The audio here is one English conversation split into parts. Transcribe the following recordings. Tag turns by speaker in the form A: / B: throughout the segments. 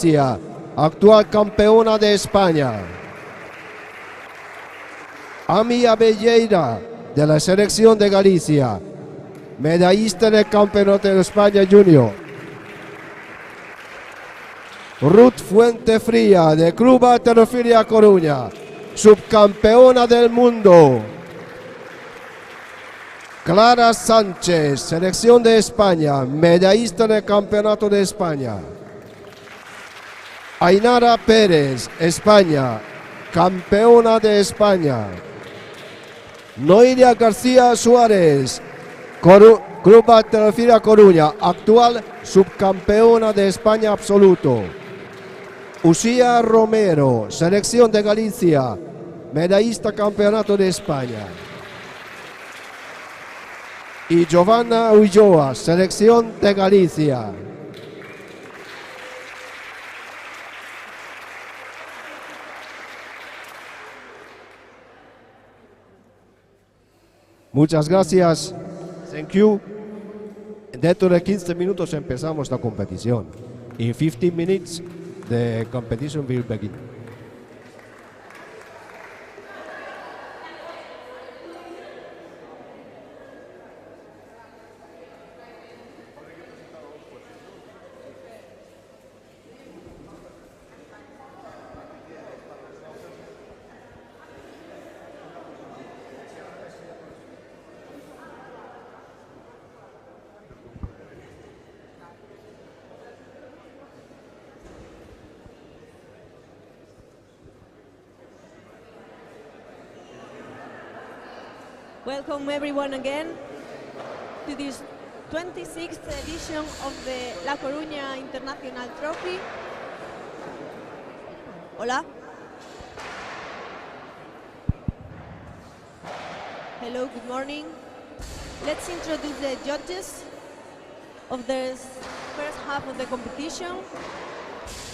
A: Galicia, actual campeona de España. Ami Abelleira, de la selección de Galicia, medallista en el Campeonato de España Junior. Ruth Fuentefría, de Club Halterofilia Coruña, subcampeona del mundo. Clara Sánchez, selección de España, medallista en el Campeonato de España. Ainara Pérez, España, campeona de España. Noelia García Suárez, Club Halterofilia Coruña, actual subcampeona de España absoluto. Uxía Romero, selección de Galicia, medallista Campeonato de España. Y Giovanna Ulloa, selección de Galicia. Muchas gracias. Thank you. Dentro de 15 minutos empezamos la competición. In 15 minutes, the competition will begin.
B: Welcome everyone again to this 26th edition of the La Coruña International Trophy. Hola. Hello, good morning. Let's introduce the judges of the first half of the competition.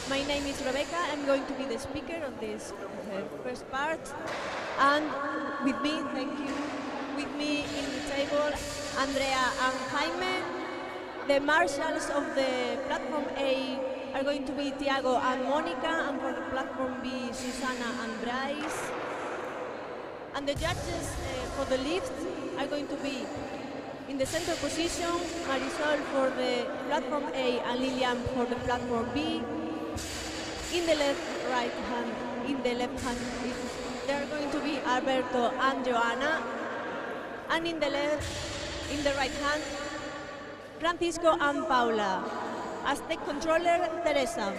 B: My name is Rebecca. I'm going to be the speaker of this first part. And with me, thank you, with me in the table, Andrea and Jaime. The marshals of the platform A are going to be Tiago and Monica, and for the platform B, Susana and Bryce. And the judges for the lift are going to be in the center position, Marisol for the platform A and Lilian for the platform B. In the left hand, they are going to be Alberto and Joana. And in the right hand, Francisco and Paula. As the controller, Teresa.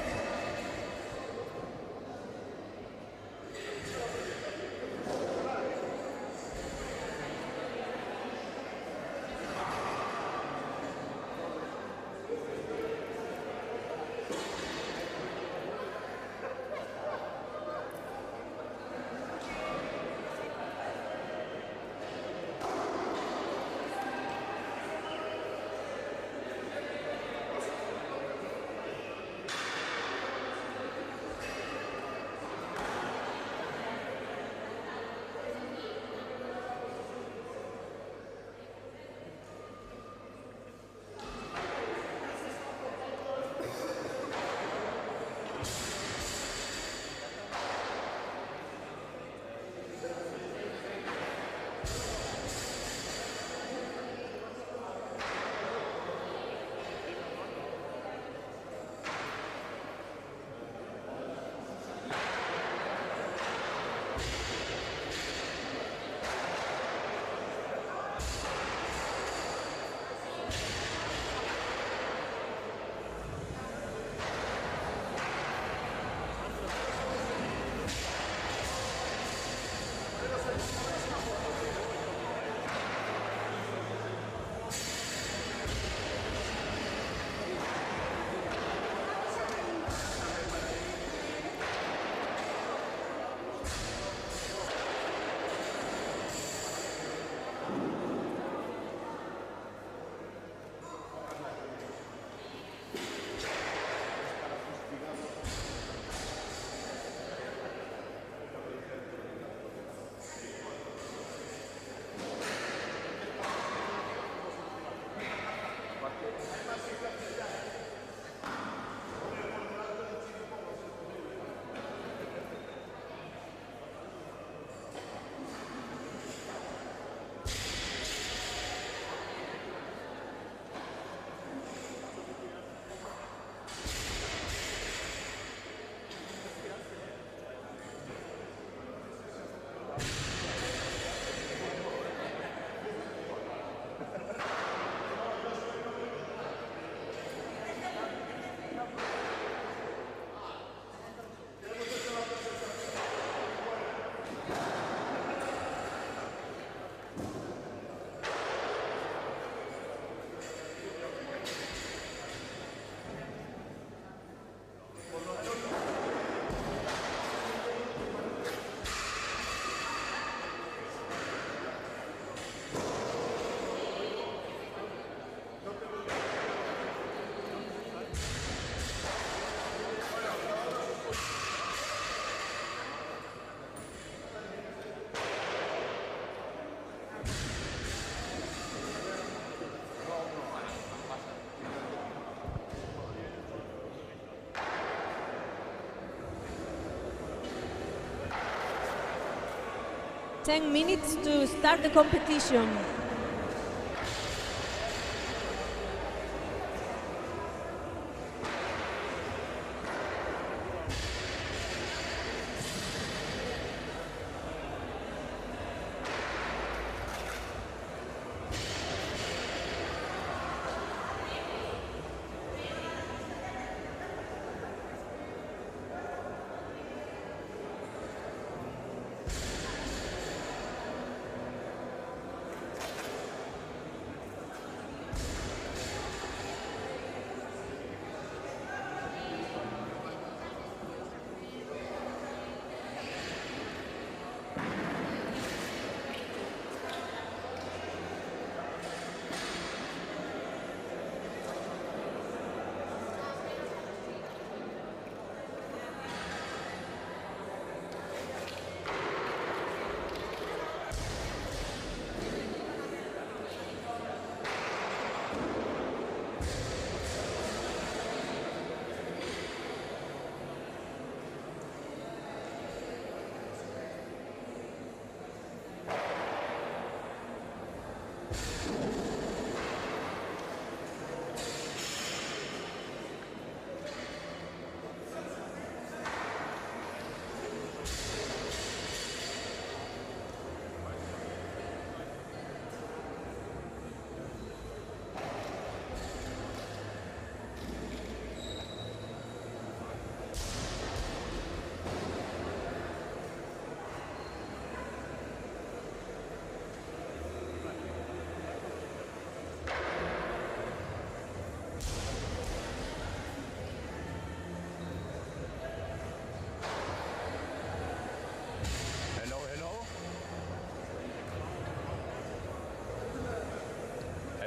B: 10 minutes to start the competition.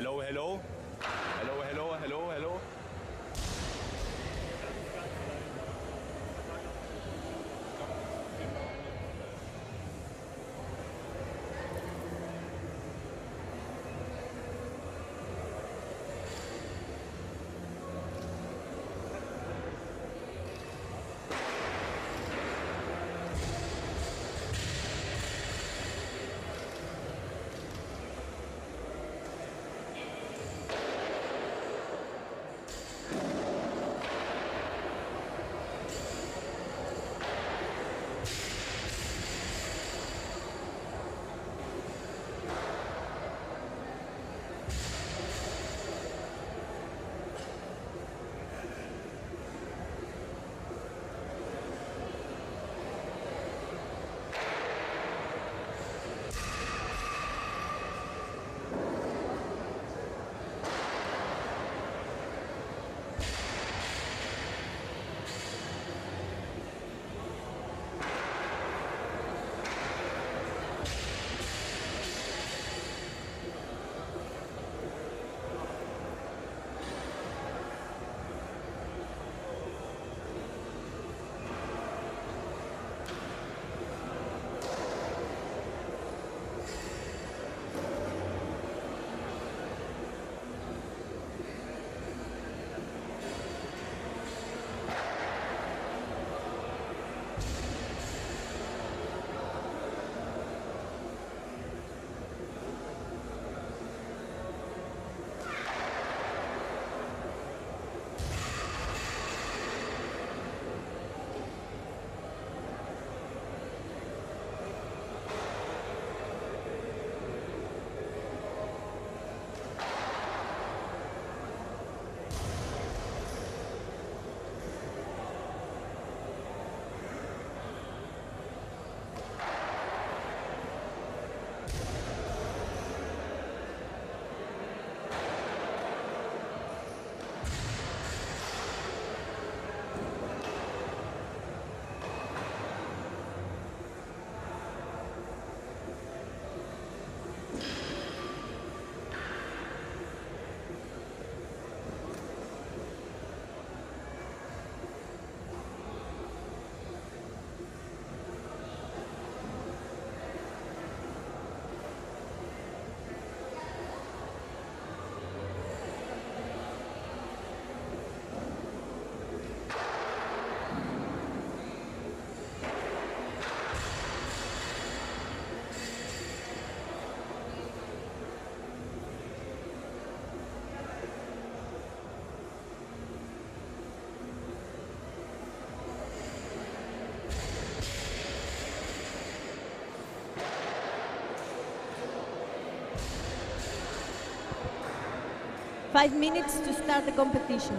C: Hello, hello. Hello, hello, hello, hello.
B: 5 minutes to start the competition.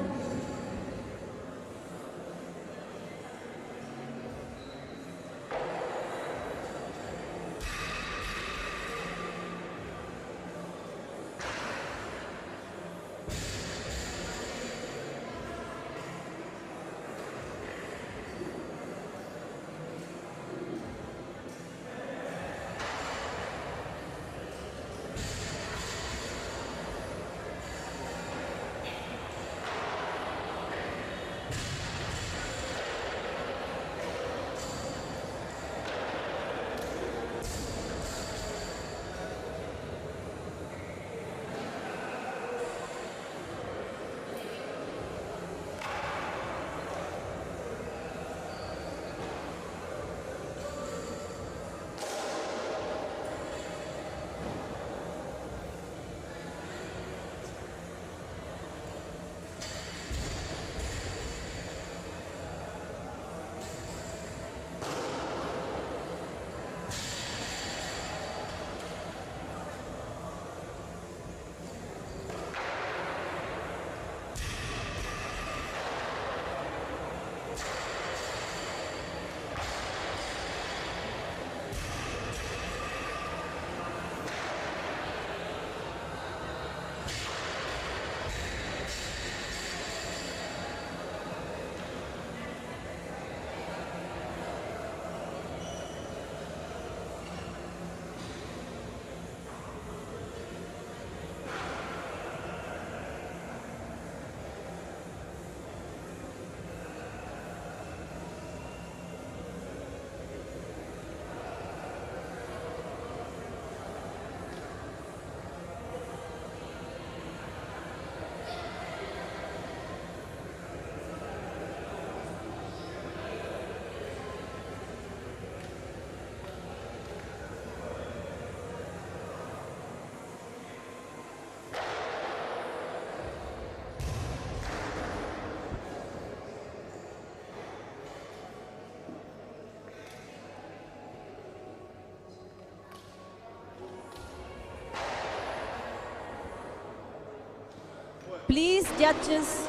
B: Please, judges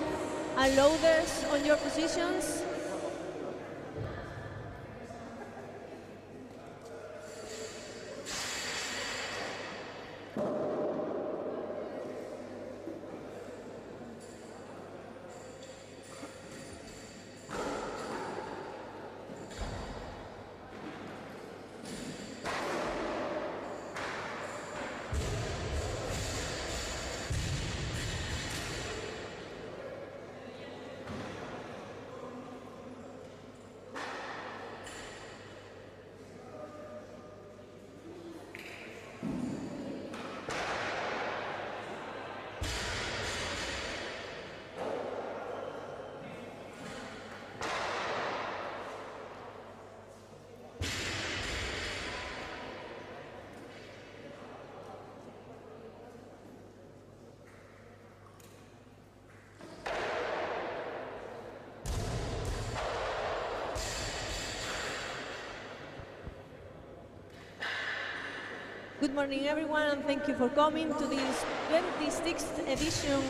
B: and loaders on your positions. Good morning, everyone, and thank you for coming to this 26th edition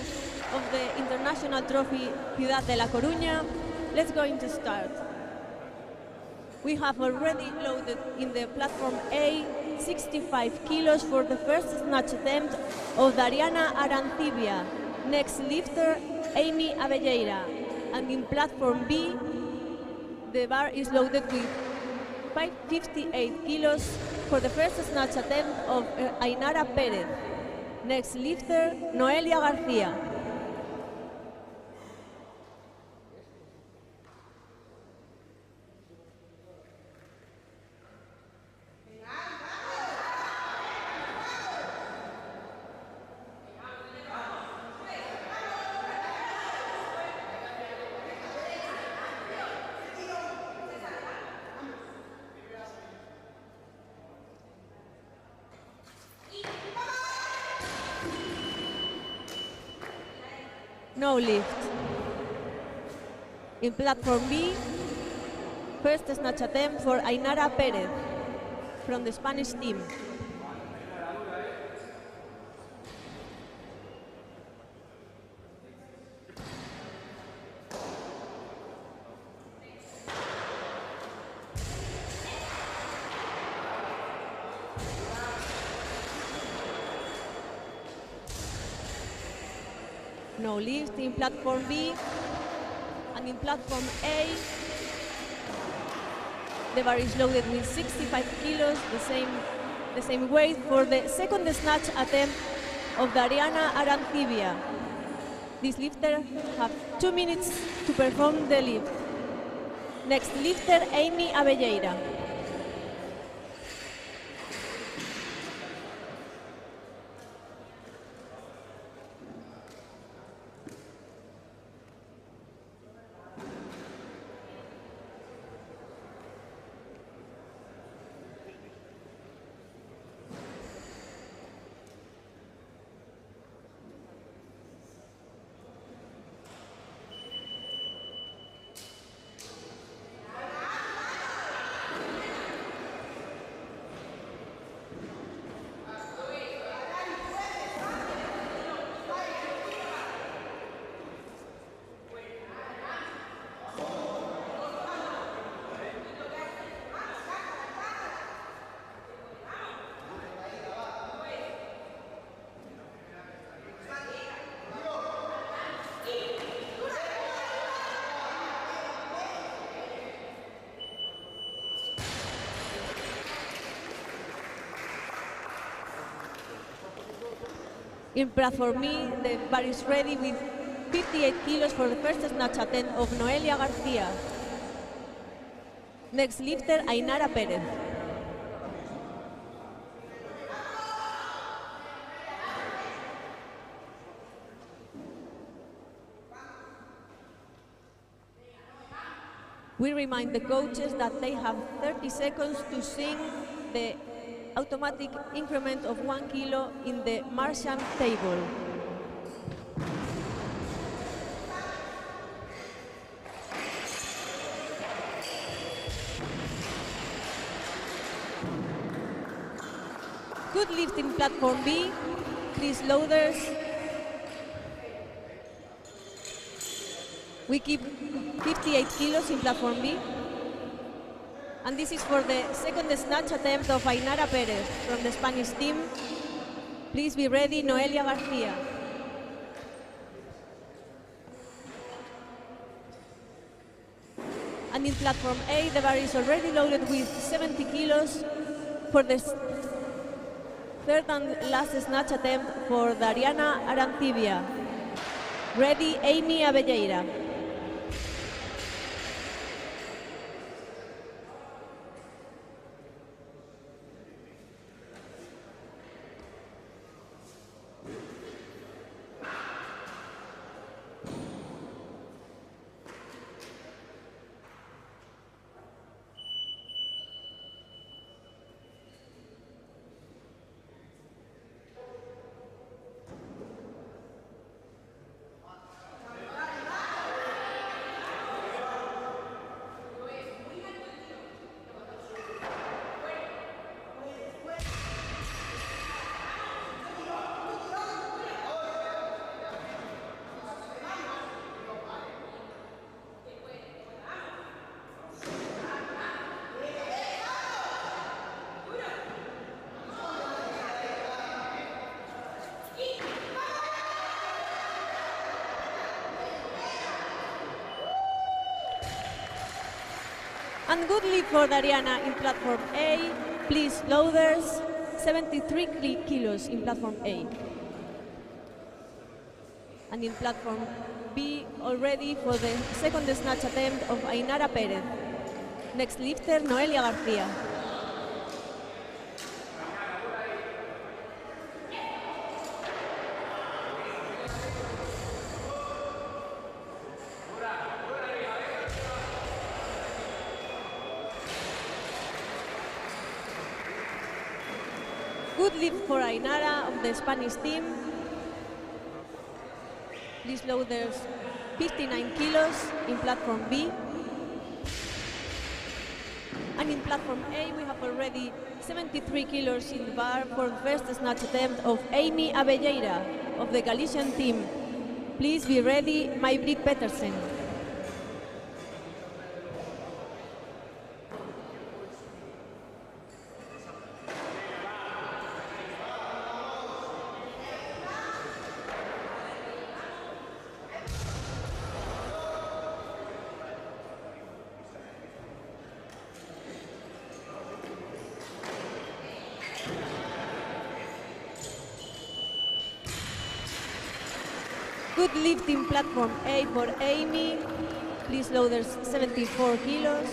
B: of the International Trophy Ciudad de La Coruña. Let's go into start. We have already loaded in the platform A 65 kilos for the first snatch attempt of Dariana Arancibia, next lifter Amy Abelleira, and in platform B the bar is loaded with 558 kilos for the first snatch attempt of Ainara Perez, next lifter Noelia García. No lift. In platform B, first snatch attempt for Ainara Perez from the Spanish team. no lift in platform B. And in platform A, the bar is loaded with 65 kilos, the same weight for the second snatch attempt of Dariana Arancibia. This lifter have 2 minutes to perform the lift. Next lifter, Amy Abelleira. In platform B, the bar is ready with 58 kilos for the first snatch attempt of Noelia Garcia. Next lifter, Ainara Perez. We remind the coaches that they have 30 seconds to sing the automatic increment of 1 kilo in the Marsham table. Good lift in platform B, Chris Loaders. We keep 58 kilos in platform B. And this is for the second snatch attempt of Ainara Perez from the Spanish team. Please be ready, Noelia Garcia. And in platform A, the bar is already loaded with 70 kilos for the third and last snatch attempt for Dariana Arancibia. Ready, Amy Abelleira. And good lead for Dariana in platform A. Please, loaders, 73 kilos in platform A. And in platform B, already for the second snatch attempt of Ainara Perez. Next lifter, Noelia Garcia. Good lift for Ainara of the Spanish team. Please loaders, 59 kilos in platform B. And in platform A, we have already 73 kilos in the bar for the first snatch attempt of Amy Abelleira of the Galician team. Please be ready, May-Britt Petersen. Good lift in platform A for Amy. Please loaders 74 kilos.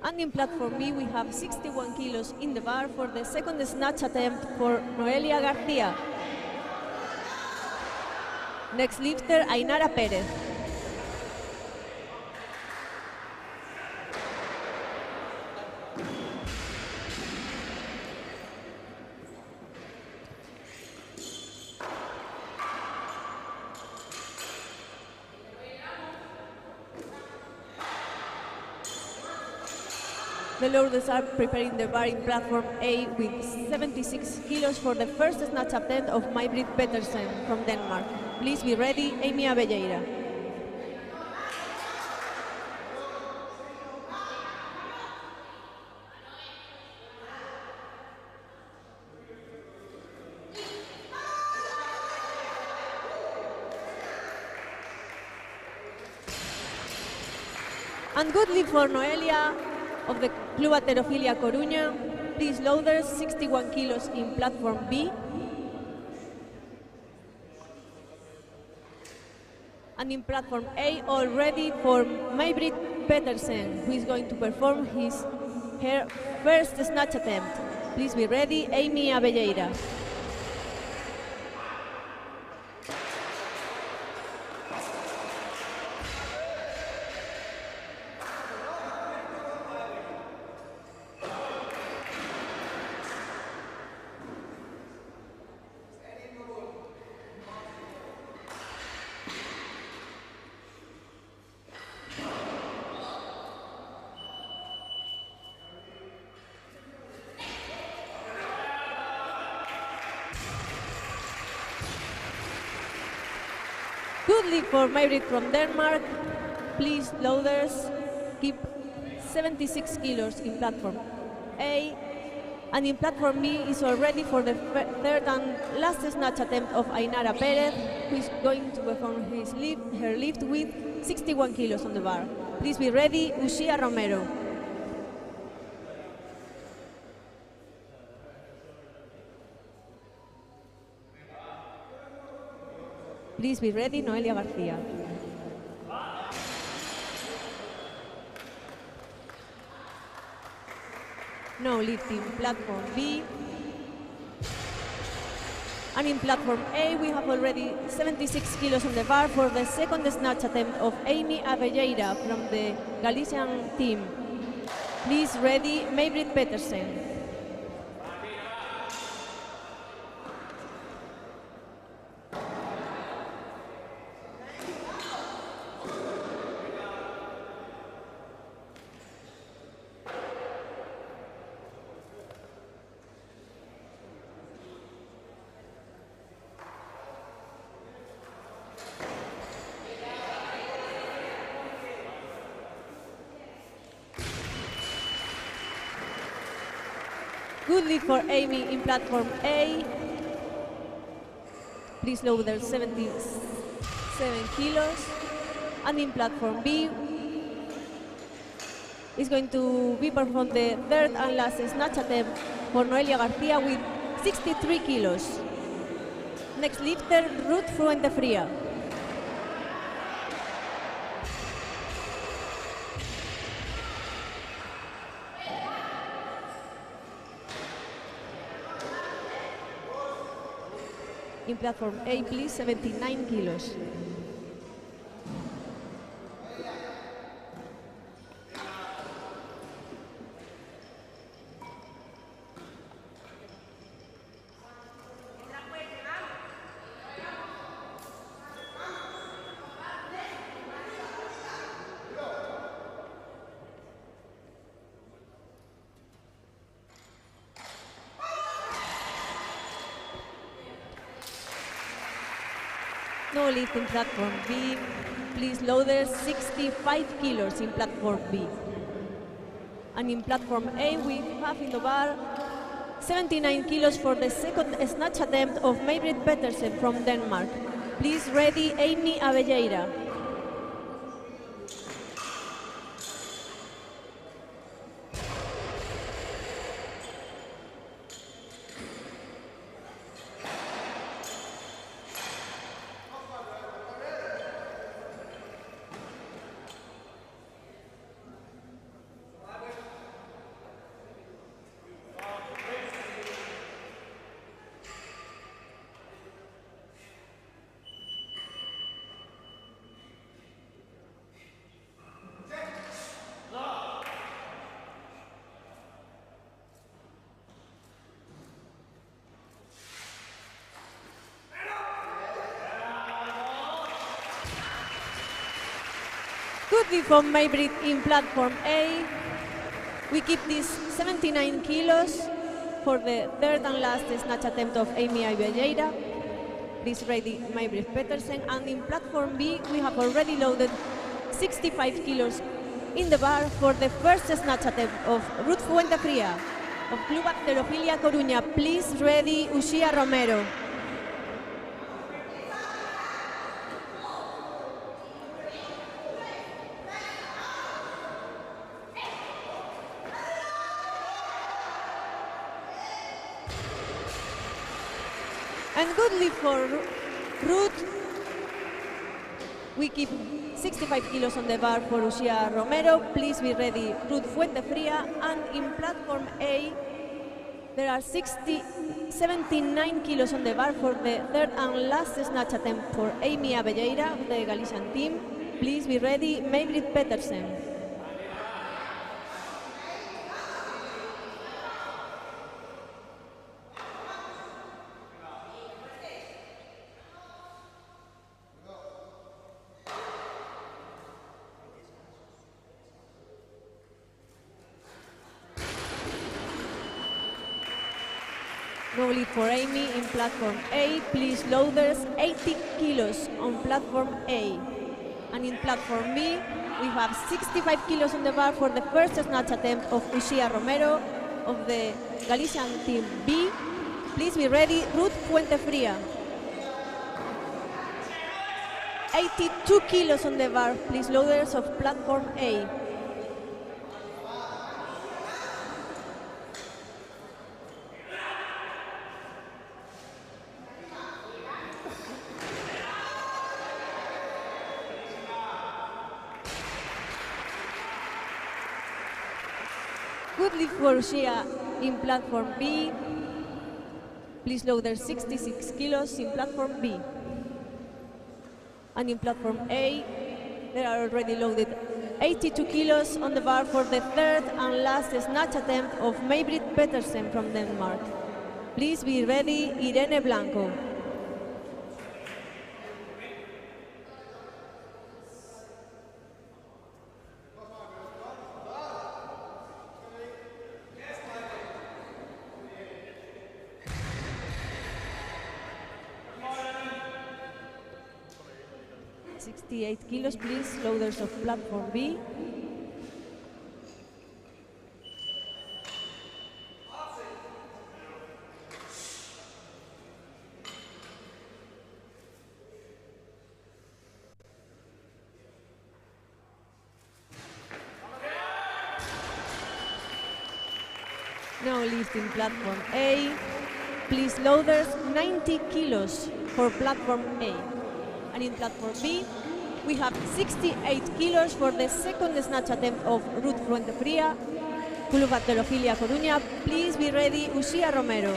B: And in platform B, we have 61 kilos in the bar for the second snatch attempt for Noelia Garcia. Next lifter, Ainara Perez. The loaders are preparing the bar in platform A with 76 kilos for the first snatch attempt of May-Britt Petersen from Denmark. Please be ready, Amy Abelleira. And good lift for Noelia of the Club Halterofilia Coruña. Please loaders, 61 kilos in platform B. And in platform A, all ready for May-Britt Petersen, who is going to perform her first snatch attempt. Please be ready, Amy Abelleira. Good lift for May-Britt from Denmark. Please, loaders, keep 76 kilos in platform A. And in platform B is all ready for the third and last snatch attempt of Ainara Perez, who is going to perform her lift with 61 kilos on the bar. Please be ready, Ushia Romero. Please be ready, Noelia Garcia. Now lifting platform B. And in platform A, we have already 76 kilos on the bar for the second snatch attempt of Amy Abelleira from the Galician team. Please ready, May-Britt Petersen. Good lead for Amy in platform A. Please loader 77 kilos. And in platform B is going to be performed the third and last snatch attempt for Noelia Garcia with 63 kilos. Next lifter, Ruth Fuentefría. In platform A, please, 79 kilos. No lift in platform B. Please loader 65 kilos in platform B. And in platform A, we have in the bar 79 kilos for the second snatch attempt of May-Britt Pedersen from Denmark. Please ready, Amy Abelleira. Good lead from May-Britt in platform A. We keep this 79 kilos for the third and last snatch attempt of Amy Abelleira. Please ready, May-Britt Pedersen. And in platform B, we have already loaded 65 kilos in the bar for the first snatch attempt of Ruth Fuentefría of Club Halterofilia Coruña. Please ready, Uxía Romero. And good lead for Ruth. We keep 65 kilos on the bar for Uxía Romero. Please be ready, Ruth Fuentefría. And in platform A, there are 79 kilos on the bar for the third and last snatch attempt for Amy Abelleira of the Galician team. Please be ready, May-Britt Pedersen. No lead for Amy in platform A. Please loaders 80 kilos on platform A. And in platform B, we have 65 kilos on the bar for the first snatch attempt of Uxía Romero of the Galician team B. Please be ready, Ruth Fuentefría. 82 kilos on the bar, please loaders of platform A. Good lead for Uxía in platform B. Please loader 66 kilos in platform B. And in platform A, there are already loaded 82 kilos on the bar for the third and last snatch attempt of May-Britt Pedersen from Denmark. Please be ready, Irene Blanco. .68 kilos, please, loaders of platform B. No lift in platform A. Please, loaders 90 kilos for platform A. And in platform B, we have 68 kilos for the second snatch attempt of Ruth Fuentefría, Club Halterofilia Coruña. Please be ready, Uxía Romero.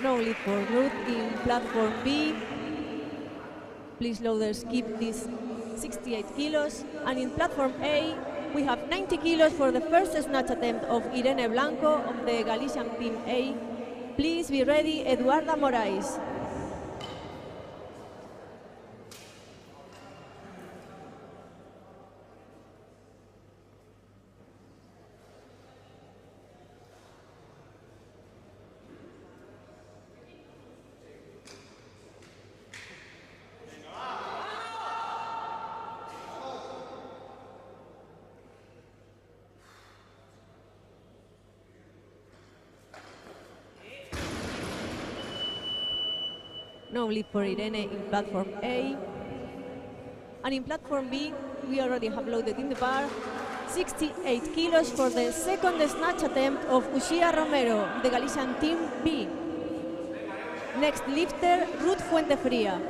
B: No lead for Ruth in platform B. Please, loaders, keep this 68 kilos. And in platform A, we have 90 kilos for the first snatch attempt of Irene Blanco of the Galician team A. Please be ready, Eduarda Moraes. No lead for Irene in platform A. And in platform B, we already have loaded in the bar 68 kilos for the second snatch attempt of Uxia Romero, the Galician team B. Next lifter, Ruth Fuentefría.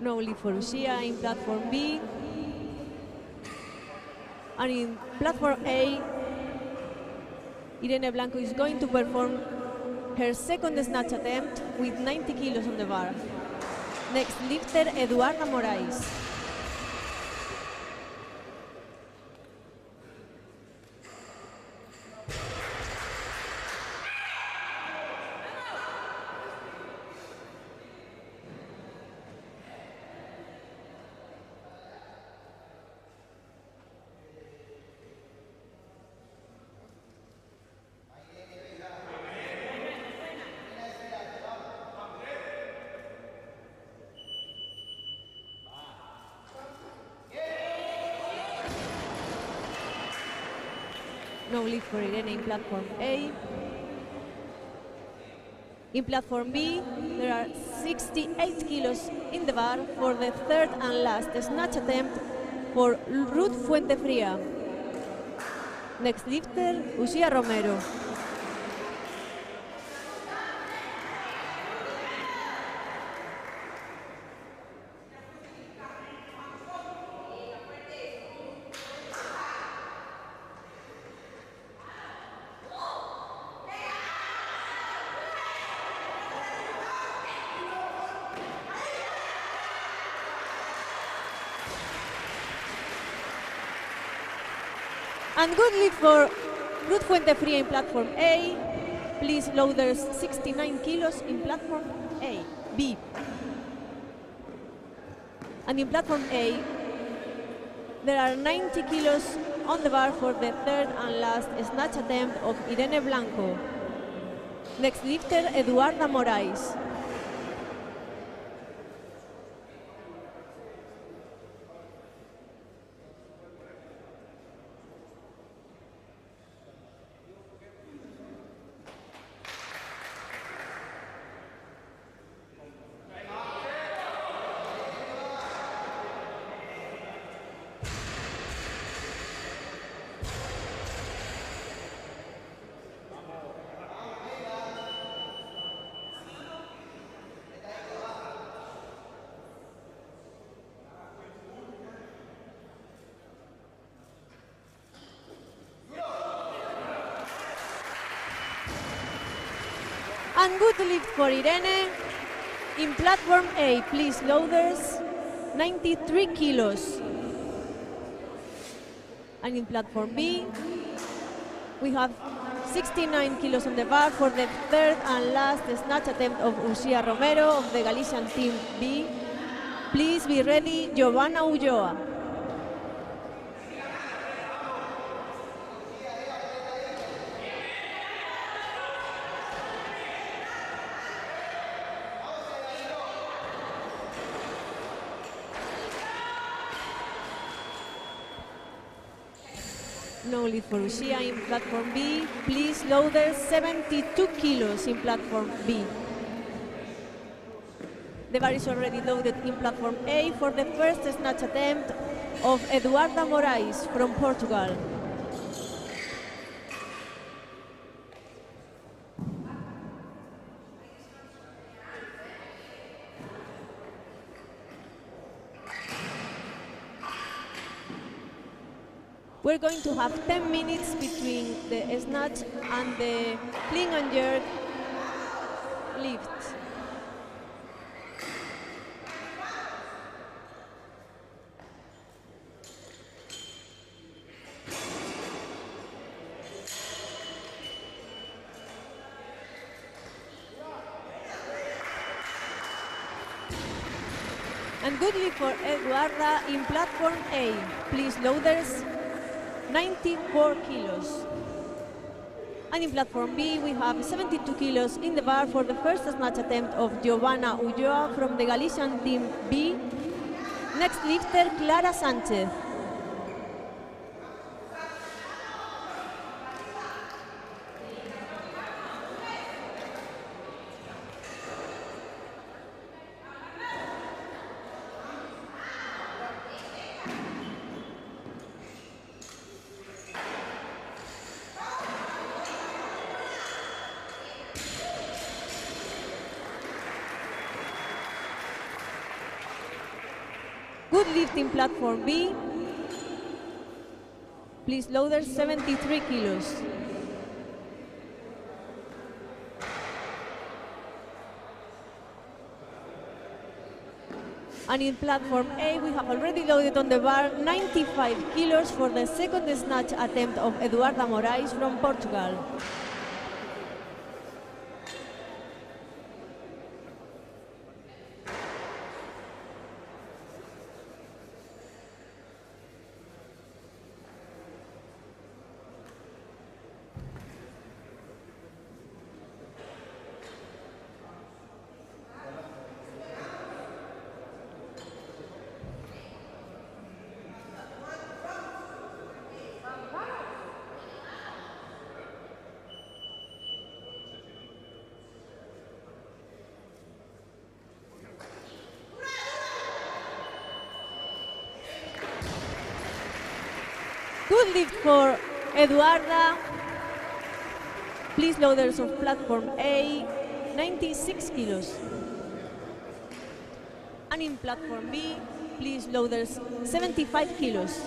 B: No lead for Uxia in platform B. And in platform A, Irene Blanco is going to perform her second snatch attempt with 90 kilos on the bar. Next lifter, Eduarda Moraes. No lead for Irene in platform A. In platform B, there are 68 kilos in the bar for the third and last snatch attempt for Ruth Fuentefría. Next lifter, Uxia Romero. And good lead for Ruth Fuentefría in platform A. Please load there's 69 kilos in platform A, B. And in platform A, there are 90 kilos on the bar for the third and last snatch attempt of Irene Blanco. Next lifter, Eduarda Moraes. And good lift for Irene. In platform A, please loaders, 93 kilos. And in platform B, we have 69 kilos on the bar for the third and last snatch attempt of Uxia Romero of the Galician team B. Please be ready, Giovanna Ulloa. No lead for Uxia in platform B. Please loader 72 kilos in platform B. The bar is already loaded in platform A for the first snatch attempt of Eduarda Moraes from Portugal. We're going to have 10 minutes between the snatch and the clean and jerk lift. And good lift for Eduarda in platform A. Please loaders, 94 kilos. And in platform B, we have 72 kilos in the bar for the first snatch attempt of Giovanna Ulloa from the Galician team B. Next lifter, Clara Sanchez. Good lift in platform B. Please loaders, 73 kilos. And in platform A, we have already loaded on the bar 95 kilos for the second snatch attempt of Eduarda Moraes from Portugal. Good lift for Eduarda. Please loaders of platform A, 96 kilos. And in platform B, please loaders, 75 kilos.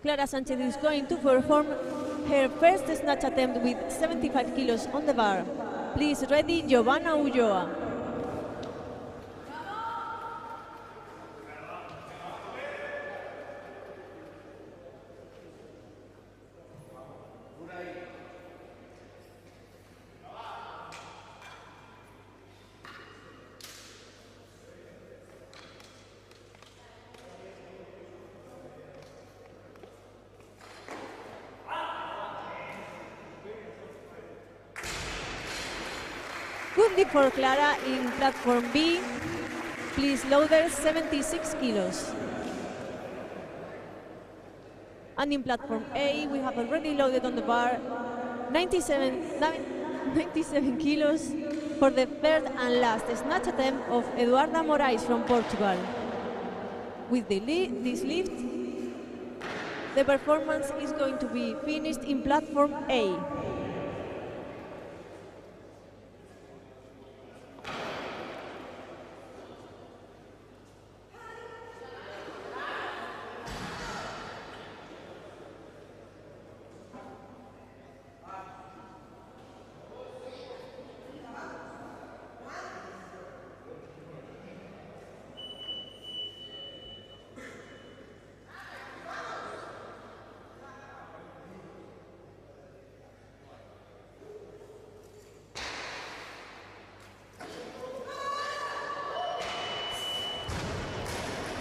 B: Clara Sanchez is going to perform her first snatch attempt with 75 kilos on the bar. Please ready, Giovanna Ulloa. Good lift for Clara in platform B. Please loaders, 76 kilos. And in platform A, we have already loaded on the bar 97 kilos for the third and last snatch attempt of Eduarda Moraes from Portugal. With this lift, the performance is going to be finished in platform A.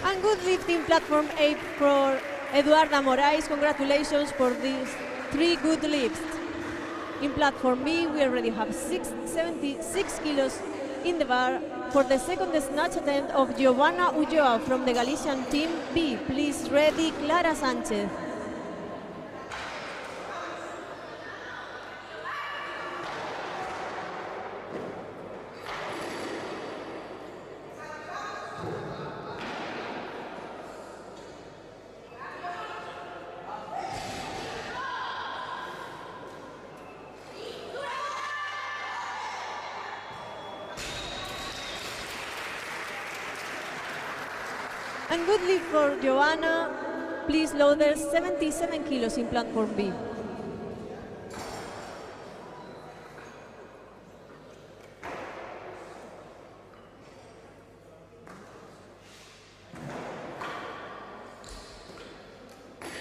B: And good lift in platform 8 for Eduarda Moraes. Congratulations for these 3 good lifts. In platform B, we already have 76 kilos in the bar for the second snatch attempt of Giovanna Ulloa from the Galician team B. Please ready, Clara Sanchez. And good lead for Joanna. Please loaders, 77 kilos in platform B.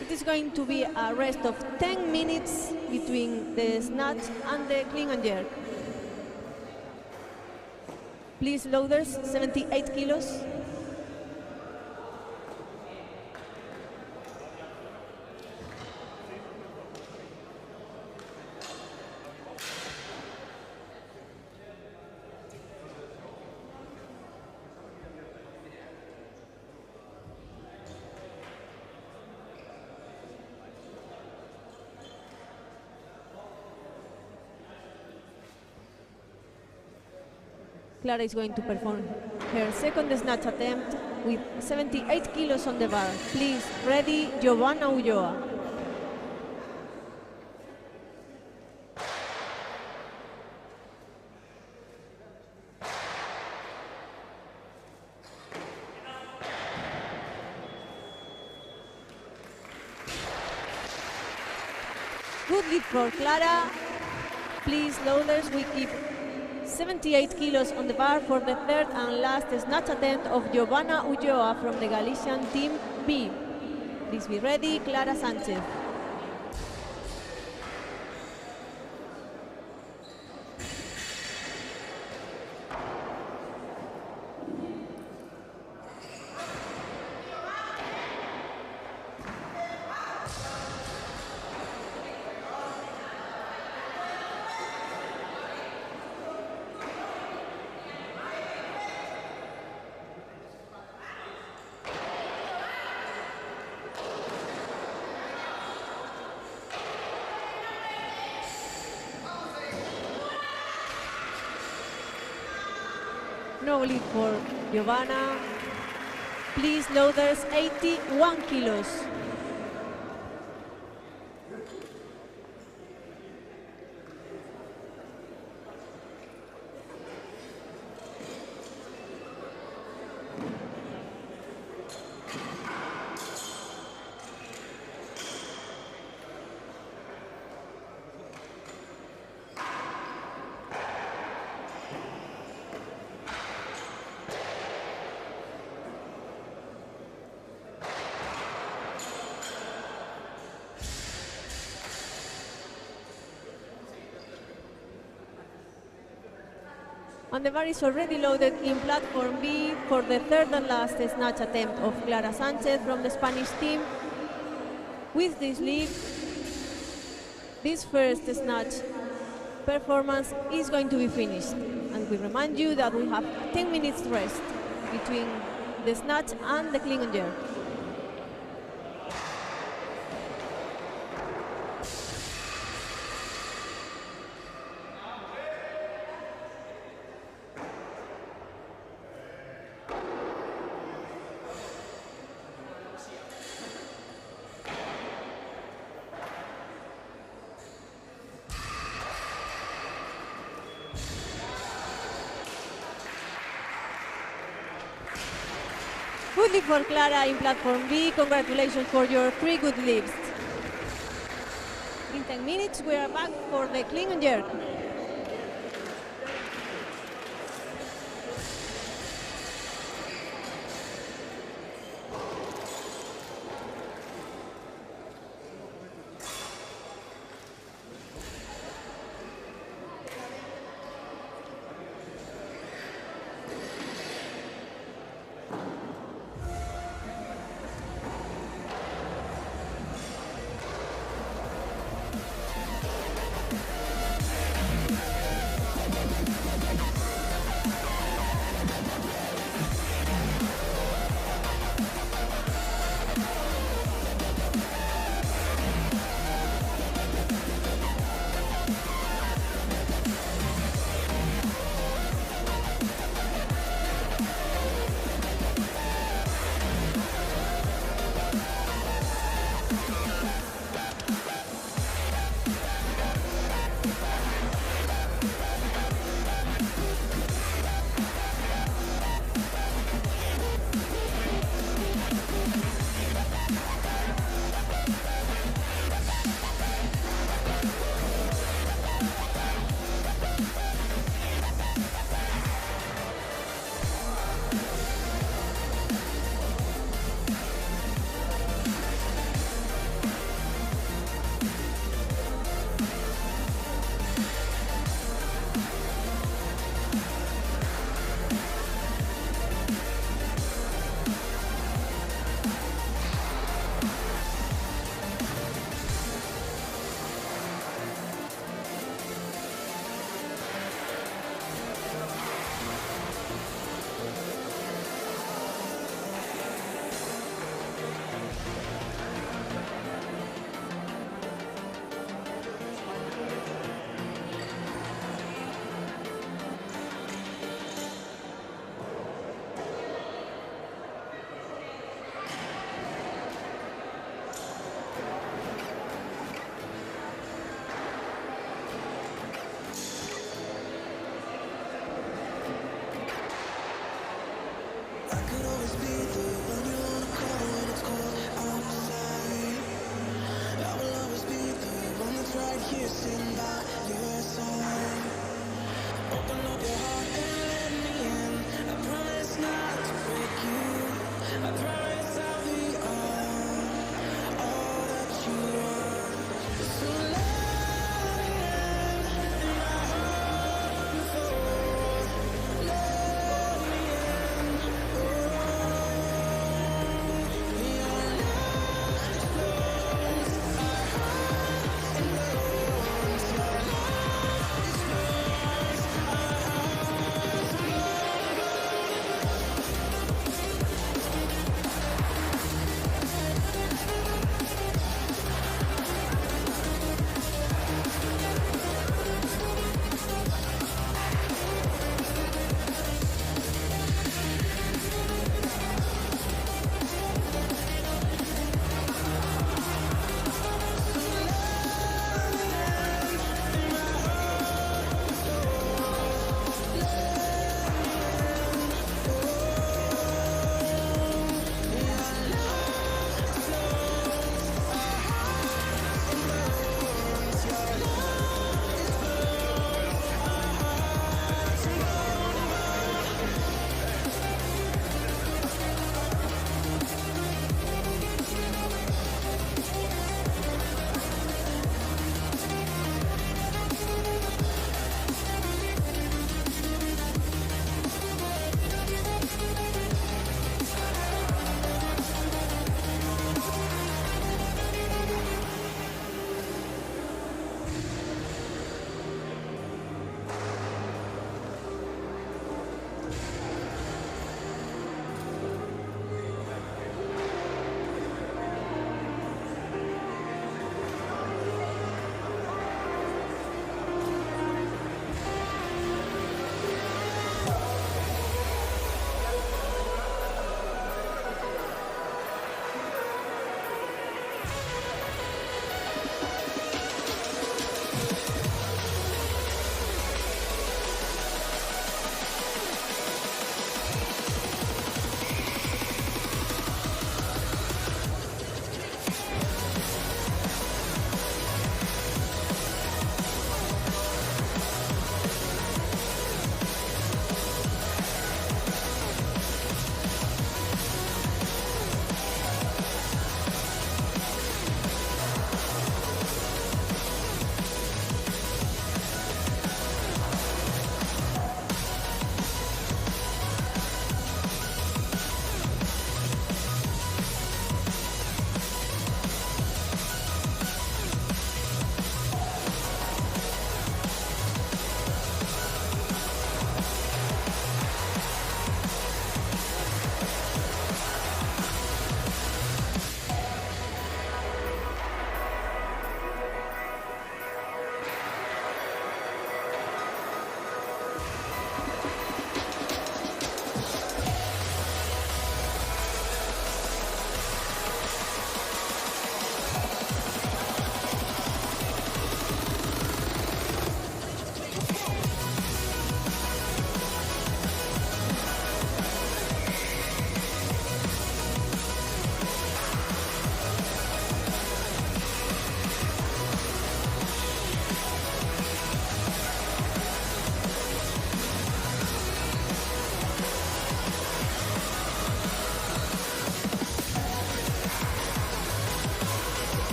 B: It is going to be a rest of 10 minutes between the snatch and the clean and jerk. Please loaders, 78 kilos. Clara is going to perform her second snatch attempt with 78 kilos on the bar. Please, ready, Giovanna Ulloa. Good lead for Clara. Please, loaders, we keep 78 kilos on the bar for the third and last snatch attempt of Giovanna Ulloa from the Galician Team B. Please be ready, Clara Sanchez. No lead for Giovanna. Please, loaders, 81 kilos. And the bar is already loaded in platform B for the third and last snatch attempt of Clara Sanchez from the Spanish team. With this lead, this first snatch performance is going to be finished. And we remind you that we have 10 minutes rest between the snatch and the clean and jerk. Good lead for Clara in platform B. Congratulations for your 3 good leaps. In 10 minutes, we are back for the clean and jerk.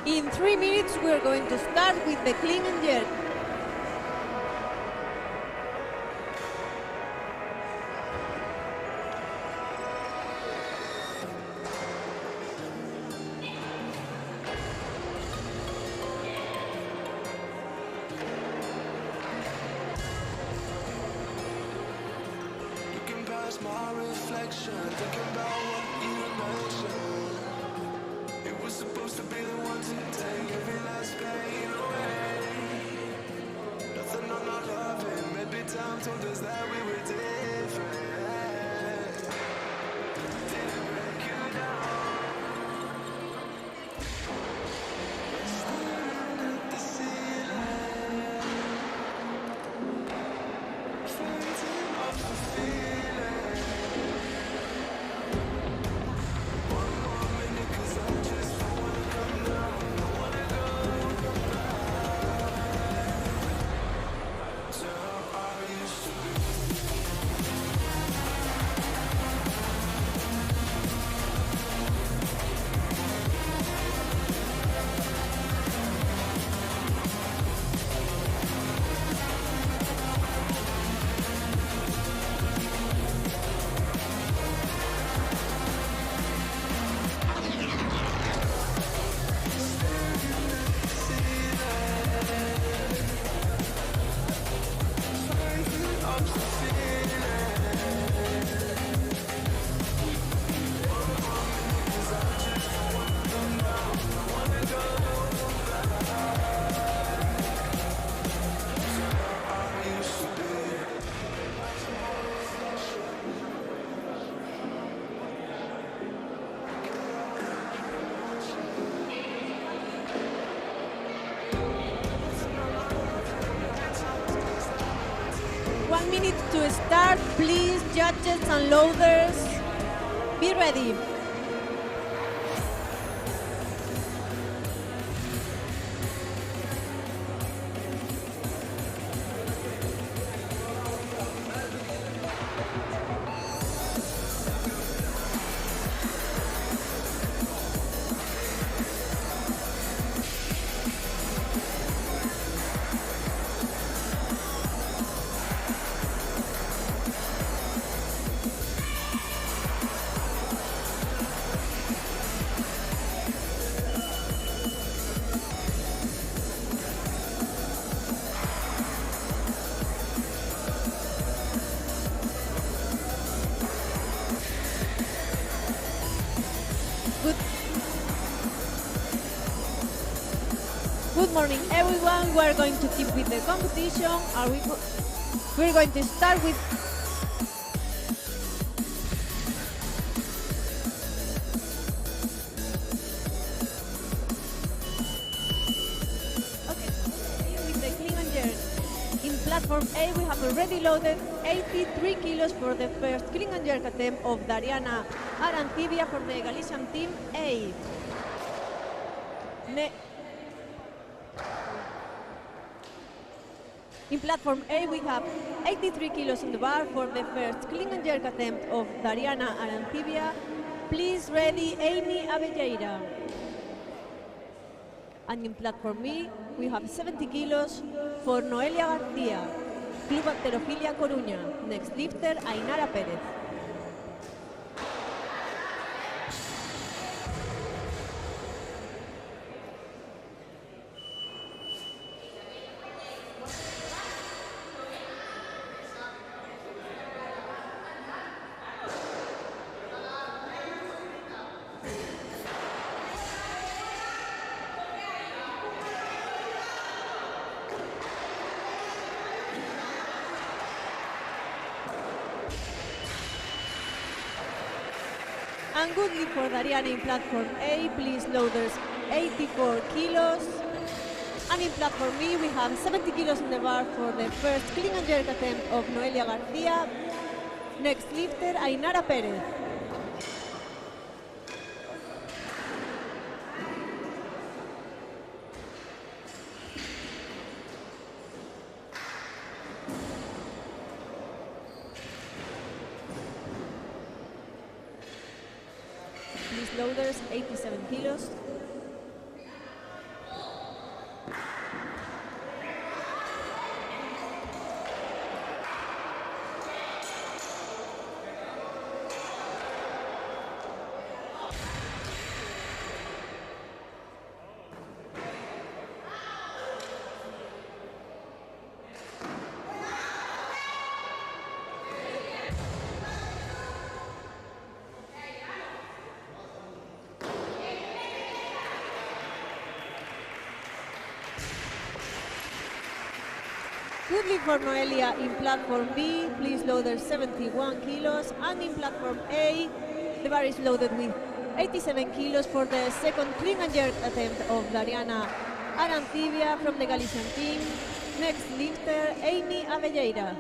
B: In 3 minutes, we're going to start with the clean and jerk.
D: Looking past my reflection connection, thinking about what you mentioned. It was supposed to be the one to take every last pain away. Nothing I'm not loving, maybe time told us that we were different. Didn't break you down. Staring at the ceiling, fighting off the feeling. One more minute, 'cause I just don't wanna come down. I wanna go back to how I used to be.
B: One minute to start, please, judges and loaders. Be ready. Good morning, everyone. We are going to keep with the competition. We're going to start with with the clean and jerk. In platform A, we have already loaded 83 kilos for the first clean and jerk attempt of Dariana Arancibia for the Galician team A. In platform A, we have 83 kilos in the bar for the first clean and jerk attempt of Dariana Arancibia. Please ready, Amy Abelleira. And in platform B, we have 70 kilos for Noelia García, Club Halterofilia Coruña. Next lifter, Ainara Pérez. And good lift for Dariana in platform A, please loaders 84 kilos. And in platform B, we have 70 kilos in the bar for the first clean and jerk attempt of Noelia García. Next lifter, Ainara Pérez. Please loaders 87 kilos. Good lead for Noelia in platform B, please loaded 71 kilos, and in platform A, the bar is loaded with 87 kilos for the second clean and jerk attempt of Dariana Arancibia from the Galician team. Next lifter, Amy Abelleira.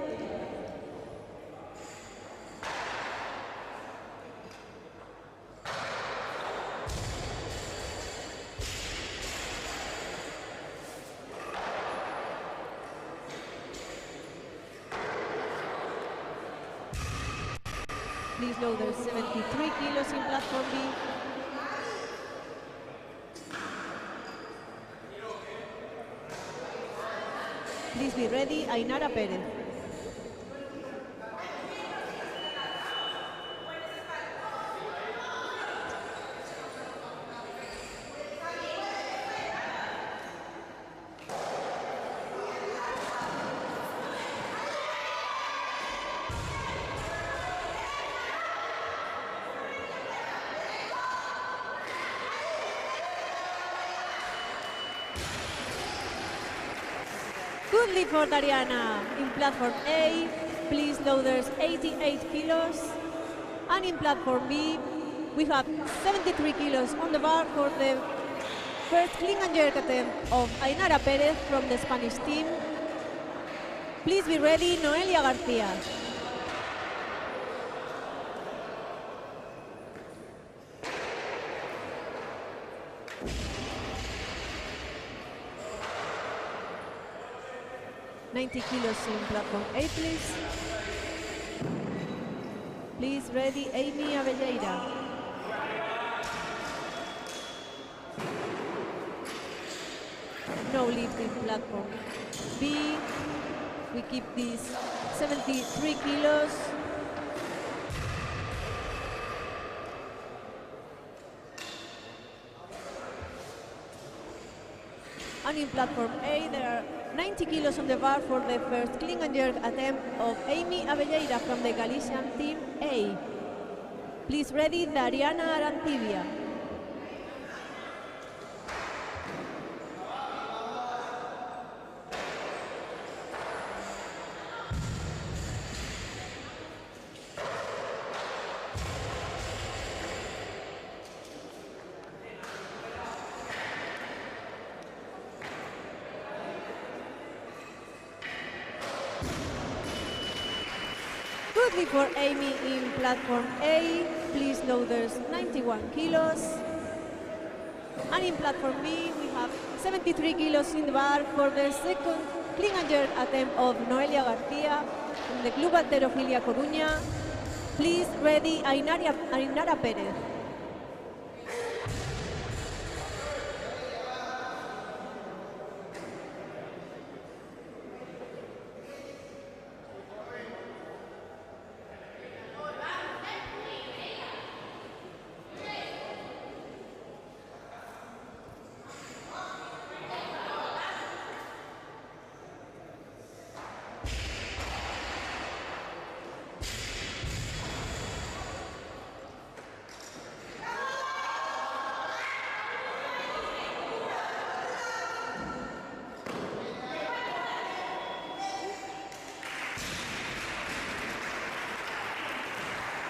B: Please loader 73 kilos in platform B. Please be ready, Ainara Perez. Good lead for Dariana in platform A, please loaders 88 kilos. And in platform B, we have 73 kilos on the bar for the first clean and jerk attempt of Ainara Perez from the Spanish team. Please be ready, Noelia Garcia. $90 kilos in platform A, please. Please ready, Amy Abelleira. No lift in platform B. We keep these 73 kilos. And in platform A, there are 90 kilos on the bar for the first clean and jerk attempt of Amy Abelleira from the Galician team A. Please ready, Dariana Arancibia. Good for Amy in platform A, please loaders 91 kilos. And in platform B, we have 73 kilos in the bar for the second clean and jerk attempt of Noelia Garcia from the Club Halterofilia Coruña. Please ready, Ainara Perez.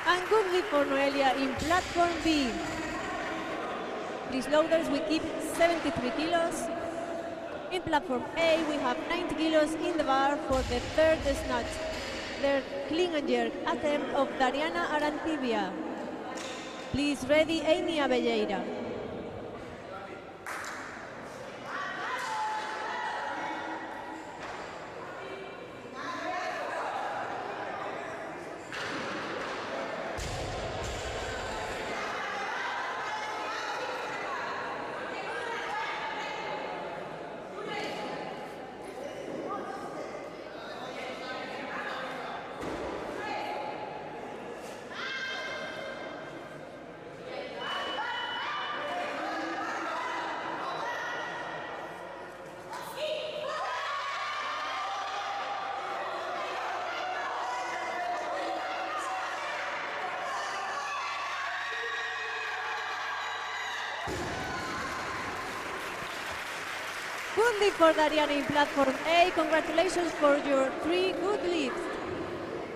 B: And good lead for Noelia in platform B. Please loaders, we keep 73 kilos. In platform A, we have 90 kilos in the bar for the third snatch, the clean and jerk attempt of Dariana Arancibia. Please ready, Amy Abelleira. Good lift for Dariana in platform A. Congratulations for your 3 good lifts.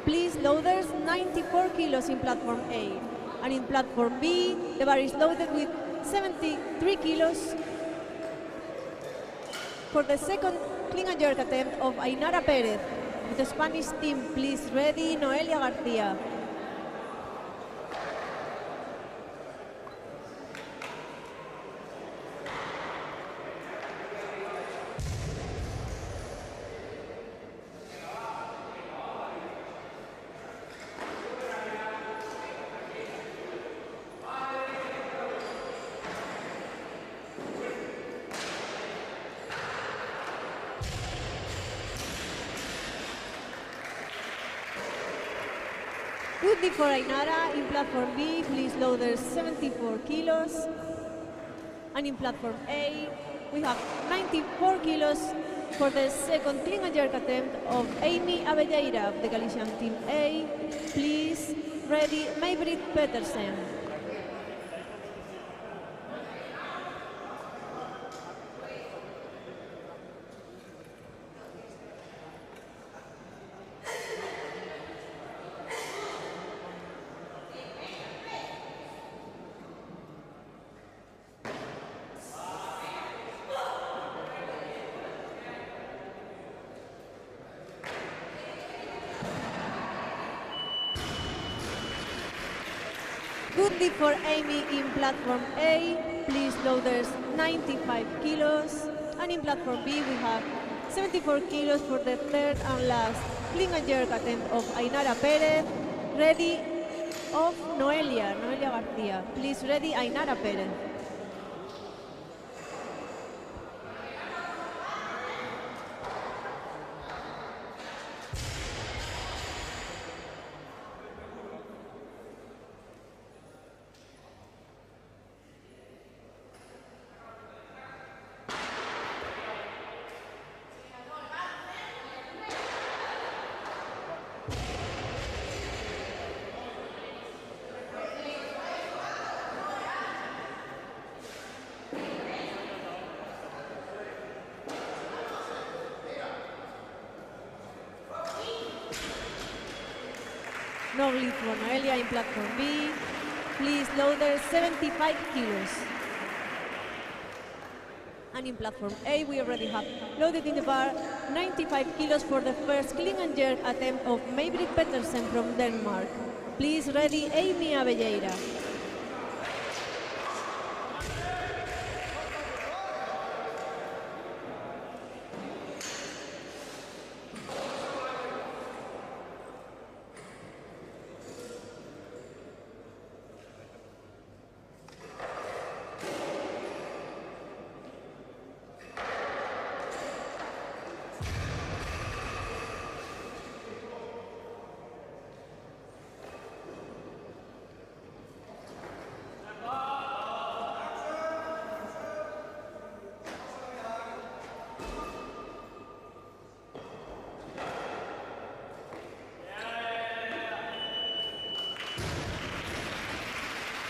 B: Please, loaders, 94 kilos in platform A. And in platform B, the bar is loaded with 73 kilos. For the second clean and jerk attempt of Ainara Perez, with the Spanish team, please ready, Noelia Garcia. Good lift for Ainara in platform B, please loaders 74 kilos. And in platform A, we have 94 kilos for the second clean and jerk attempt of Amy Abelleira of the Galician team A. Please, ready, Maybrit Petersen. Good lift for Amy in platform A, please loaders 95 kilos. And in platform B we have 74 kilos for the third and last clean and jerk attempt of Ainara Perez. Ready of Noelia Garcia. Please ready Ainara Perez. No lift for Noelia in platform B. Please loader 75 kilos. And in platform A, we already have loaded in the bar 95 kilos for the first clean and jerk attempt of Maybrit Petersen from Denmark. Please ready Amy Abelleira.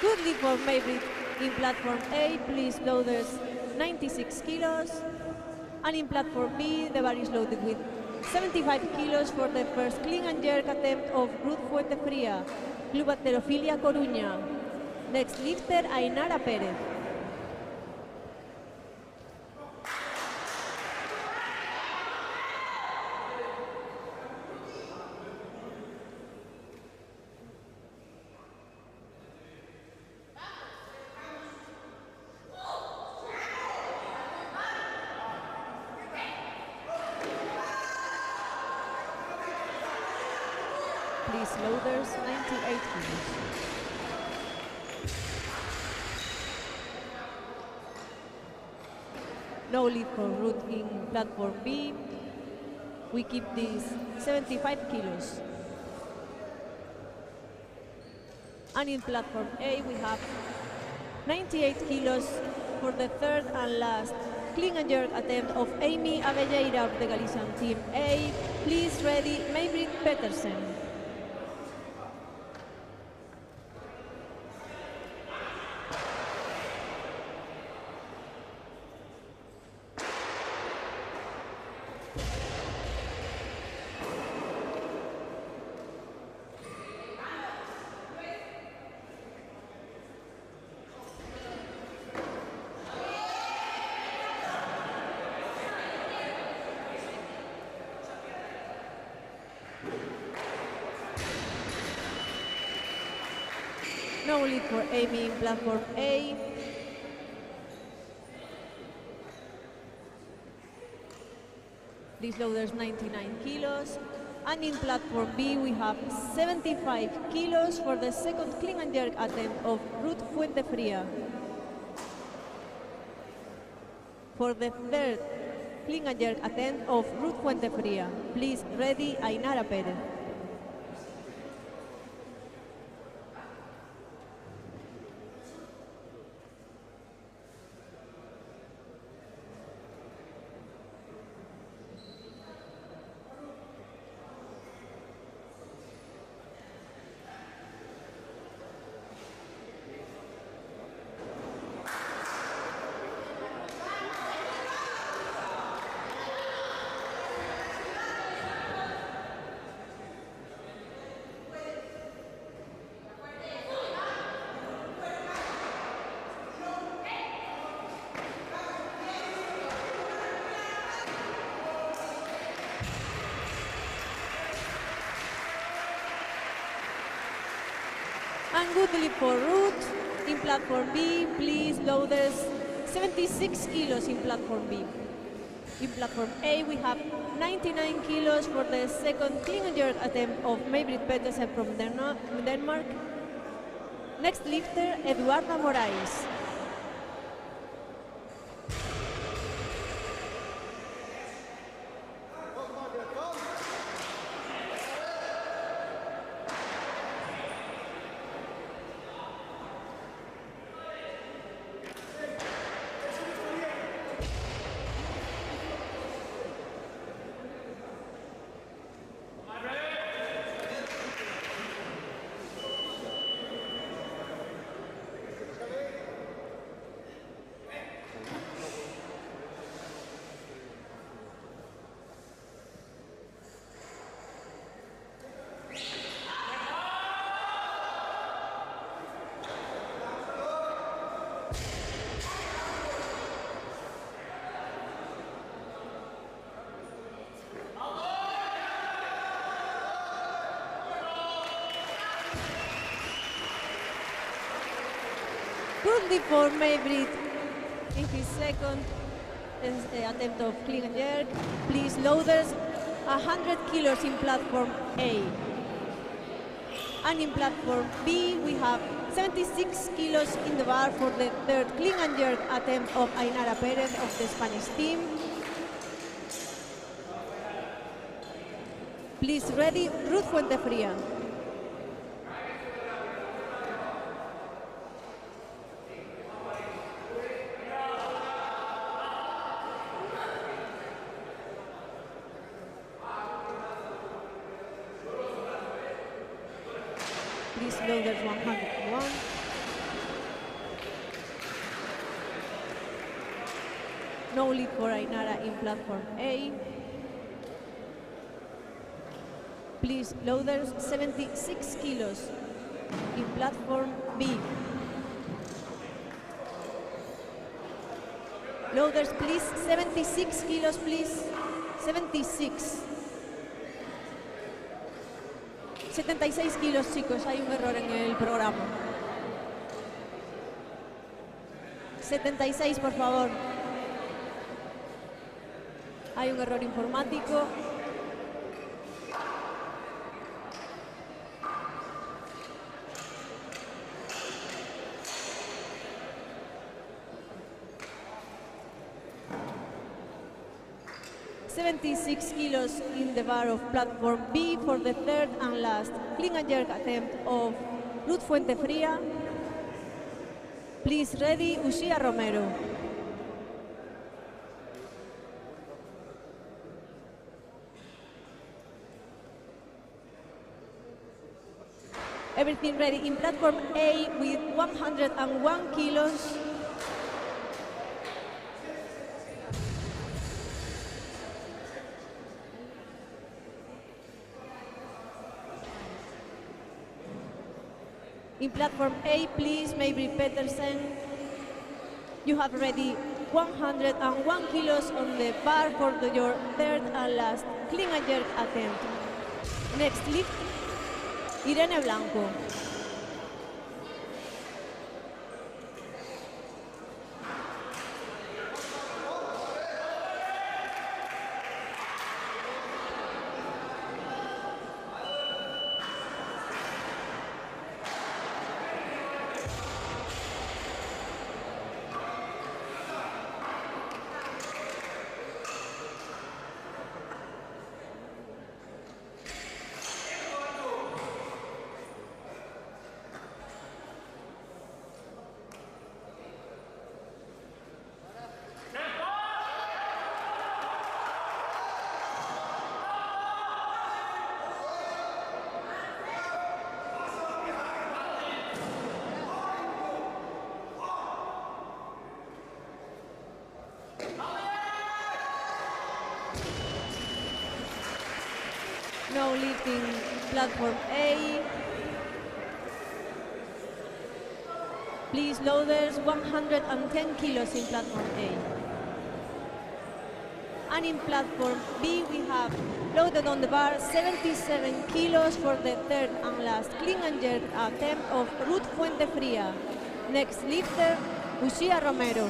B: Good lift for Maybrit in platform A, please loaders 96 kilos. And in platform B, the bar is loaded with 75 kilos for the first clean and jerk attempt of Ruth Fuentefría, Club Halterofilia Coruña. Next lifter, Ainara Perez. Please loaders 98 kilos. No lift for Ruth in platform B. We keep these 75 kilos. And in platform A we have 98 kilos for the third and last clean and jerk attempt of Amy Abelleira of the Galician team A. Please ready Maybrit Petersen. No lead for Amy in platform A. This loader's 99 kilos. And in platform B, we have 75 kilos for the second clean and jerk attempt of Ruth Fuentefría. For the third clean and jerk attempt of Ruth Fuentefría, please ready Ainara Perez. And good lead for Ruth in platform B, please loaders 76 kilos in platform B. In platform A, we have 99 kilos for the second clean and jerk attempt of May-Britt Petersen from Denmark. Next lifter, Eduarda Moraes. Good lead for May-Britt in his second attempt of clean and jerk. Please loaders 100 kilos in platform A. And in platform B, we have 76 kilos in the bar for the third clean and jerk attempt of Ainara Perez of the Spanish team. Please ready, Ruth Fuentefría. Please loaders 101. No lead for Ainara in platform A. Please loaders 76 kilos in platform B. Loaders please 76 kilos please. 76. 76 kilos, chicos, hay un error en el programa. 76, por favor. Hay un error informático. $76 kilos in the bar of platform B for the third and last clean and jerk attempt of Ruth Fuentefría. Please ready, Uxía Romero. Everything ready in platform A with 101 kilos. In platform A, please, May-Britt Petersen. You have ready 101 kilos on the bar for your third and last clean and jerk attempt. Next lift, Irene Blanco. powerlift in platform A. Please, loaders, 110 kilos in platform A. And in platform B, we have loaded on the bar 77 kilos for the third and last clean and jerk attempt of Ruth Fuentefría. Next lifter, Ushia Romero.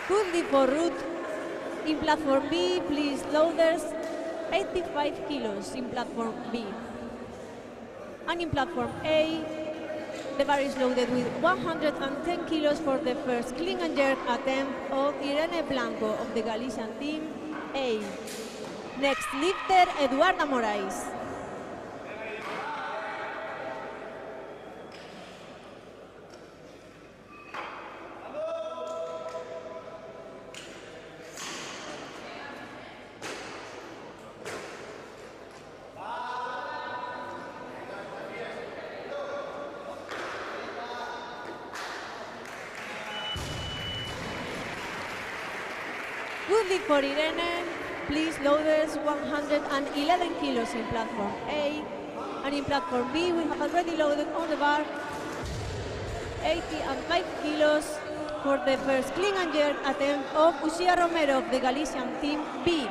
B: Good lift for Ruth. In platform B, please, loaders, 85 kilos in platform B. And in platform A, the bar is loaded with 110 kilos for the first clean and jerk attempt of Irene Blanco of the Galician team A. Next lifter, Eduarda Moraes. Good lift for Irene. Please, loaders, 111 kilos in platform A. And in platform B, we have already loaded on the bar 85 kilos for the first clean and jerk attempt of Ushia Romero of the Galician team B.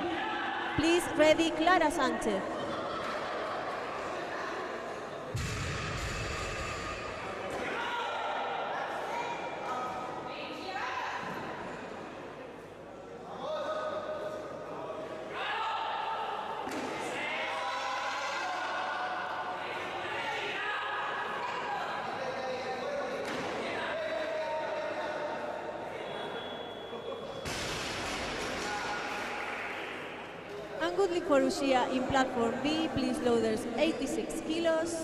B: Please, ready, Clara Sanchez. And good lift for Ushia in platform B, please, loaders, 86 kilos.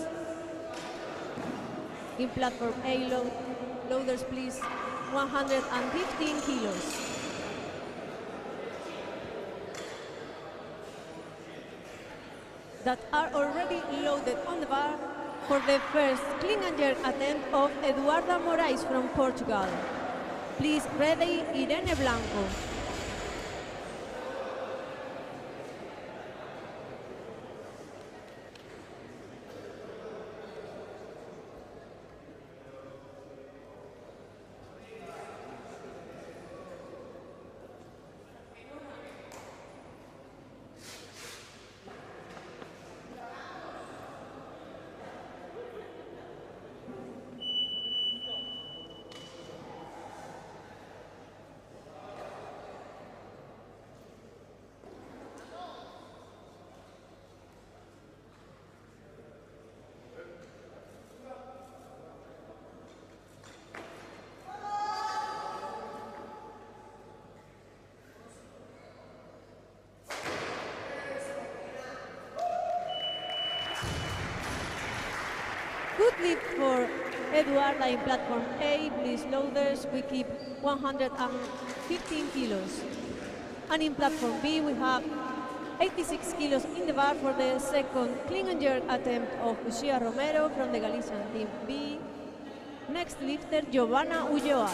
B: In platform A, loaders, please, 115 kilos. That are already loaded on the bar for the first clean and jerk attempt of Eduarda Moraes from Portugal. Please, ready, Irene Blanco. Good lift for Eduarda in platform A, please, loaders, we keep 115 kilos. And in platform B, we have 86 kilos in the bar for the second clean and jerk attempt of Ushia Romero from the Galician team B. Next lifter, Giovanna Ulloa.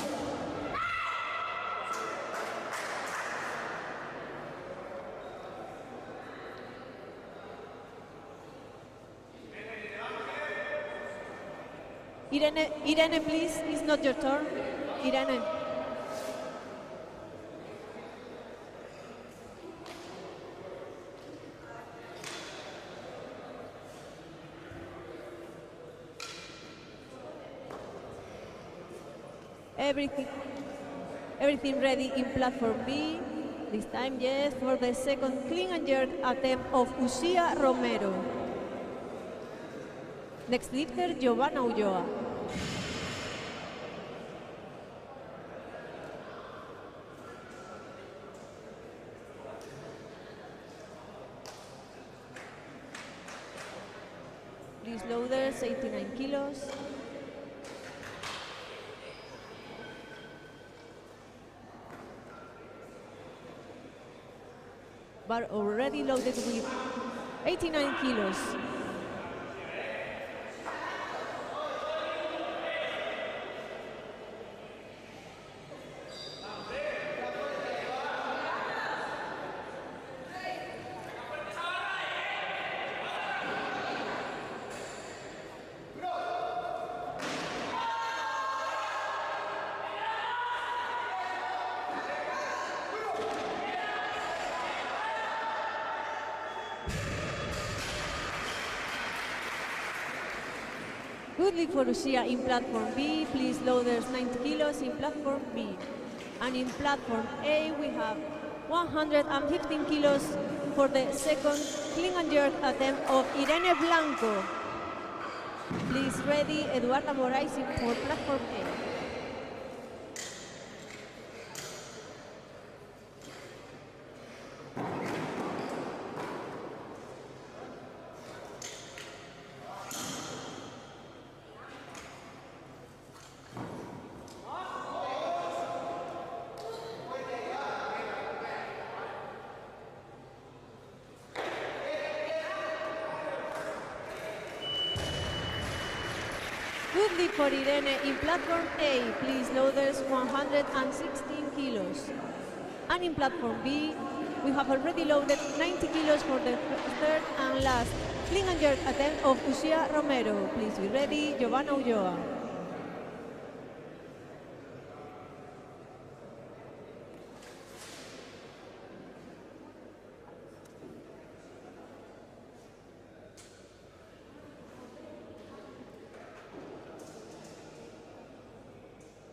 B: Irene, please, it's not your turn. Irene. Everything ready in platform B. This time, yes, for the second clean and jerk attempt of Ushia Romero. Next lifter, Giovanna Ulloa. Please loaders, 89 kilos. Bar already loaded with 89 kilos. Good lead for Lucia in platform B. Please loaders 90 kilos in platform B. And in platform A we have 115 kilos for the second clean and jerk attempt of Irene Blanco. Please ready Eduarda Moraes for platform A. Good lead for Irene in platform A. Please loaders 116 kilos. And in platform B, we have already loaded 90 kilos for the third and last clean and jerk attempt of Uxia Romero. Please be ready, Giovanna Ulloa.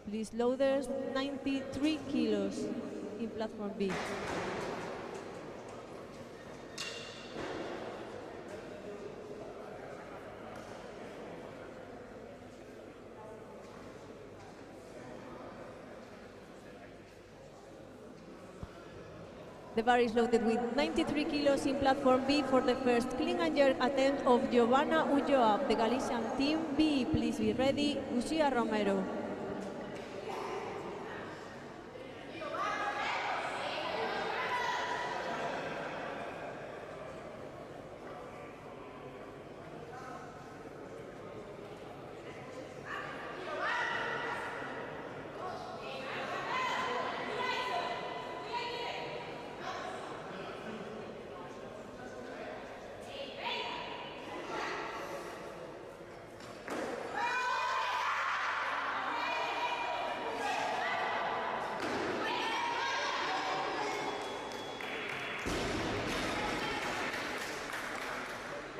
B: Please loaders 93 kilos in platform B. The bar is loaded with 93 kilos in platform B for the first clean and jerk attempt of Giovanna Ulloa of the Galician team B. Please be ready, Uxia Romero.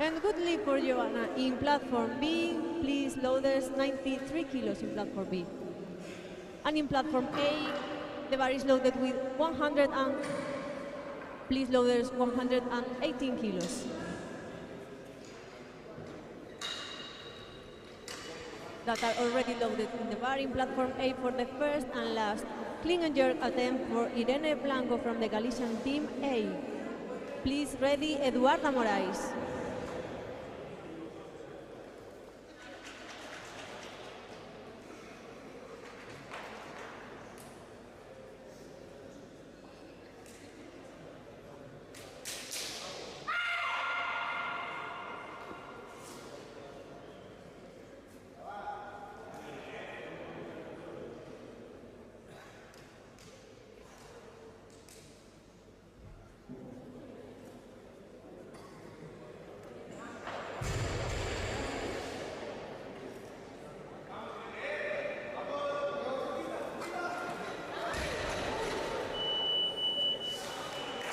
B: And good lead for Giovanna in platform B. Please loaders 93 kilos in platform B. And in platform A, the bar is loaded with 118 kilos. That are already loaded in the bar in platform A for the first and last clean and jerk attempt for Irene Blanco from the Galician team A. Please ready, Eduarda Moraes.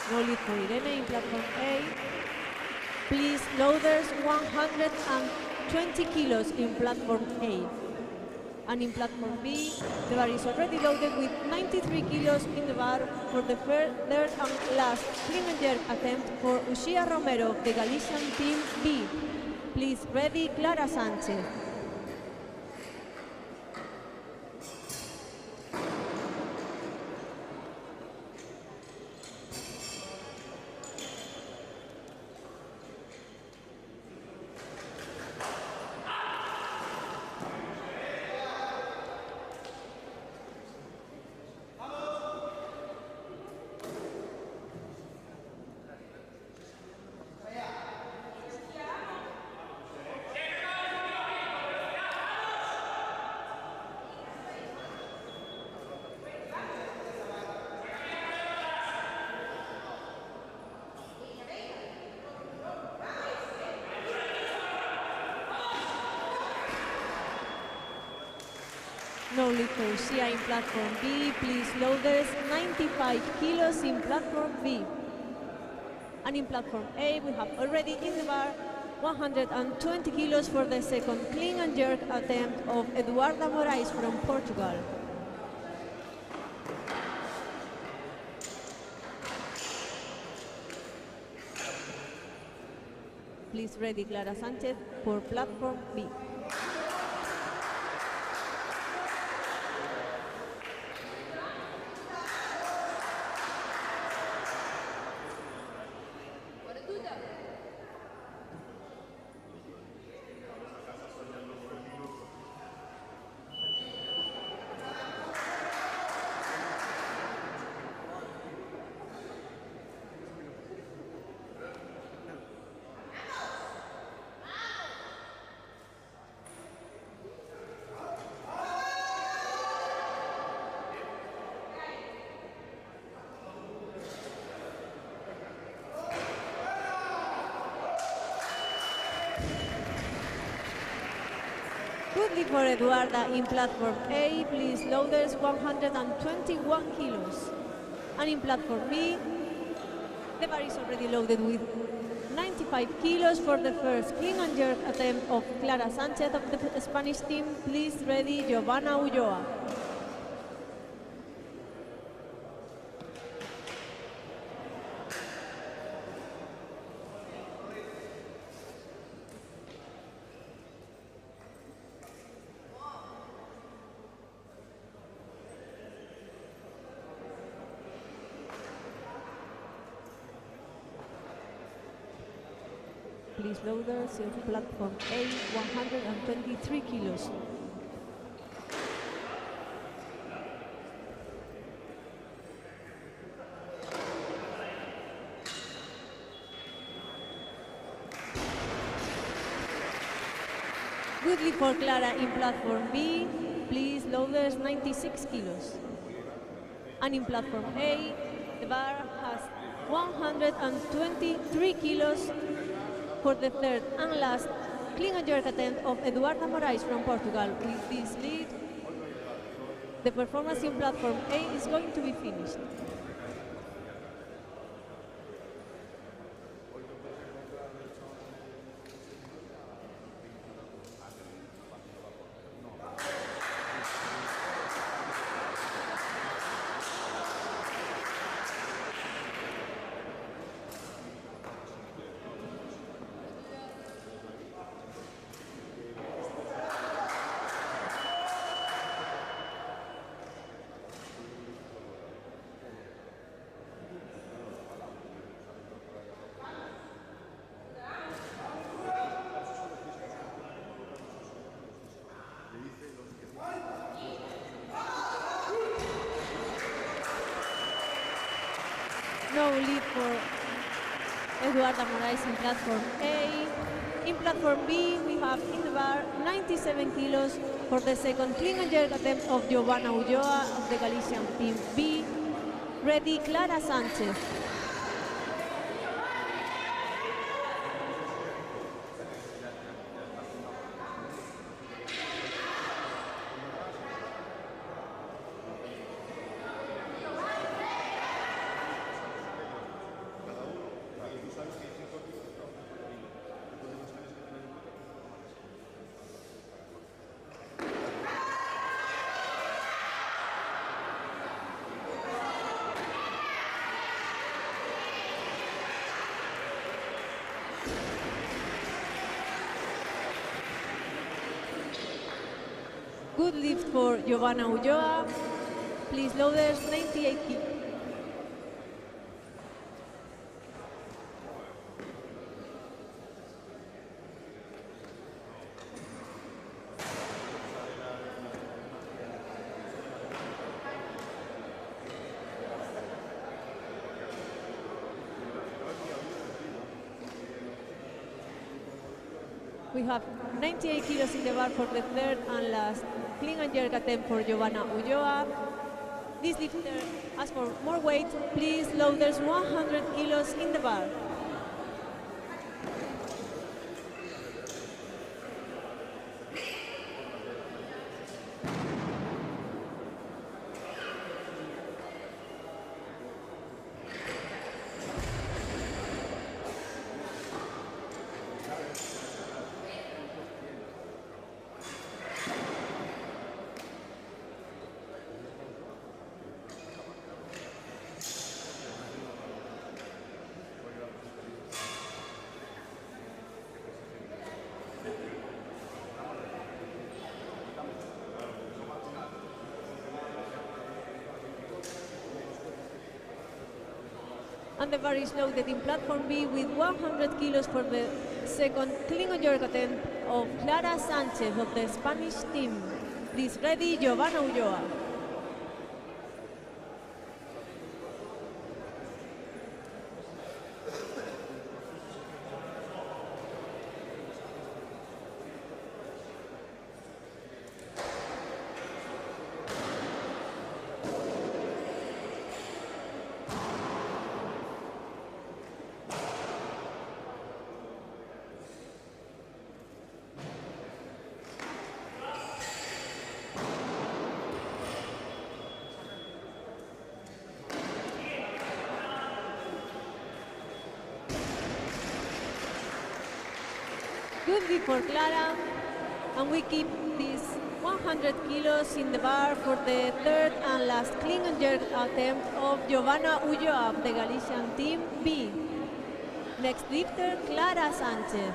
B: No lead for Irene in platform A. Please loaders 120 kilos in platform A. And in platform B, the bar is already loaded with 93 kilos in the bar for the third and last clean and jerk attempt for Uxia Romero of the Galician team B. Please ready, Clara Sanchez. No lift for Ushia in platform B. Please loaders 95 kilos in platform B. And in platform A, we have already in the bar 120 kilos for the second clean and jerk attempt of Eduarda Moraes from Portugal. Please ready Clara Sanchez for platform B. Good lift for Eduarda in platform A, please loaders 121 kilos. And in platform B, the bar is already loaded with 95 kilos for the first clean and jerk attempt of Clara Sanchez of the Spanish team. Please ready Giovanna Ulloa. Please loaders in platform A, 123 kilos. Good lift for Clara in platform B, please loaders 96 kilos. And in platform A, the bar has 123 kilos for the third and last clean and jerk attempt of Eduarda Moraes from Portugal. With this lead, the performance in platform A is going to be finished. No lead for Eduarda Moraes in platform A. In platform B, we have in the bar 97 kilos for the second clean and jerk attempt of Giovanna Ulloa of the Galician team B. Ready, Clara Sanchez. Good lift for Giovanna Ulloa. Please loaders 98 kilos. We have 98 kilos in the bar for the third and last clean and jerk attempt for Giovanna Ulloa. This lifter asks for more weight. Please loaders 100 kilos in the bar. And the bar is loaded in platform B with 100 kilos for the second clean and jerk attempt of Clara Sanchez of the Spanish team. Please ready, Giovanna Ulloa. Good lead for Clara, and we keep these 100 kilos in the bar for the third and last clean and jerk attempt of Giovanna Ulloa of the Galician team B. Next lifter, Clara Sanchez.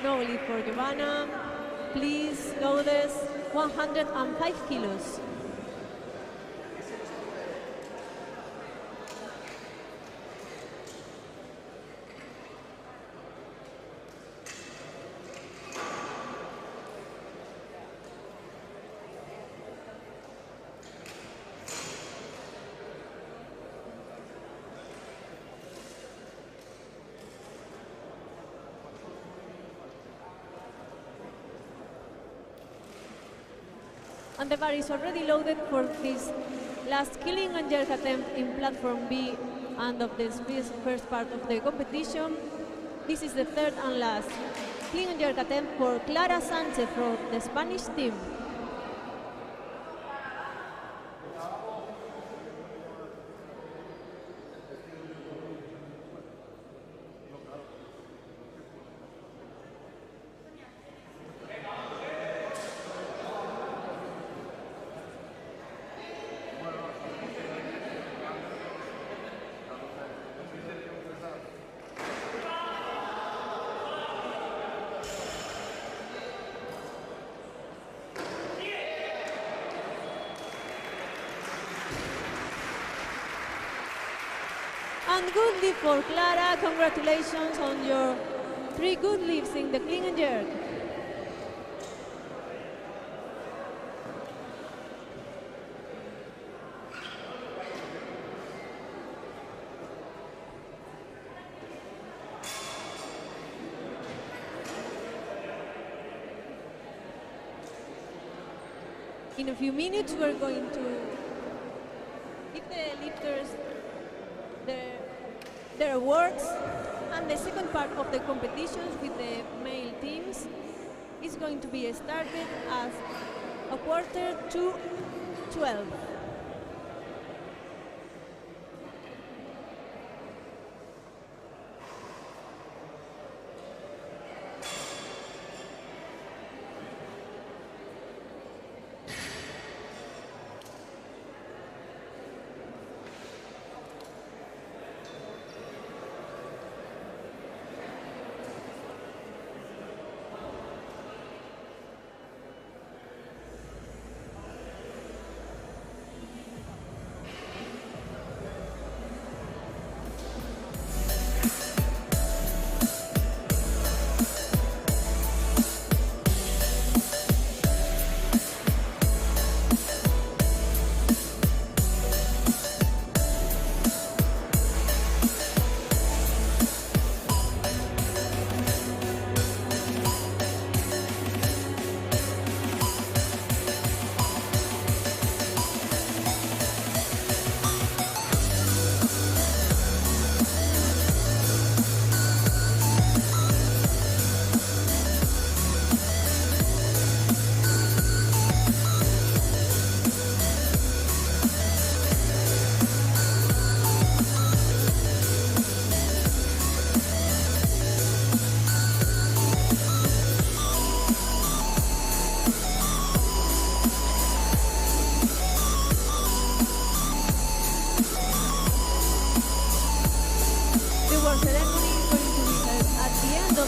B: No lead for Giovanna. Please, loaders, 105 kilos. And the bar is already loaded for this last clean and jerk attempt in platform B and of this first part of the competition. This is the third and last clean and jerk attempt for Clara Sanchez from the Spanish team. And good lift for Clara. Congratulations on your 3 good lifts in the clean and jerk. In a few minutes, we're going to give the lifters their awards, and the second part of the competitions with the male teams is going to be started as a quarter to 12.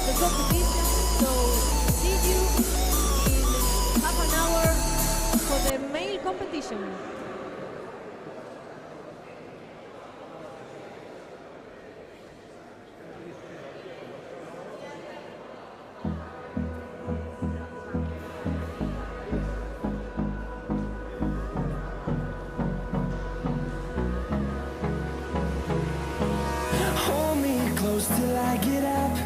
B: the competition. So see you in half an hour for the male competition.
E: Hold me close till I get up.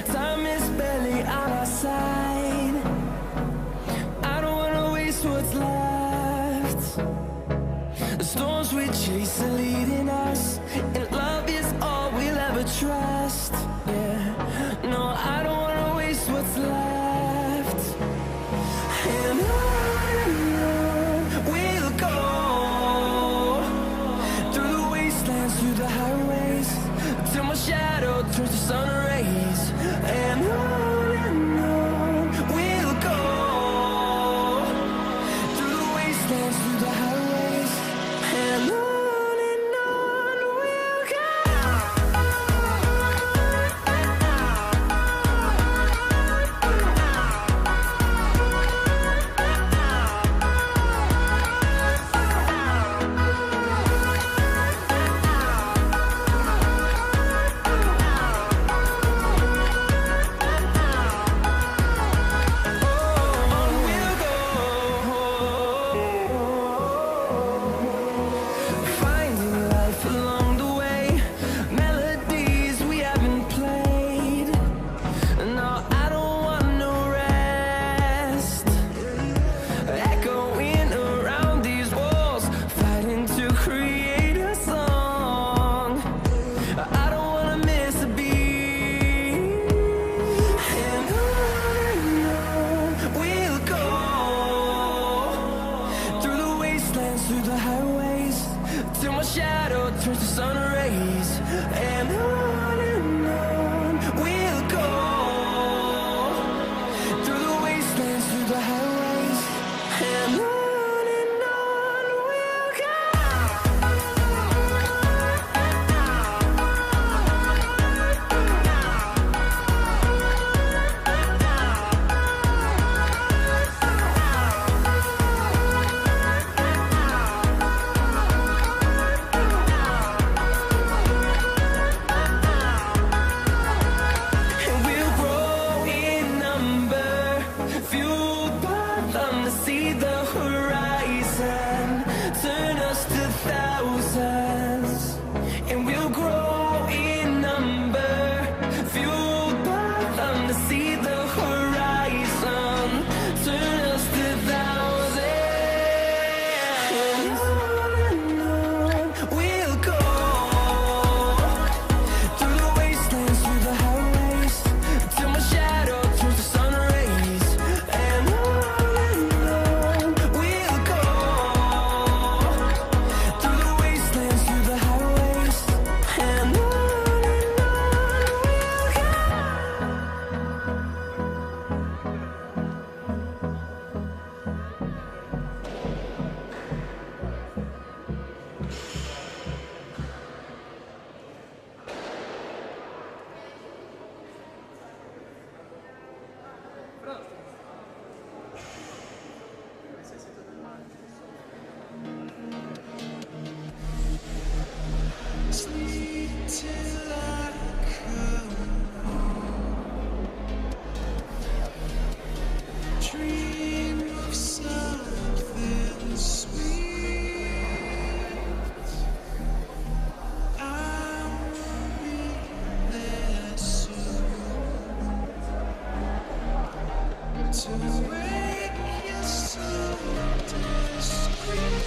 E: Time is barely on our side. I don't wanna waste what's left. The storms we chase are leading us, and love is all we'll ever trust. Yeah, no, I don't wanna waste what's left. And on we'll go, through the wastelands, through the highways, till my shadow turns to sun rays. And on we'll go, through the wastelands, through the highways, and on we'll go. Finding life along the way, melodies we haven't played. No, I don't want no rest. Echoing around these walls, fighting to create a song. I don't wanna miss a beat. And on we'll go, through the wastelands, through the highways, till my shadow turns to sun rays. And on we'll go, through the wastelands, through the highways, and on we'll go. And we'll grow in number, fueled by them to see the horizon, turn us to thousands. And we'll grow in number, fueled by them to see the horizon, turn us to thousands. And on we'll go, through the wastelands, through the highways, till my shadow turns to sun rays. And on we'll go, through the wastelands, through the highways, and on we'll go.
D: Sleep till I come home. Dream of something sweet. I will be there soon to wake you so discreet.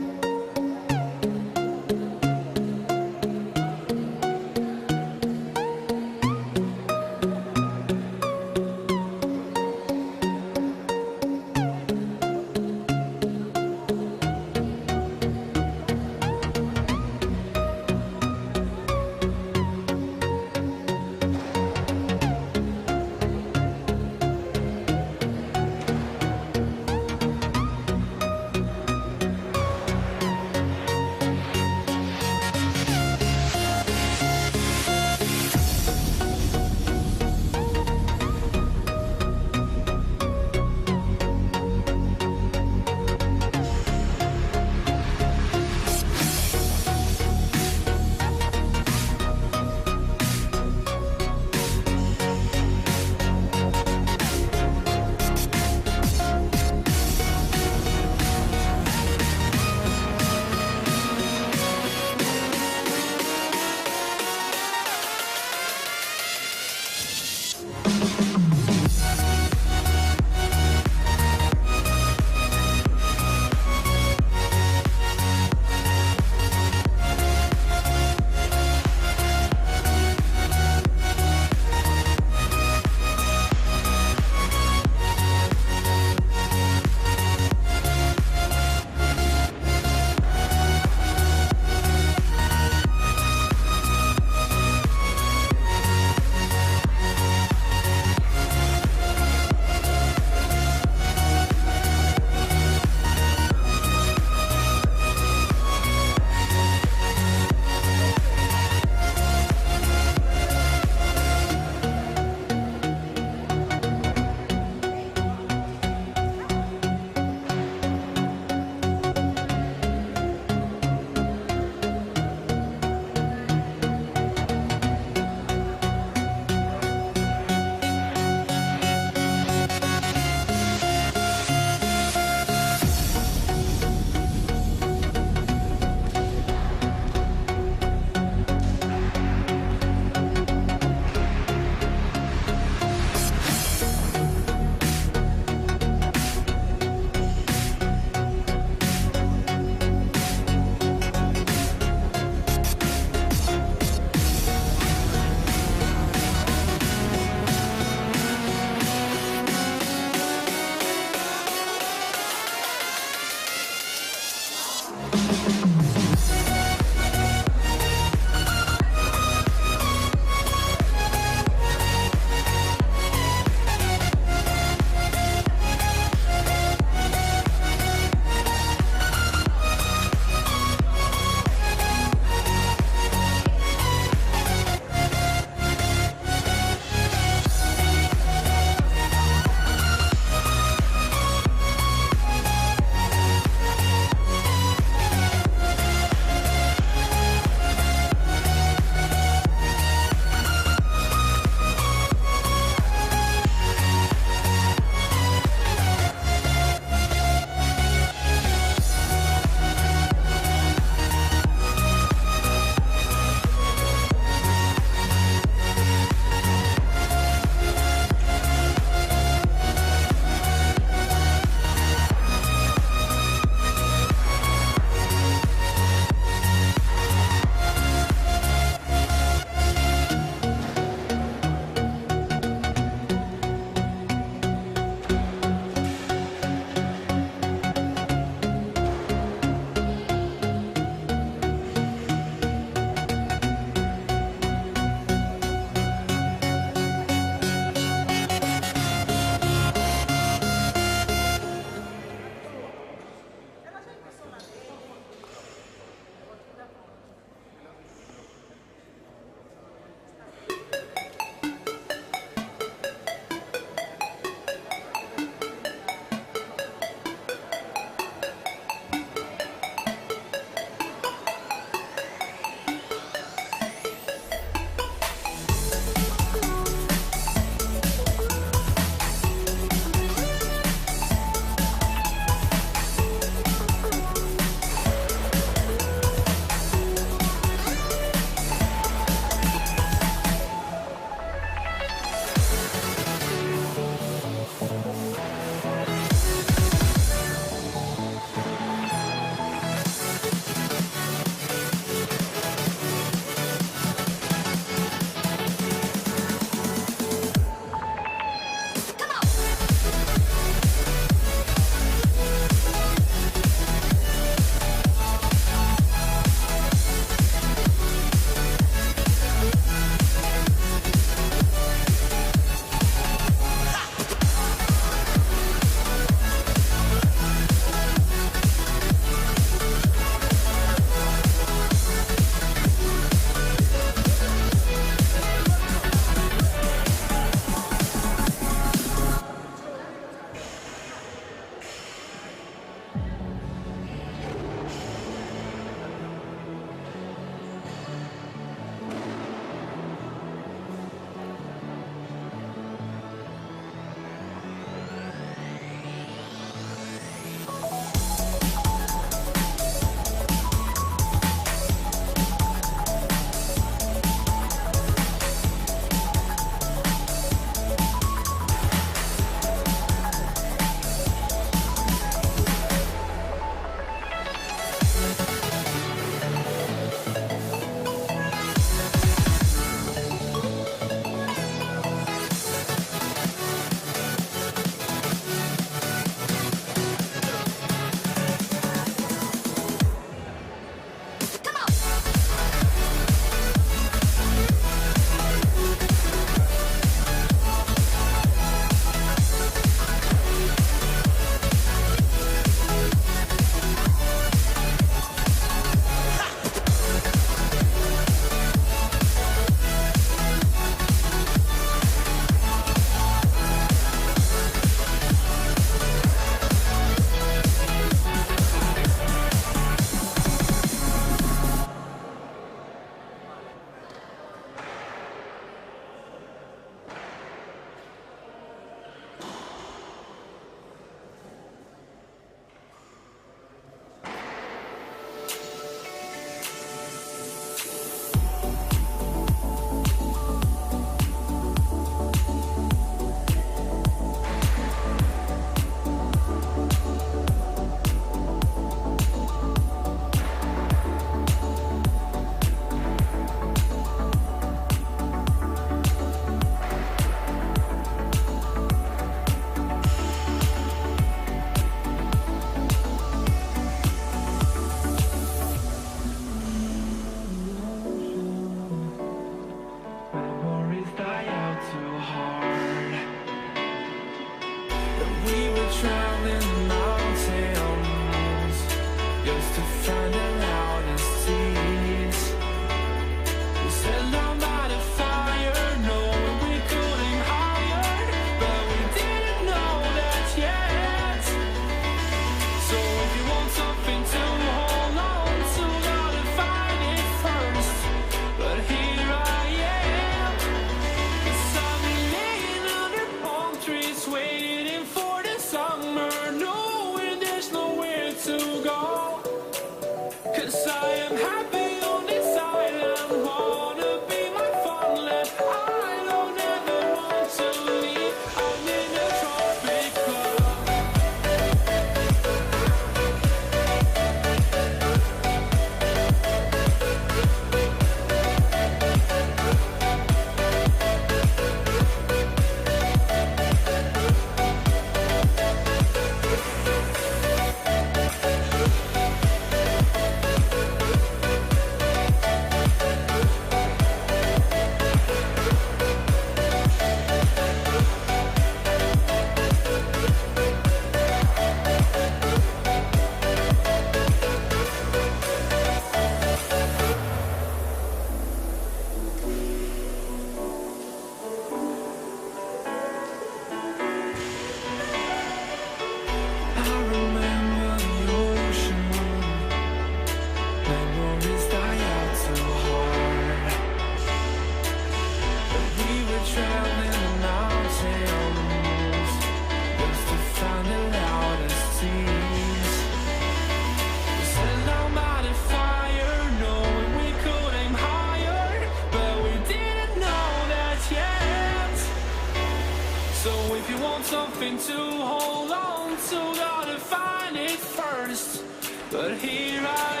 E: trying to hold on to, gotta find it first. But here I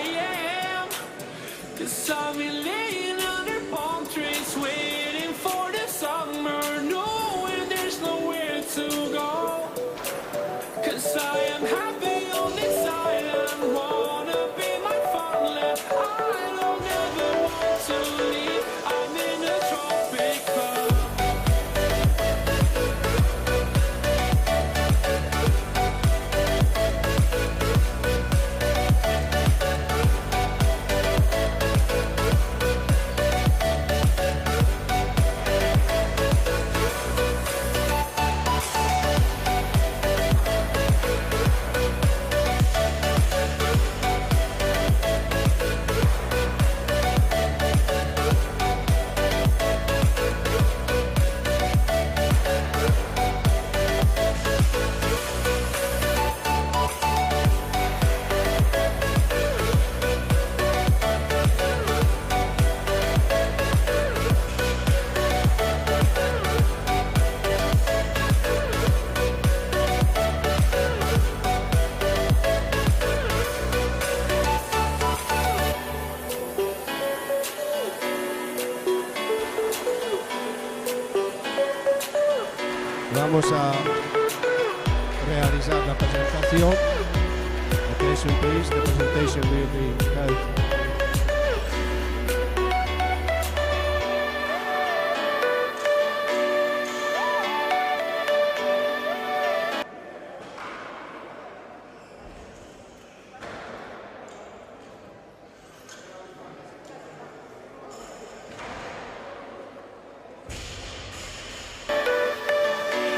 E: am, 'cause I've been laying under palm trees, waiting for the summer, knowing there's nowhere to go. 'Cause I am happy on this island, wanna be my farmland. I don't ever want to leave, I'm in a tropic club.
A: Vamos a realizar la presentación. Attention please, the presentation will be held.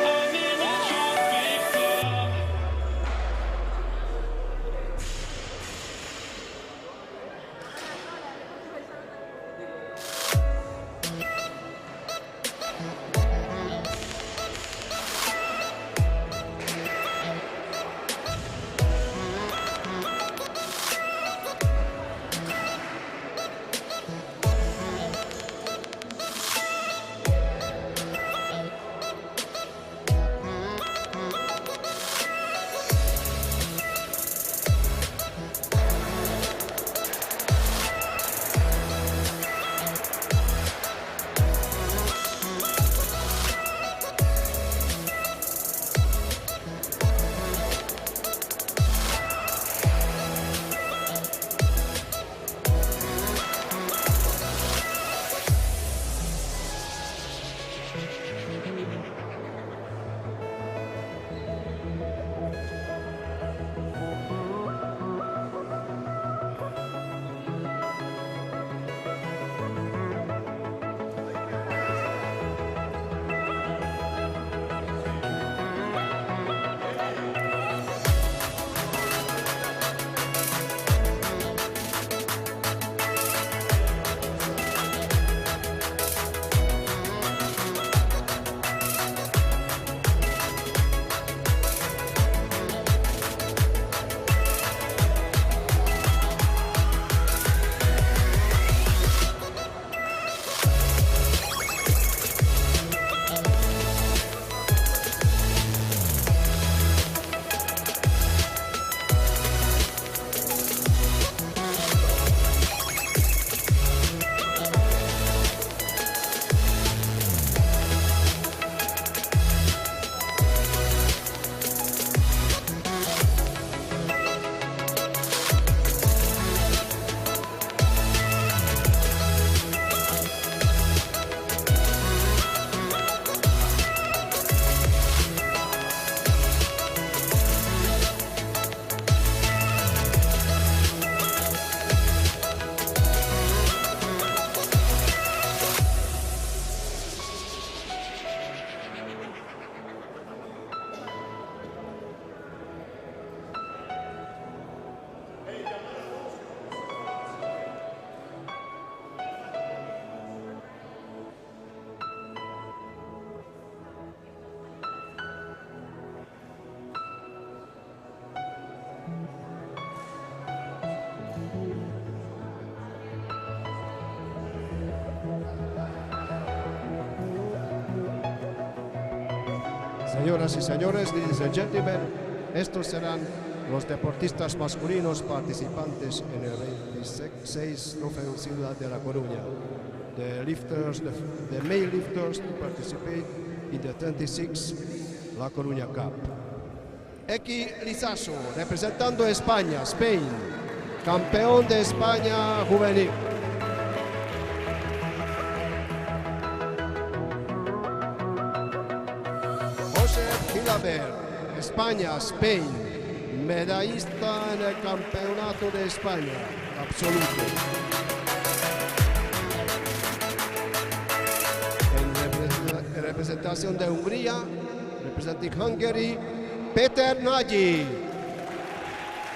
E: I'm in a tropic club.
A: Señoras y señores, ladies and gentlemen, estos serán los deportistas masculinos participantes en el 26 Trofeo Ciudad de La Coruña. The male lifters to participate in the 26 La Coruña Cup. Eki Lizaso, representando a España, Spain, campeón de España juvenil. José Gilabert, España, Spain, medallista en el Campeonato de España, absoluto. En representación de Hungría, representing Hungary, Peter Nagy,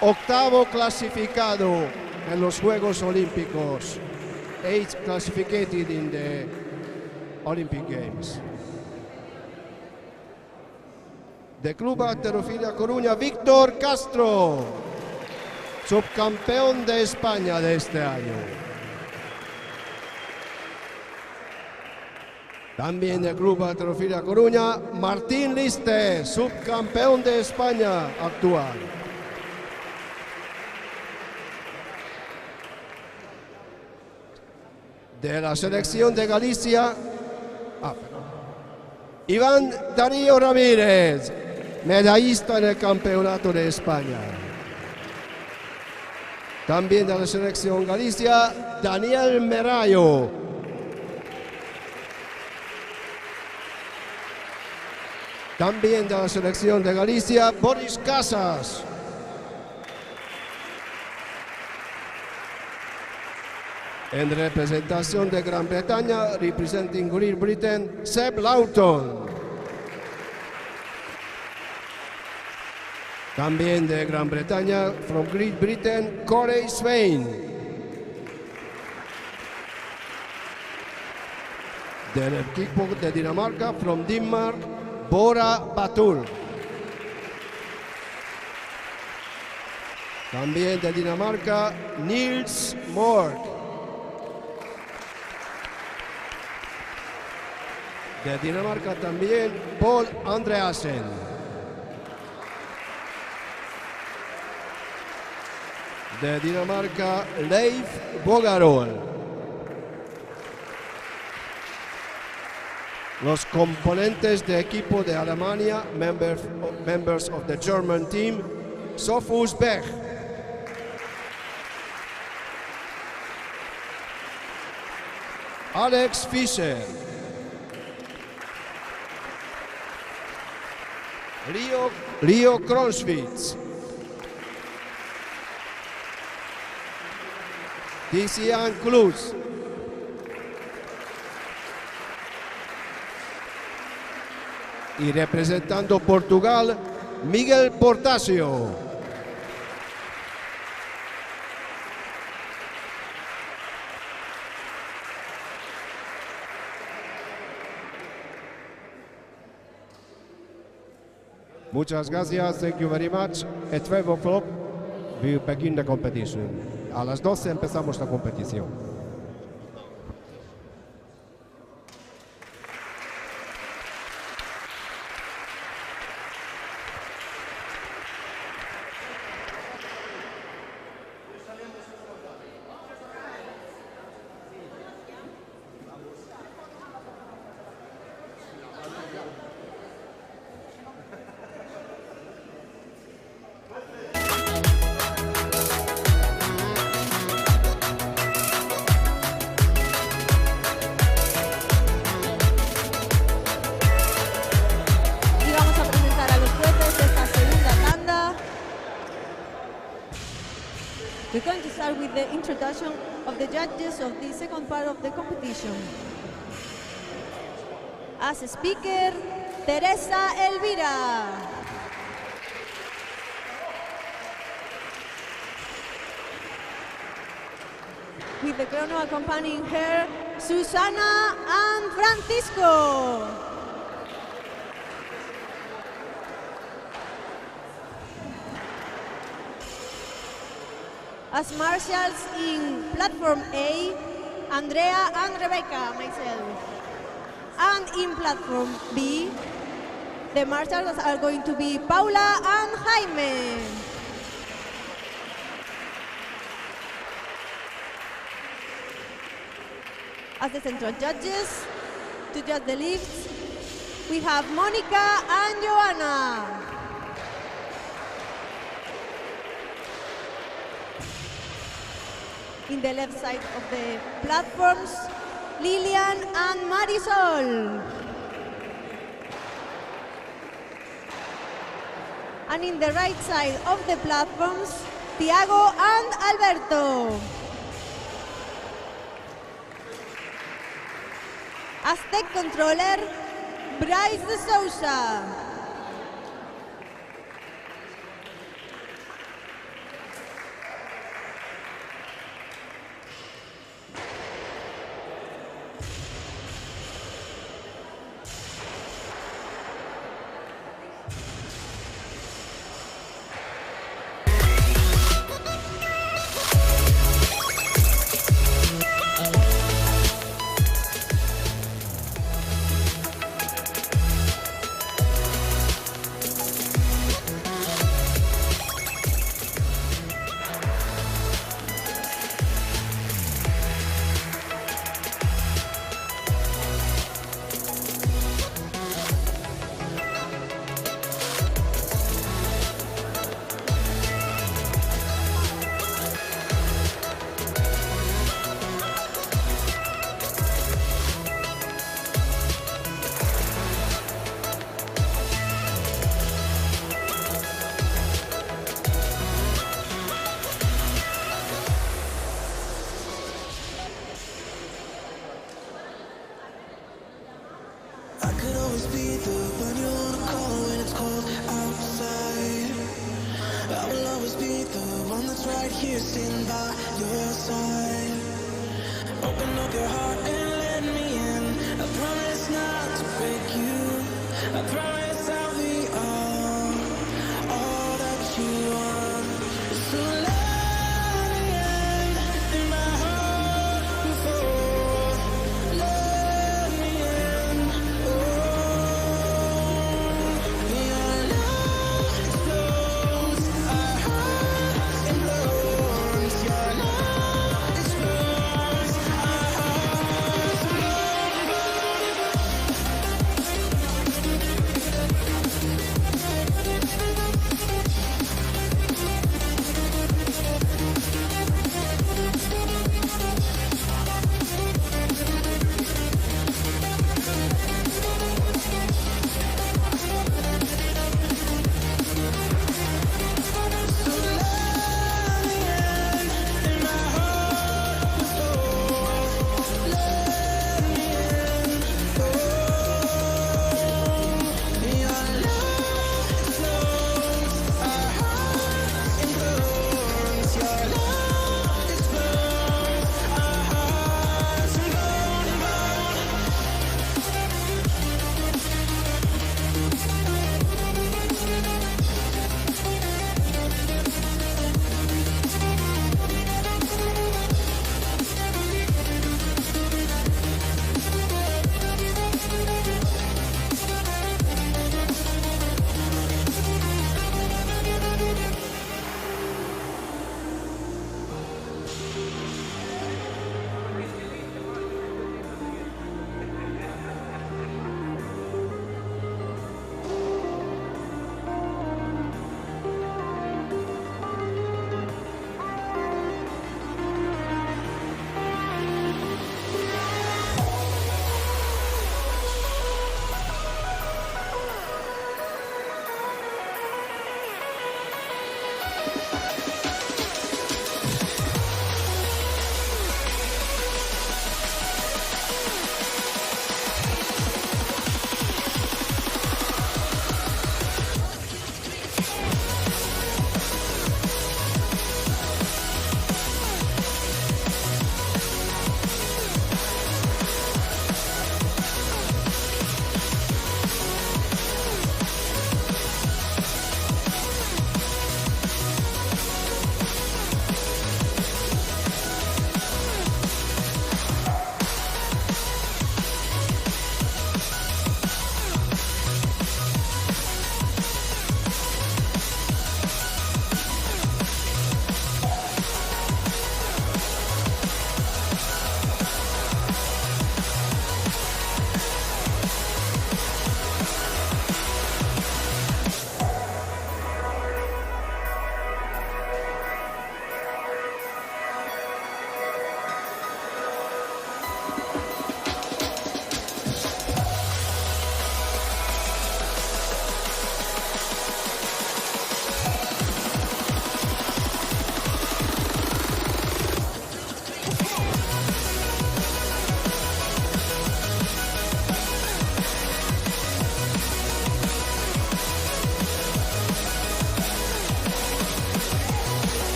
A: octavo clasificado en los Juegos Olímpicos, 8th classified in the Olympic Games. De Club Halterofilia Coruña, Víctor Castro, subcampeón de España de este año. También del Club Halterofilia Coruña, Martín Liste, subcampeón de España actual. De la selección de Galicia, Iván Darío Ramírez, medallista en el Campeonato de España. También de la selección Galicia, Daniel Merayo. También de la selección de Galicia, Boris Casas. En representación de Gran Bretaña, representing Great Britain, Seb Lawton. También de Gran Bretaña, from Great Britain, Corey Swain. Del equipo de Dinamarca, from Denmark, Bora Batur. También de Dinamarca, Niels Mork. De Dinamarca también, Paul Andreasen. De Dinamarca, Leif Bogarol. Los componentes de equipo de Alemania, members of the German team, Sophus Bech. Alex Fischer. Leo Kronschwitz. Tizian Klus. Y representando Portugal, Miguel Portasio. Muchas gracias, thank you very much. At 12 o'clock we begin the competition. A las 12 empezamos la competición.
B: We're going to start with the introduction of the judges of the second part of the competition. As a speaker, Teresa Elvira. With the chrono accompanying her, Susana and Francisco. As marshals in platform A, Andrea and Rebecca, myself. And in platform B, The marshals are going to be Paula and Jaime. As the central judges, to judge the lifts, we have Monica and Joanna. In the left side of the platforms, Lilian and Marisol. And in the right side of the platforms, Tiago and Alberto. Aztec controller, Bryce de Sousa.
E: I could always be the one you wanna call when it's cold outside. I will always be the one that's right here standing by your side. Open up your heart and let me in. I promise not to break you. I promise I'll be all that you want. So let me in my heart before. Let me in. Your love explodes, our hearts implodes. Your love explodes, our hearts.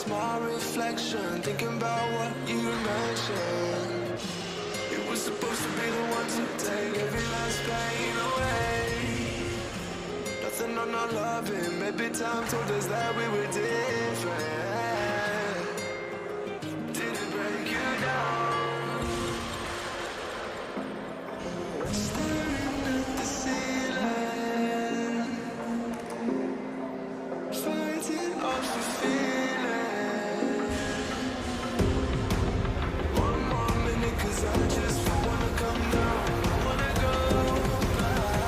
D: lost my reflection, thinking about what you mentioned. It was supposed to be the one to take every last pain away. Nothing on our loving, maybe time told us that we were different. Did it break you down? Staring at the ceiling, fighting off the feeling. One more minute, 'cause I just wanna come down. I wanna go back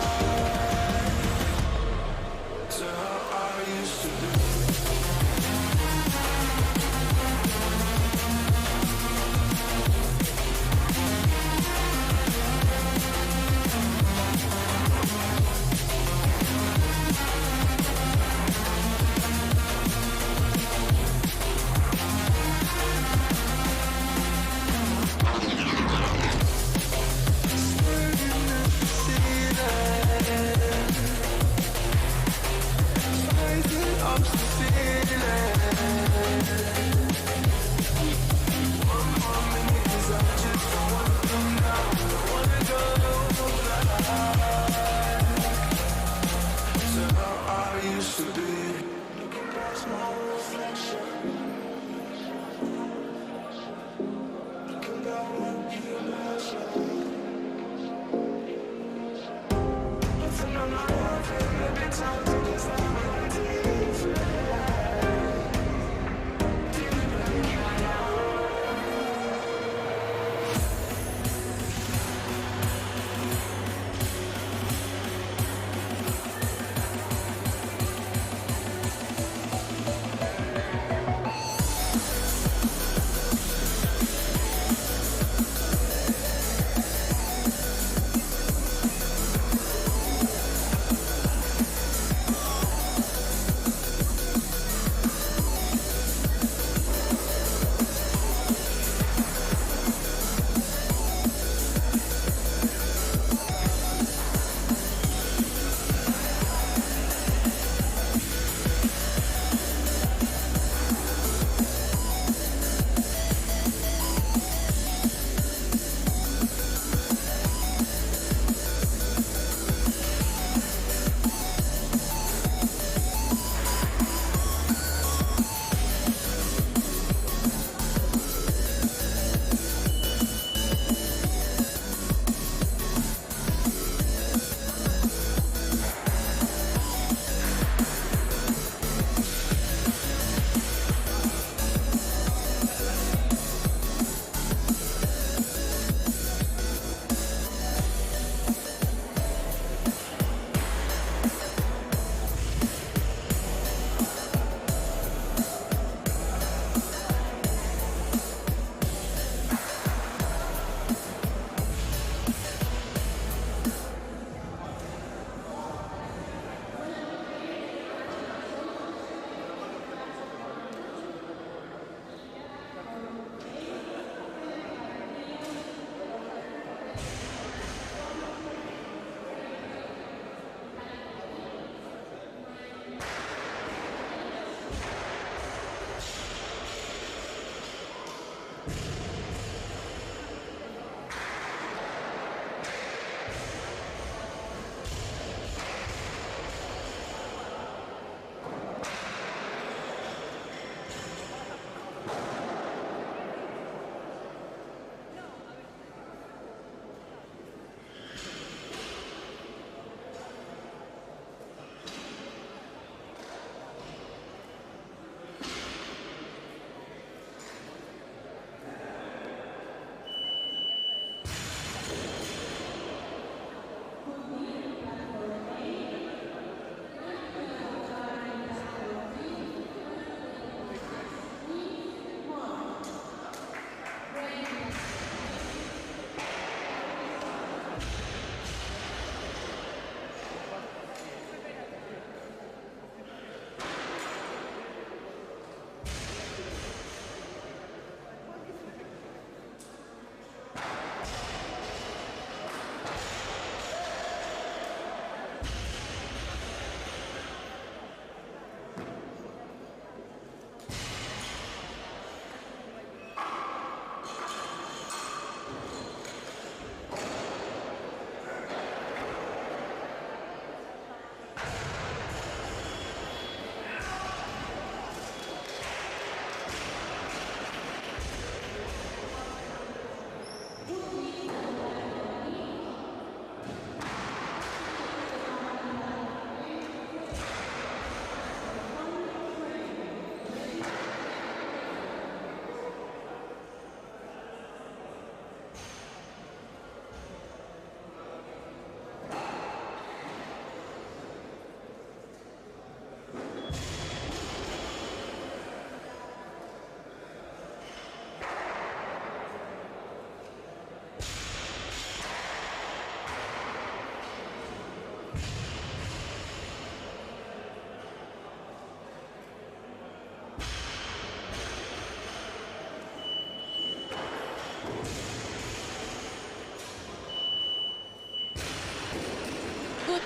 D: to how I used to be.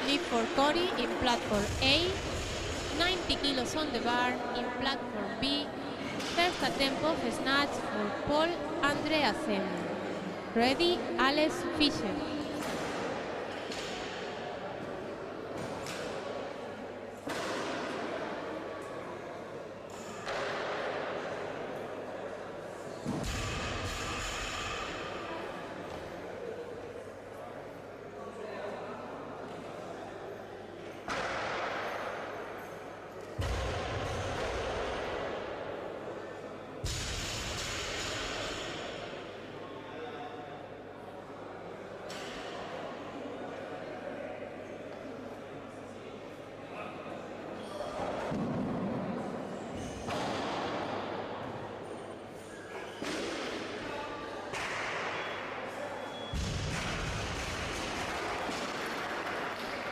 F: Lift for Cory in platform A, 90 kilos on the bar in platform B, first attempt of snatch for Paul Andreasen. Ready, Alex Fischer.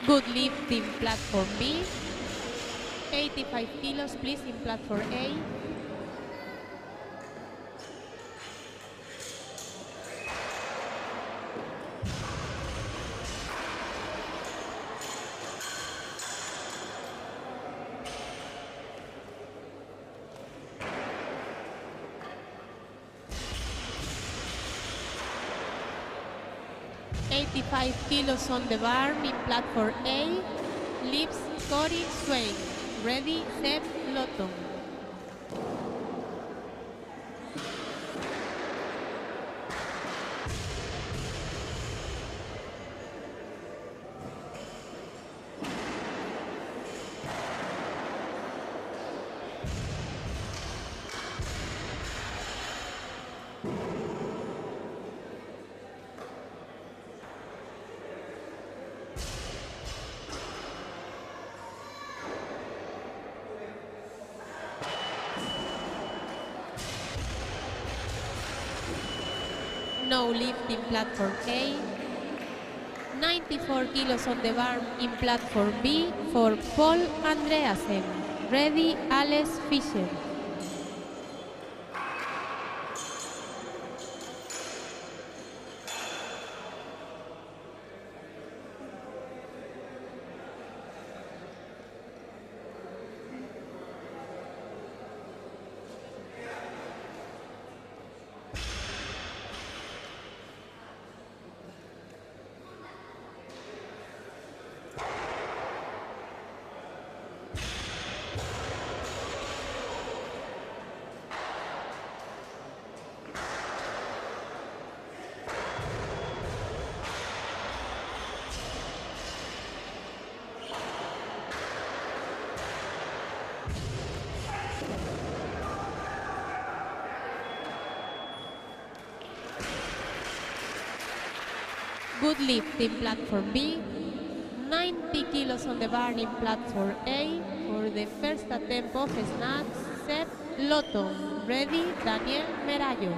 F: Good lift in platform B, 85 kilos please in platform A. Five kilos on the bar in platform A, lifts Cory Swain. Ready, Seb Lotton. No lift in platform A, 94 kilos on the bar in platform B for Paul Andreasen. Ready, Alex Fischer. Good lift in platform B, 90 kilos on the bar in platform A for the first attempt of snatch, Seb Lotton. Ready, Daniel Merallo.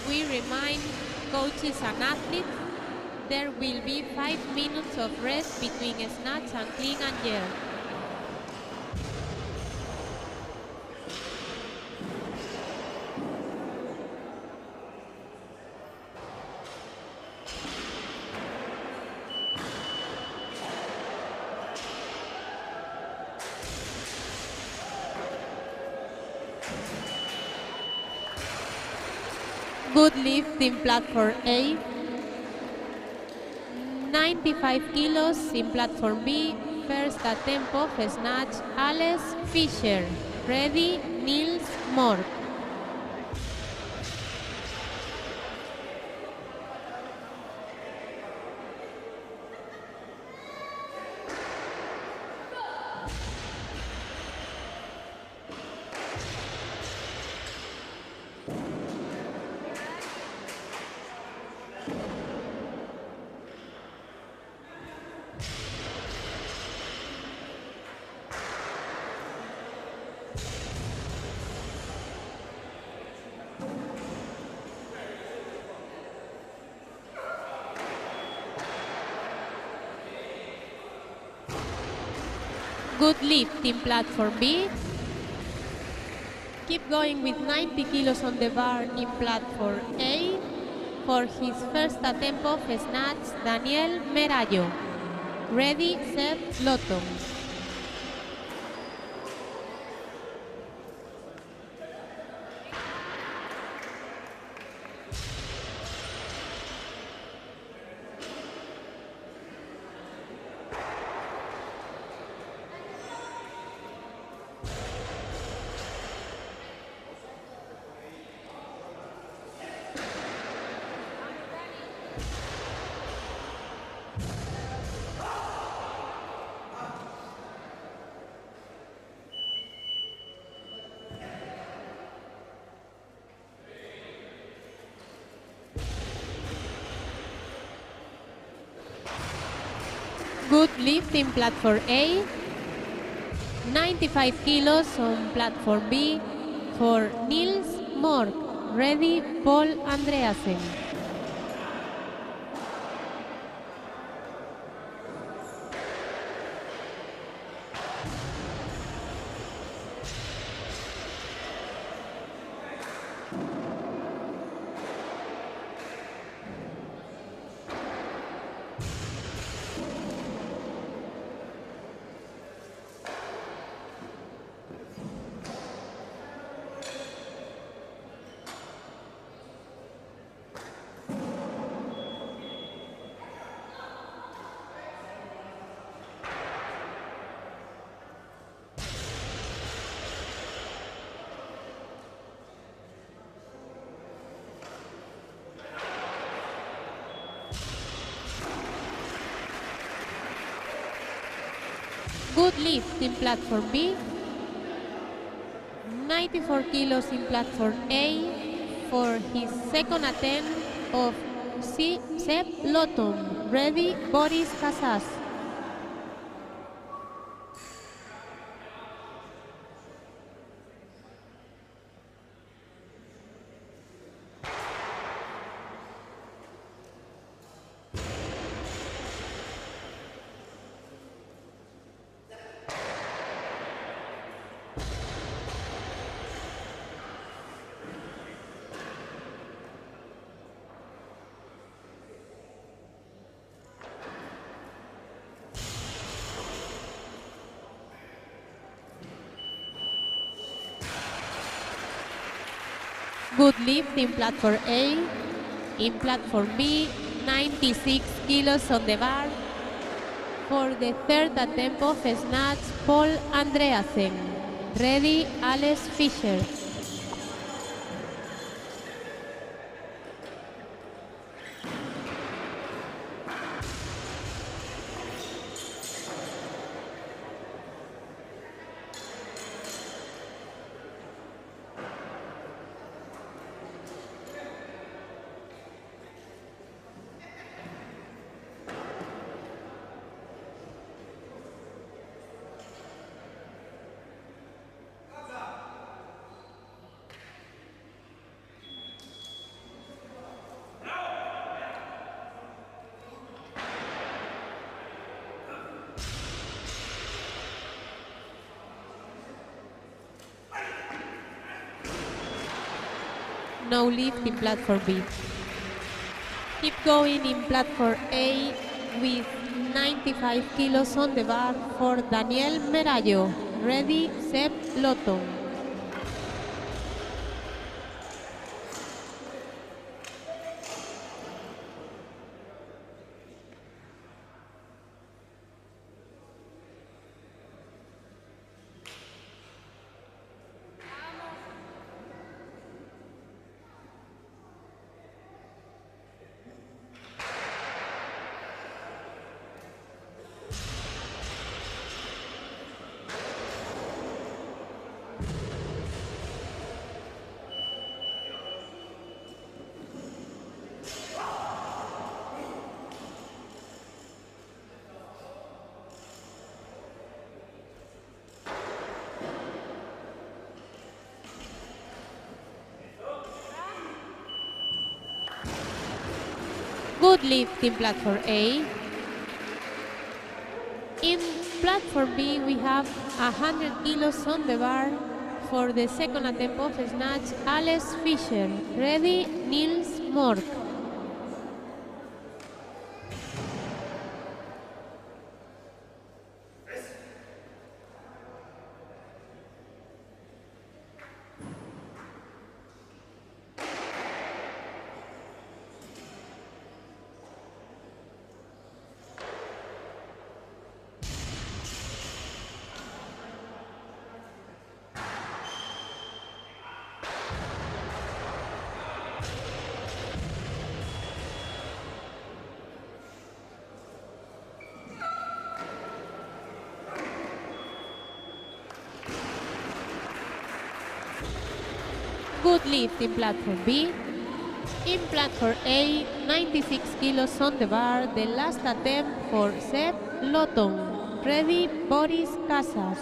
F: We remind coaches and athletes there will be 5 minutes of rest between snatch and clean and jerk. Good lift in platform A, 95 kilos in platform B, first attempt of snatch, Alex Fischer. Ready, Niels Mork. Good lift in platform B, Keep going with 90 kilos on the bar in platform A. For his first attempt of snatch, Daniel Merallo. Ready, set, Lotto. Good lift in platform A. 95 kilos on platform B for Nils Mork. Ready, Paul Andreasen. Good lift in platform B. 94 kilos in platform A for his second attempt of Sepp Lottom. Ready, Boris Casas. Good lift in platform A. In platform B, 96 kilos on the bar. For the third attempt of snatch, Paul Andreasen. Ready, Alex Fischer. No lift in platform B. Keep going in platform A with 95 kilos on the bar for Daniel Merallo. Ready, Sepp Lotto. Good lift in platform A. In platform B, we have 100 kilos on the bar For the second attempt of snatch, Alex Fischer. Ready, Niels Mork. Good lift in platform B. In platform A, 96 kilos on the bar, the last attempt for Seth Lotton. Ready, Boris Casas.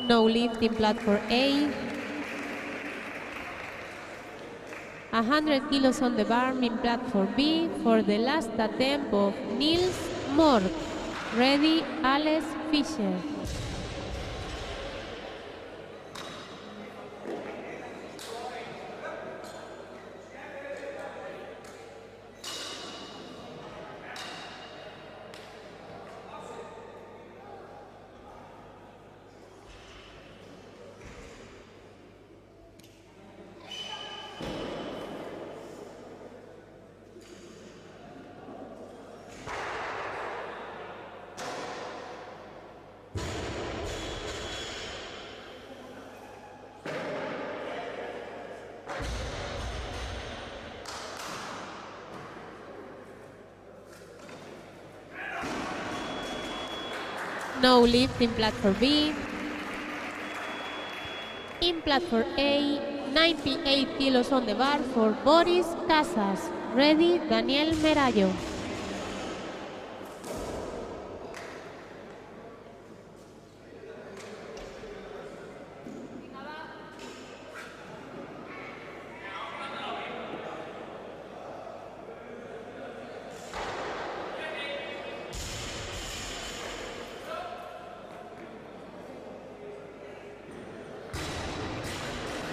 F: No lift in platform A. 100 kilos on the bar in platform B for the last attempt of Niels Mork. Ready, Alex Fischer. No lift in platform B. In platform A, 98 kilos on the bar for Boris Casas. Ready, Daniel Merallo.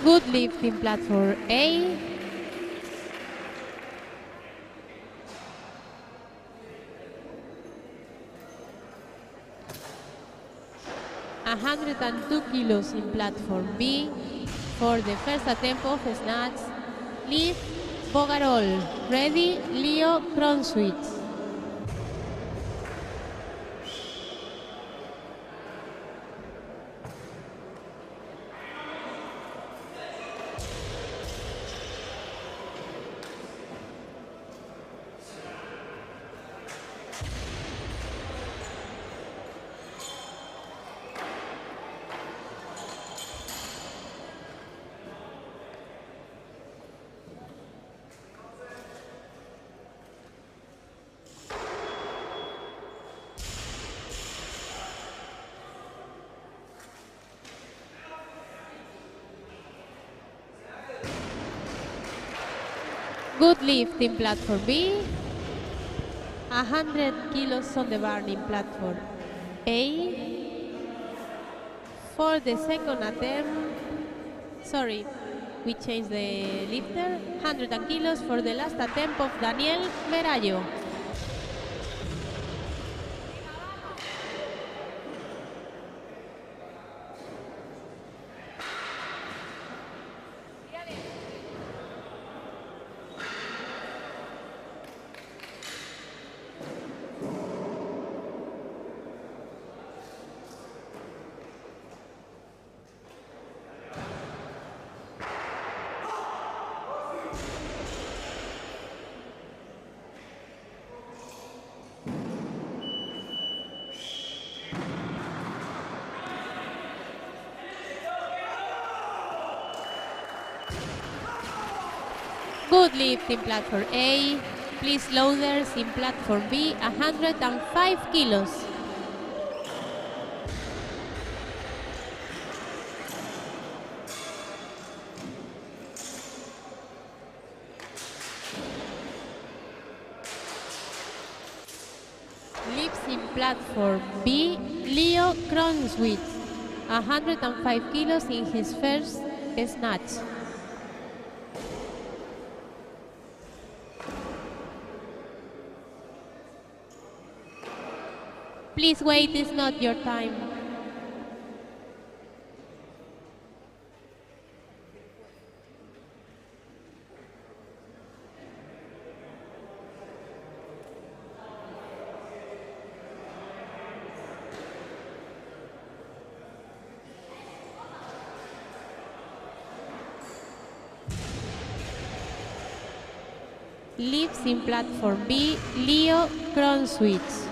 F: Good lift in platform A. ...102 kilos in platform B for the first attempt of snatch. Liv Bogarol. Ready, Leo Kronswitz. Good lift in platform B. 100 kilos on the bar in platform A. For the second attempt, sorry, we changed the lifter. 100 kilos for the last attempt of Daniel Merallo. Good lift in platform A. Please loaders in platform B, 105 kilos. Lifts in platform B, Leo Kronswitz, 105 kilos in his first snatch. Please wait, it's not your time. Lives in platform B, Leo Kronswitz.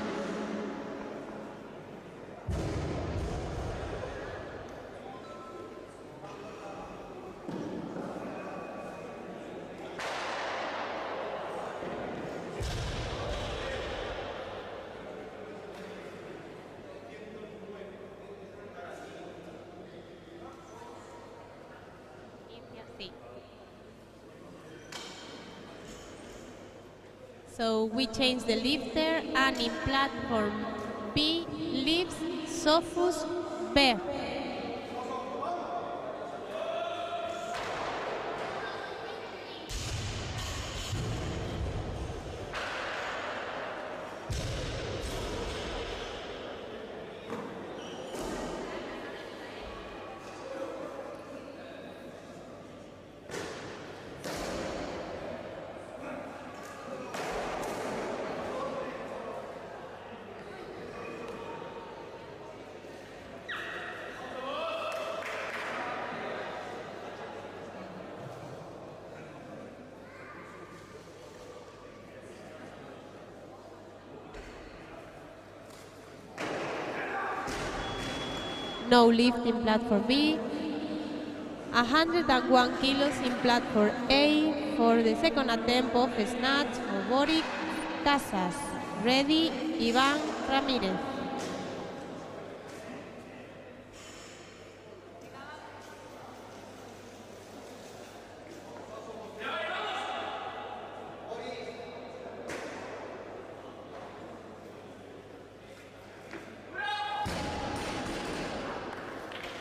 F: So we change the lifter, and in platform B lives Sophus Berg. No lift in platform B. 101 kilos in platform A for the second attempt of snatch for Boric Casas. Ready, Ivan Ramirez.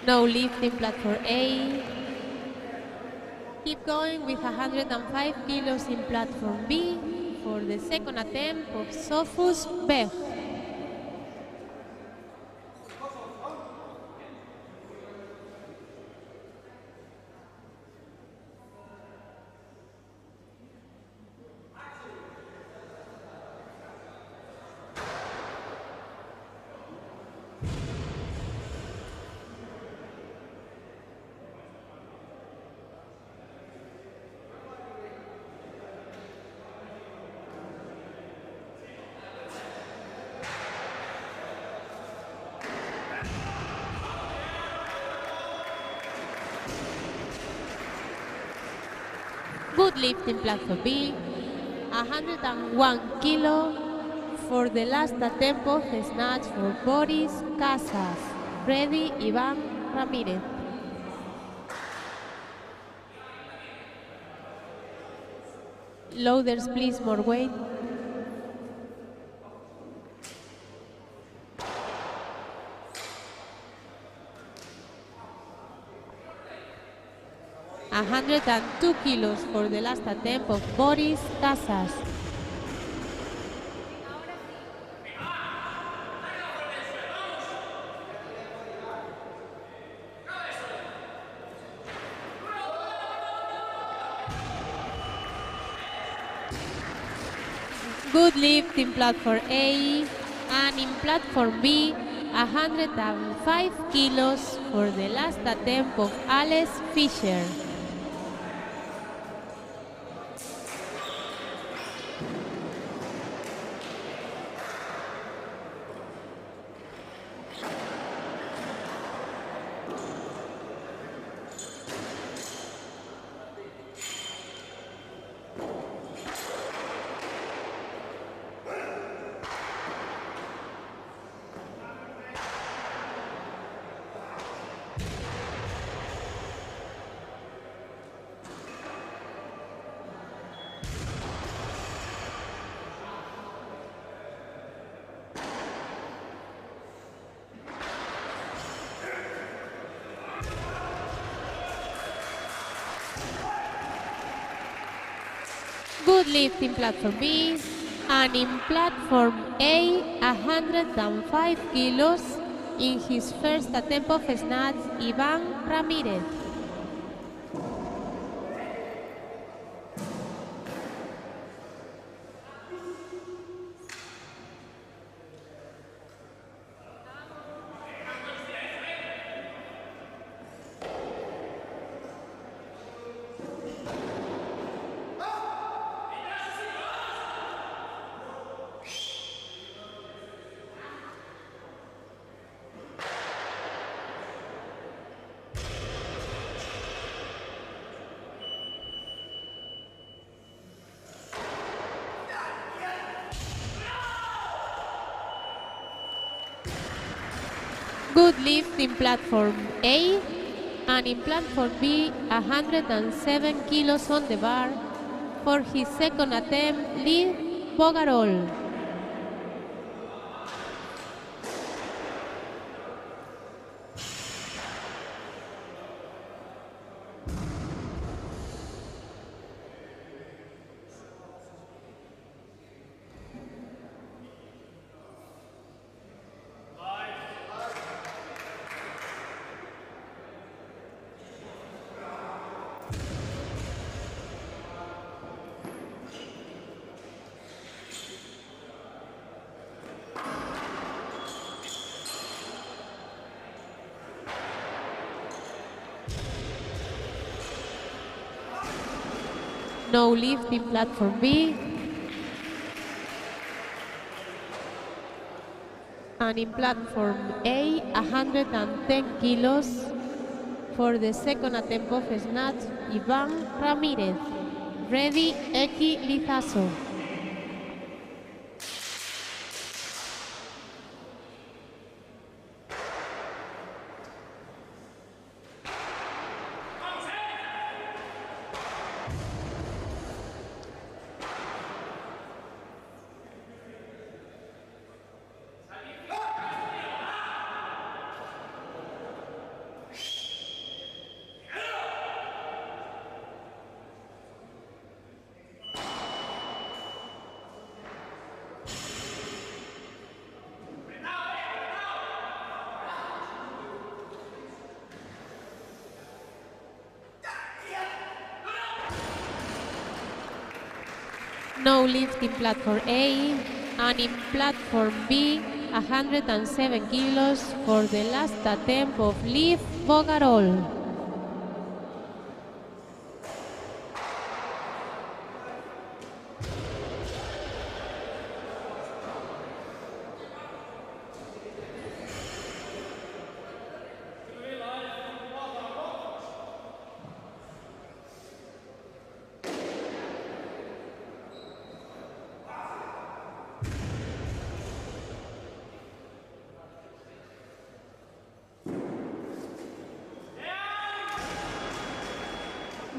F: No lift in platform A. Keep going with 105 kilos in platform B for the second attempt of Sophus Berg. Good lift in platform B, 101 kilo for the last attempt of the snatch for Boris Casas. Ready, Ivan Ramirez. Loaders, please, more weight. A 102 kilos for the last attempt of Boris Casas. Good lift in platform A, and in platform B, 105 kilos for the last attempt of Alex Fischer. Good lift in platform B, and in platform A, 105 kilos in his first attempt of snatch, Ivan Ramirez. Good lift in platform A, and in platform B, 107 kilos on the bar for his second attempt, Lee Bogarol. No lift in platform B, and in platform A, 110 kilos for the second attempt of snatch, Ivan Ramirez. Ready, Eki Lizaso. No lift in platform A, and in platform B, 107 kilos for the last attempt of Lee Bogarol.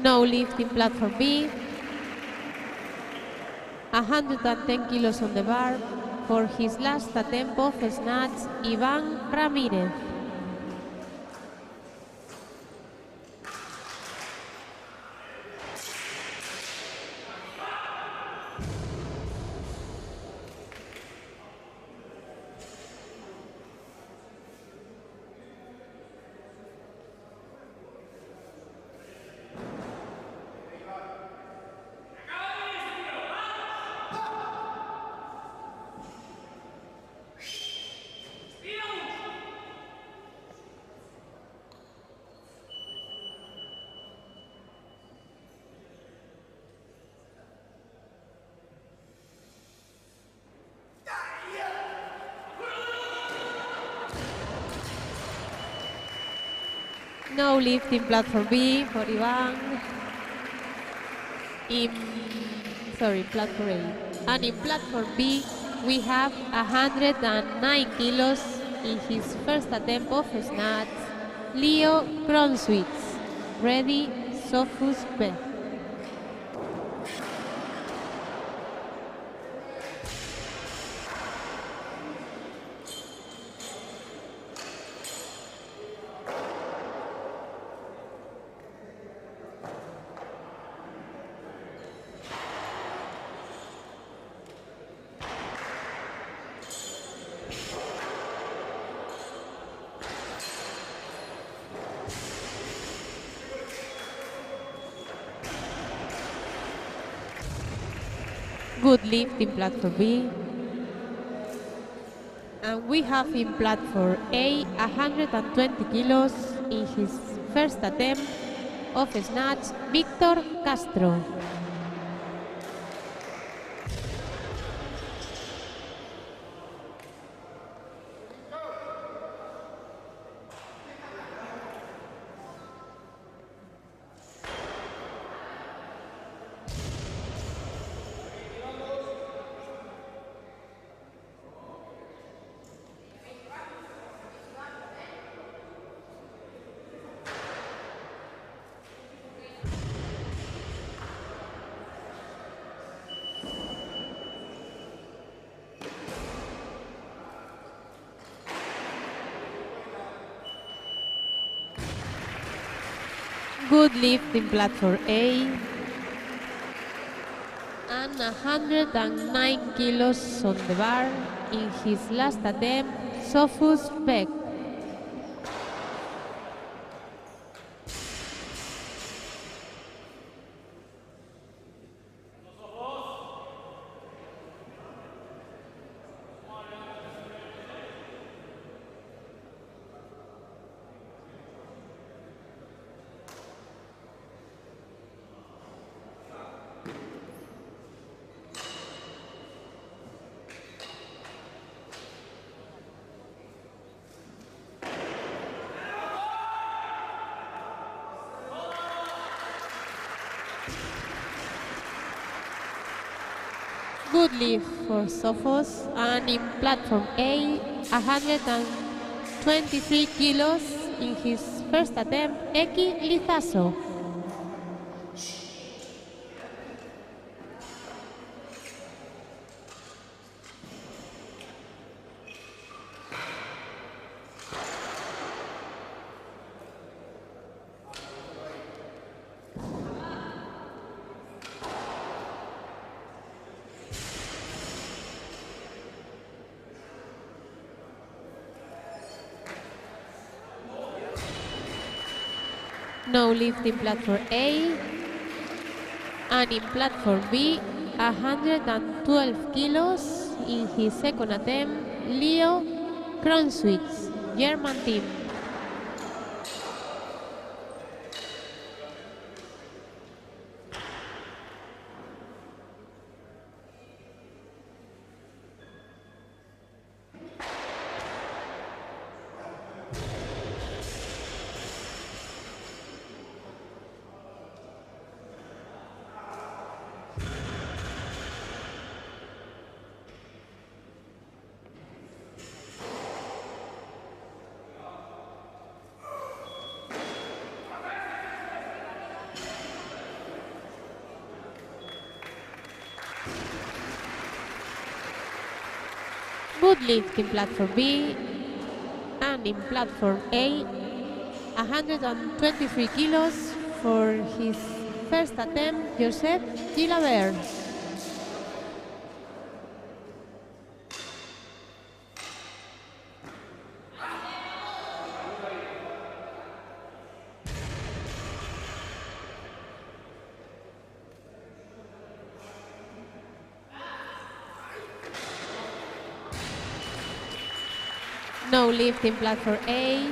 F: No lift in platform B, 110 kilos on the bar for his last attempt of snatch, Ivan Ramirez. No lift in platform B for Ivan. Platform A. And in platform B, we have 109 kilos in his first attempt of snatch, Leo Kronwitz. Ready, Sophus Beth. Good lift in platform B. And we have in platform A 120 kilos in his first attempt of snatch, Victor Castro. Good lift in platform A. And 109 kilos on the bar in his last attempt, Sophus Beck. Good lift for Sophos, and in platform A, 123 kilos in his first attempt, Eki Lizaso. No lift in platform A, and in platform B, 112 kilos in his second attempt, Leo Kronschwitz, German team. Good lift in platform B, and in platform A, 123 kilos for his first attempt, Joseph Gilabert. No lift in platform A.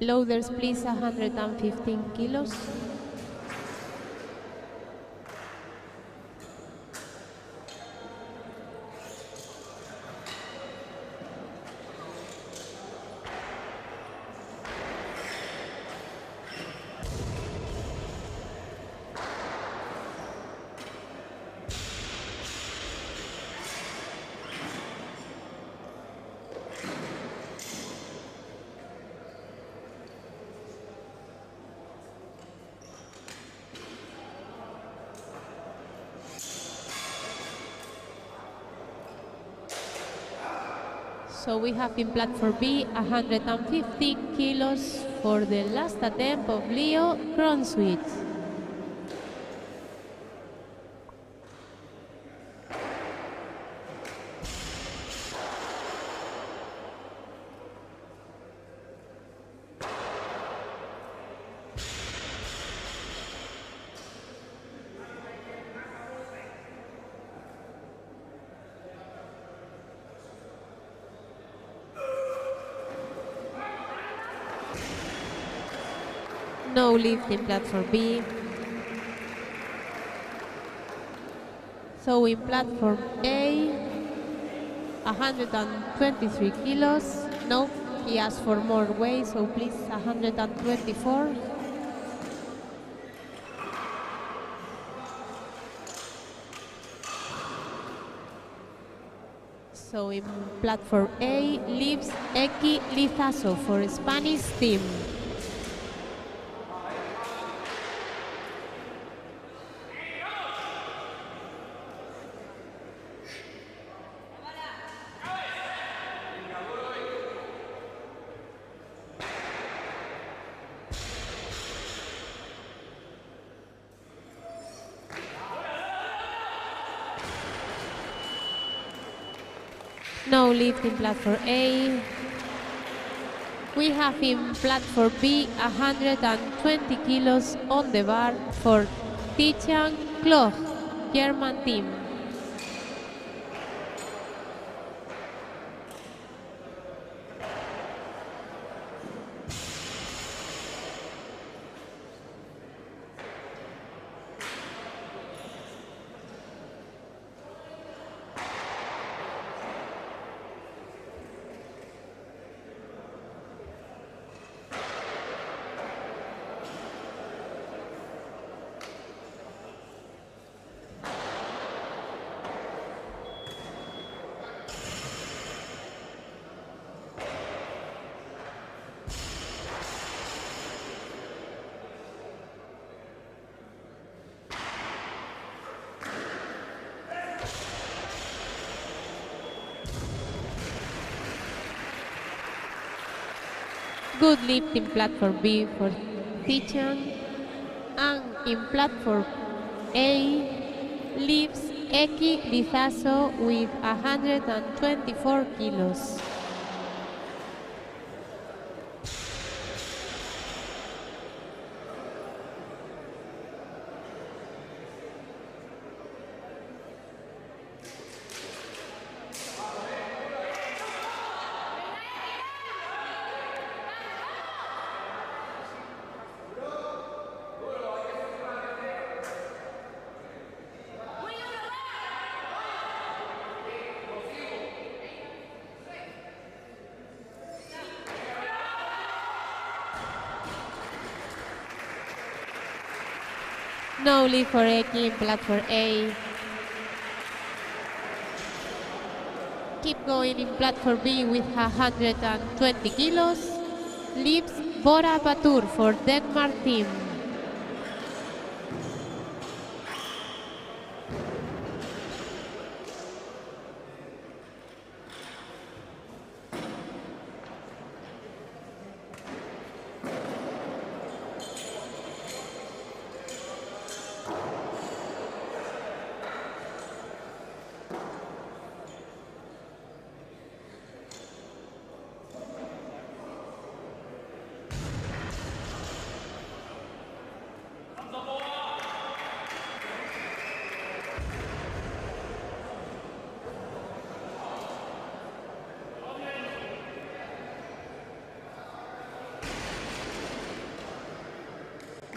F: Loaders, please, 115 kilos. So we have in platform B 115 kilos for the last attempt of Leo Kronschwitz. No lift in platform B. So in platform A, 123 kilos. No, he asked for more weight, so please 124. So in platform A, leaves Eki Lizazo for Spanish team. No lift in platform A. We have in platform B 120 kilos on the bar for Tijan Kloch, German team. Good lift in platform B for Tijan, and in platform A lifts Eki Lizazo with 124 kilos. No lift for Eki in platform A. Keep going in platform B with 120 kilos. Leaves Bora Batur for Denmark team.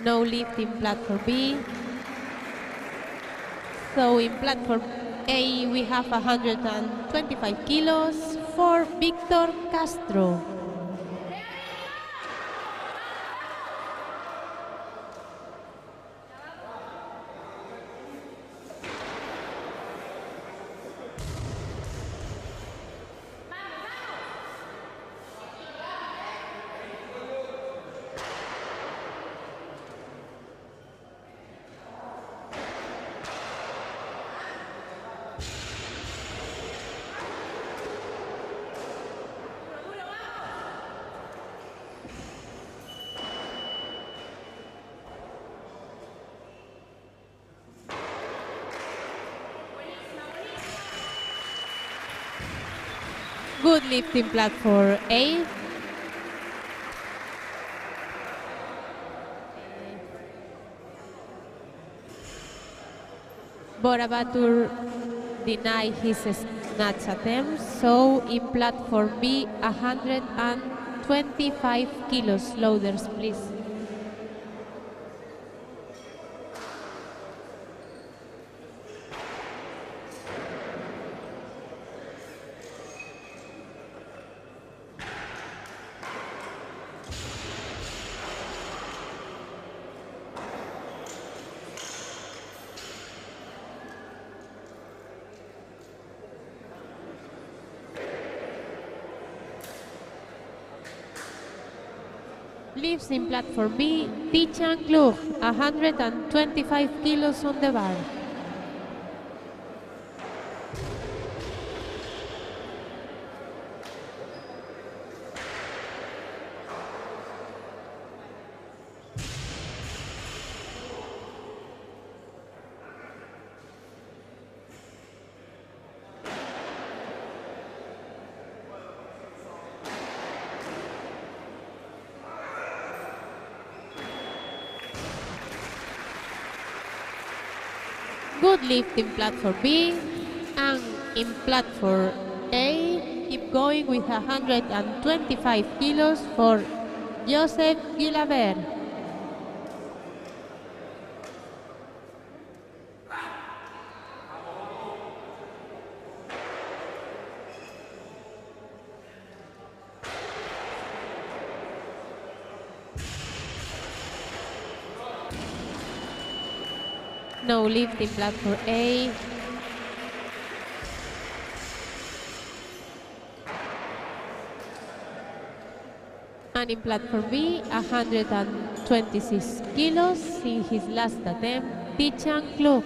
F: No lift in platform B. So in platform A we have 125 kilos for Victor Castro. Good lift in platform A. Bora Batur denied his snatch attempt, so in platform B, 125 kilos. Loaders, please. Lifts in platform B, Tichan Klug, 125 kilos on the bar. Good lift in platform B, and in platform A, keep going with 125 kilos for Joseph Guilabert. No lift in platform A. And in platform B, 126 kilos in his last attempt, Tichan Klug.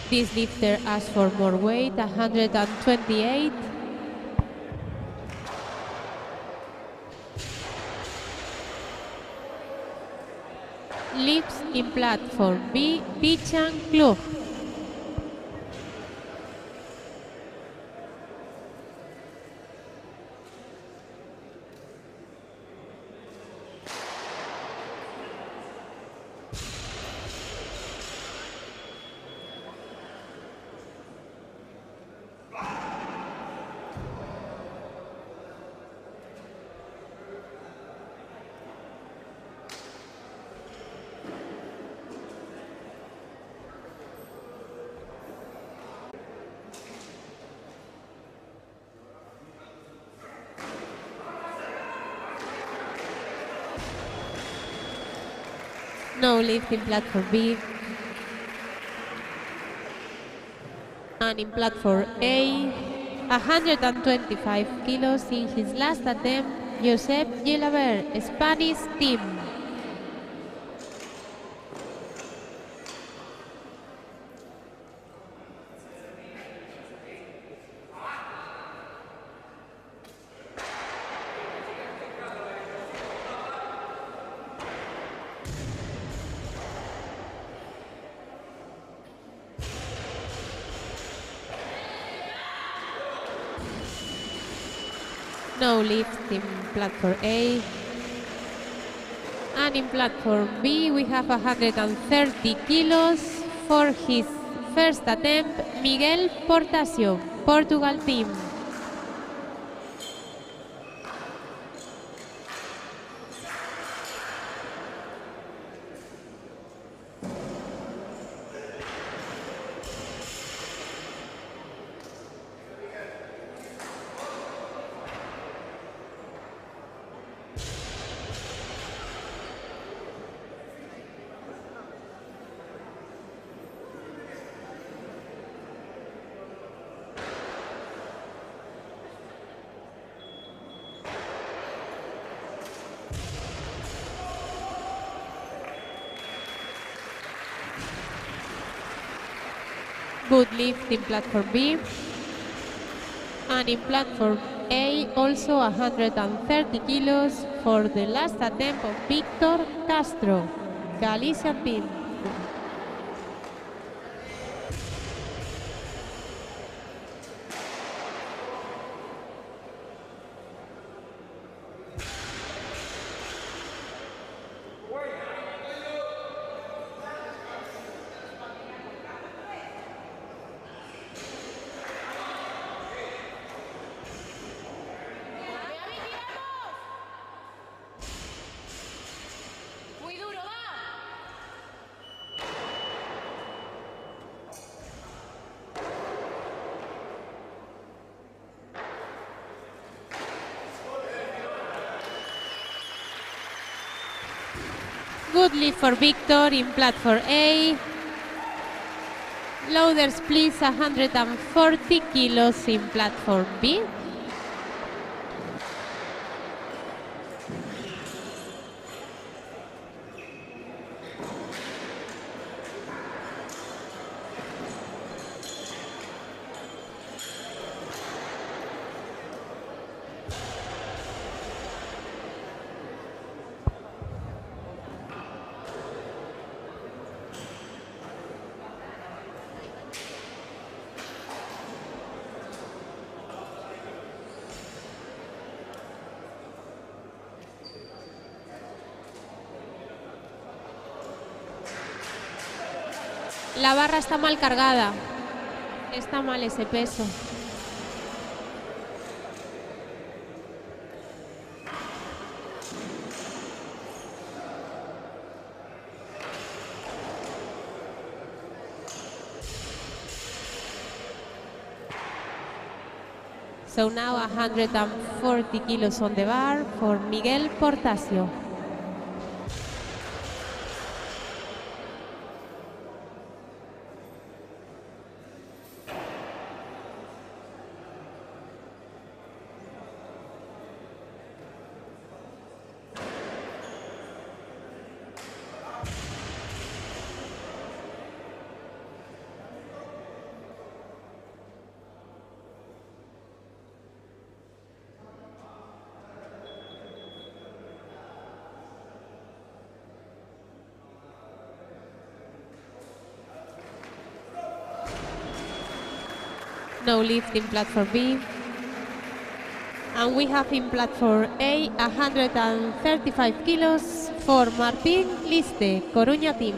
F: This lifter asked for more weight, 128. Lifts in platform B, Tichan Klug. No lift in platform B. And in platform A, 125 kilos in his last attempt, Josep Guilabert, Spanish team. No lift in platform A. And in platform B, we have 130 kilos for his first attempt, Miguel Portasio, Portugal team. Good lift in platform B. And in platform A, also 130 kilos for the last attempt of Victor Castro, Galician team. Good lift for Victor in platform A. Loaders, please, 140 kilos in platform B. La barra está mal cargada. Está mal ese peso. So now 140 kilos on the bar for Miguel Portasio. No lift in platform B. And we have in platform A 135 kilos for Martín Liste, Coruña team.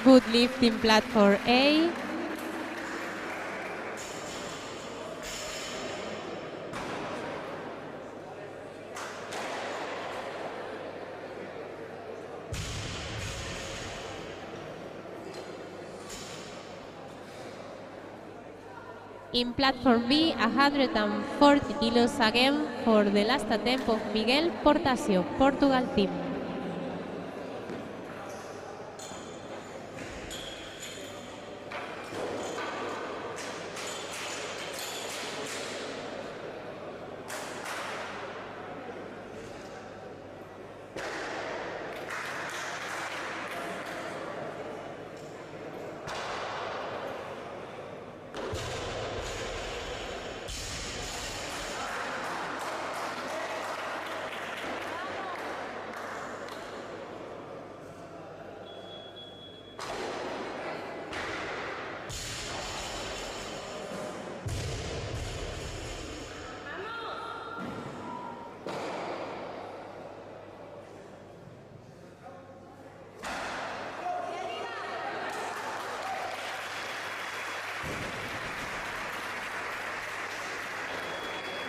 F: Good lift in platform A. In platform B, 140 kilos again for the last attempt of Miguel Portasio, Portugal team.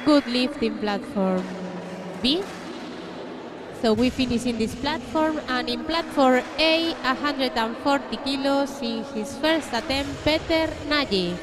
F: Good lift in platform B. So we finish in this platform, and in platform A, 140 kilos in his first attempt, Peter Nagy.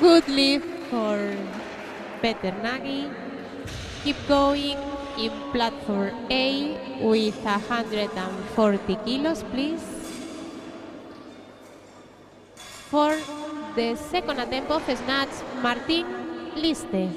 F: Good lift for Peter Nagy. Keep going in platform A with 140 kilos, please. For the second attempt of snatch, Martín Liste.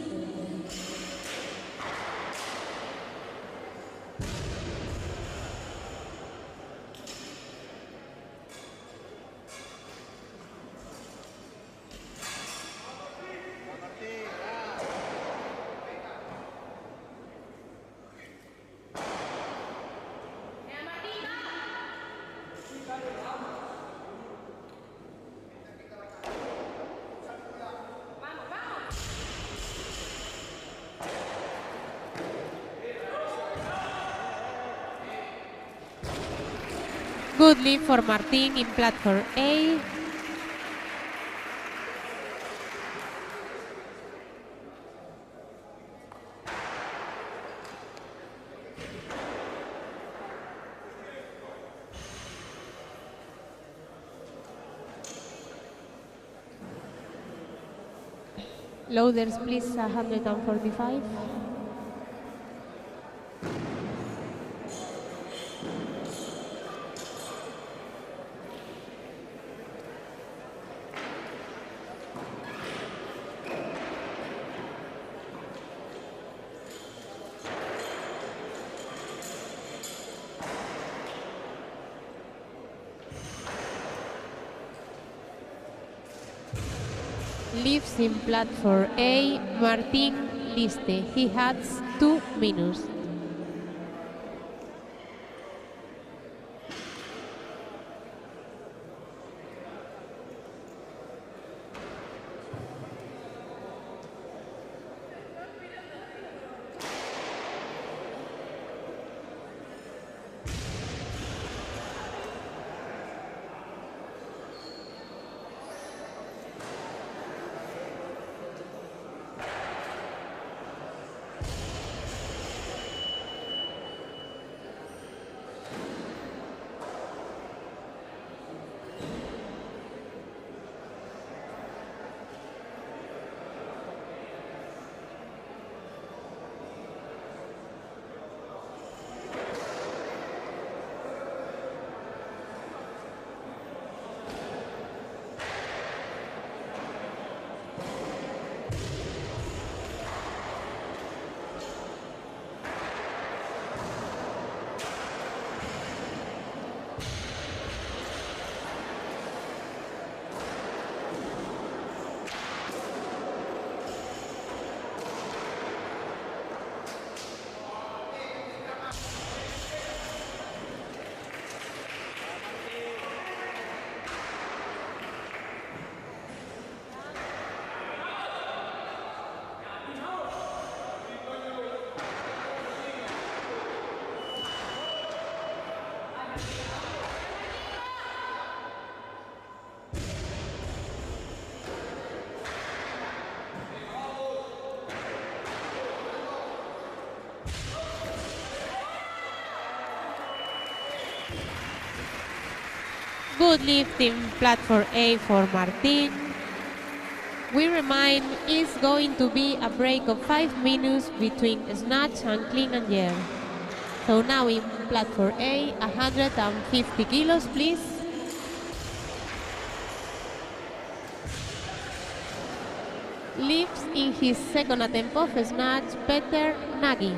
F: Good lift for Martin in platform A. Loaders, please, 145. Lives in platform A, Martin Liste. He has 2 minutes. Good lift in platform A for Martin. We remind it's going to be a break of 5 minutes between snatch and clean and jerk. So now in platform A, 150 kilos, please. Lifts in his second attempt of snatch, Peter Nagy.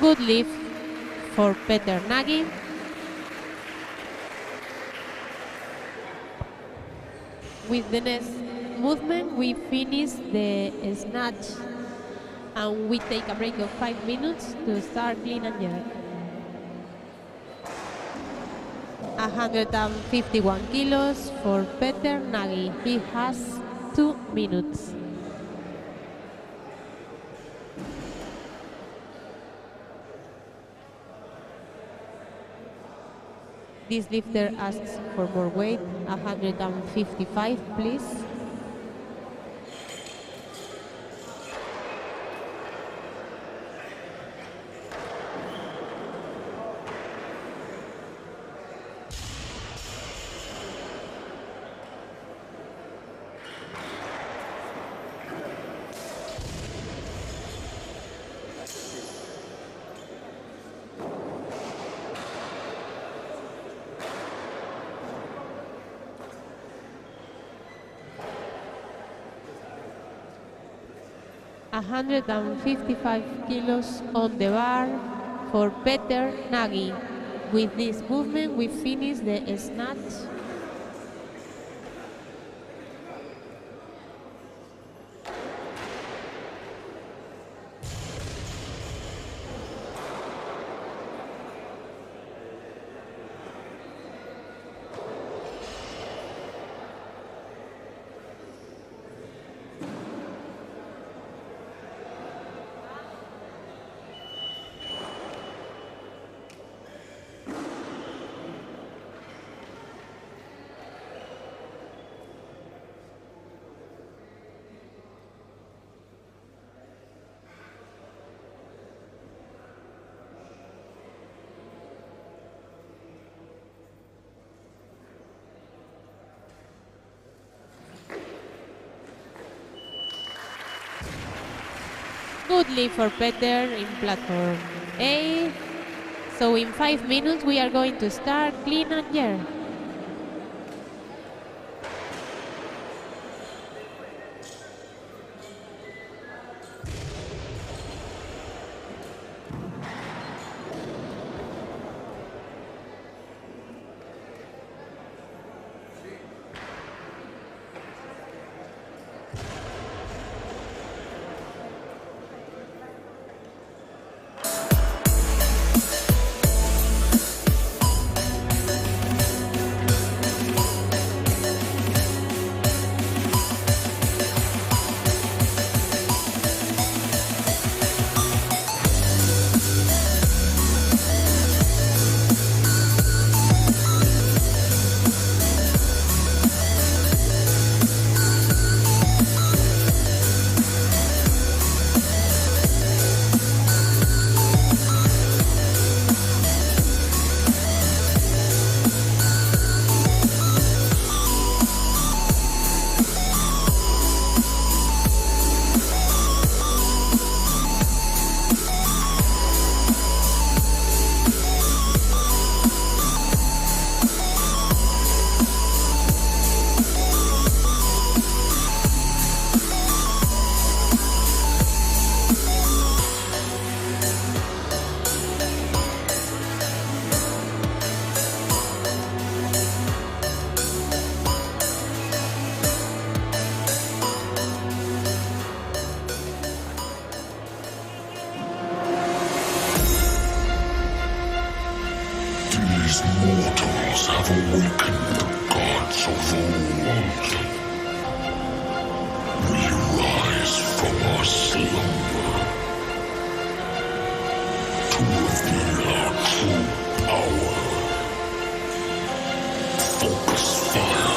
F: Good lift for Peter Nagy. With the next movement, we finish the snatch and we take a break of 5 minutes to start clean and jerk. 151 kilos for Peter Nagy. He has 2 minutes. This lifter asks for more weight, 155, please. 155 kilos on the bar for Peter Nagy. With this movement, we finish the snatch. Good lead for Peter in platform A. So in 5 minutes we are going to start clean and jerk.
G: These mortals have awakened the gods of old. We rise from our slumber to reveal our true power. Focus fire.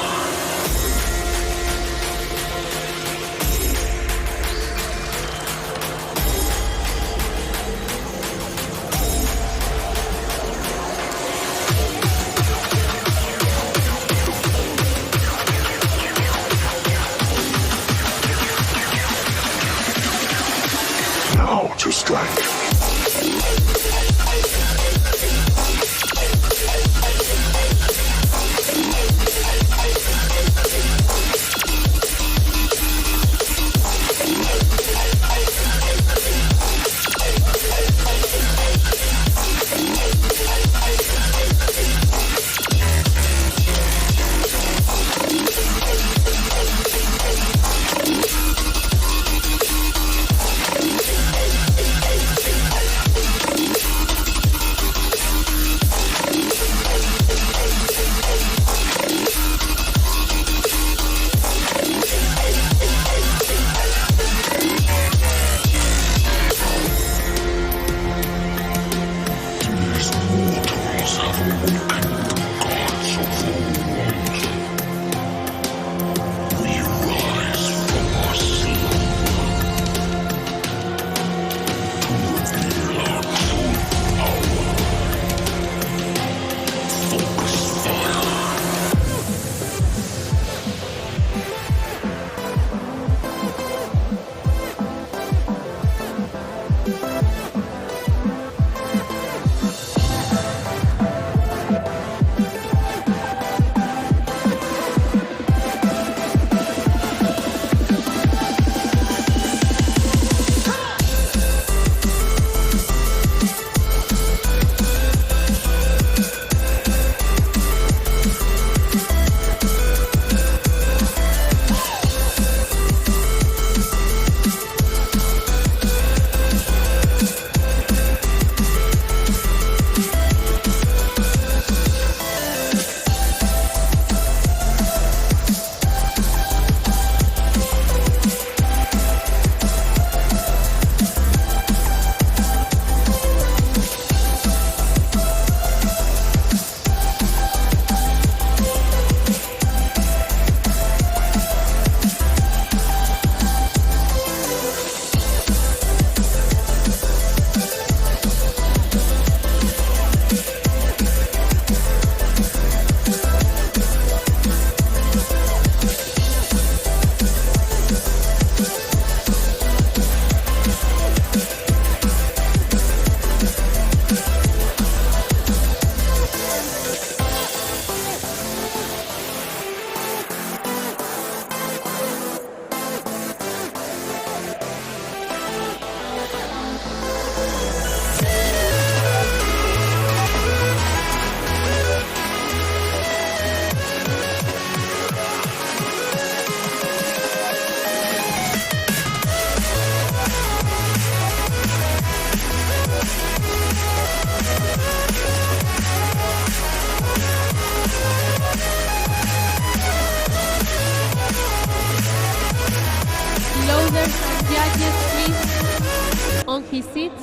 F: his seats.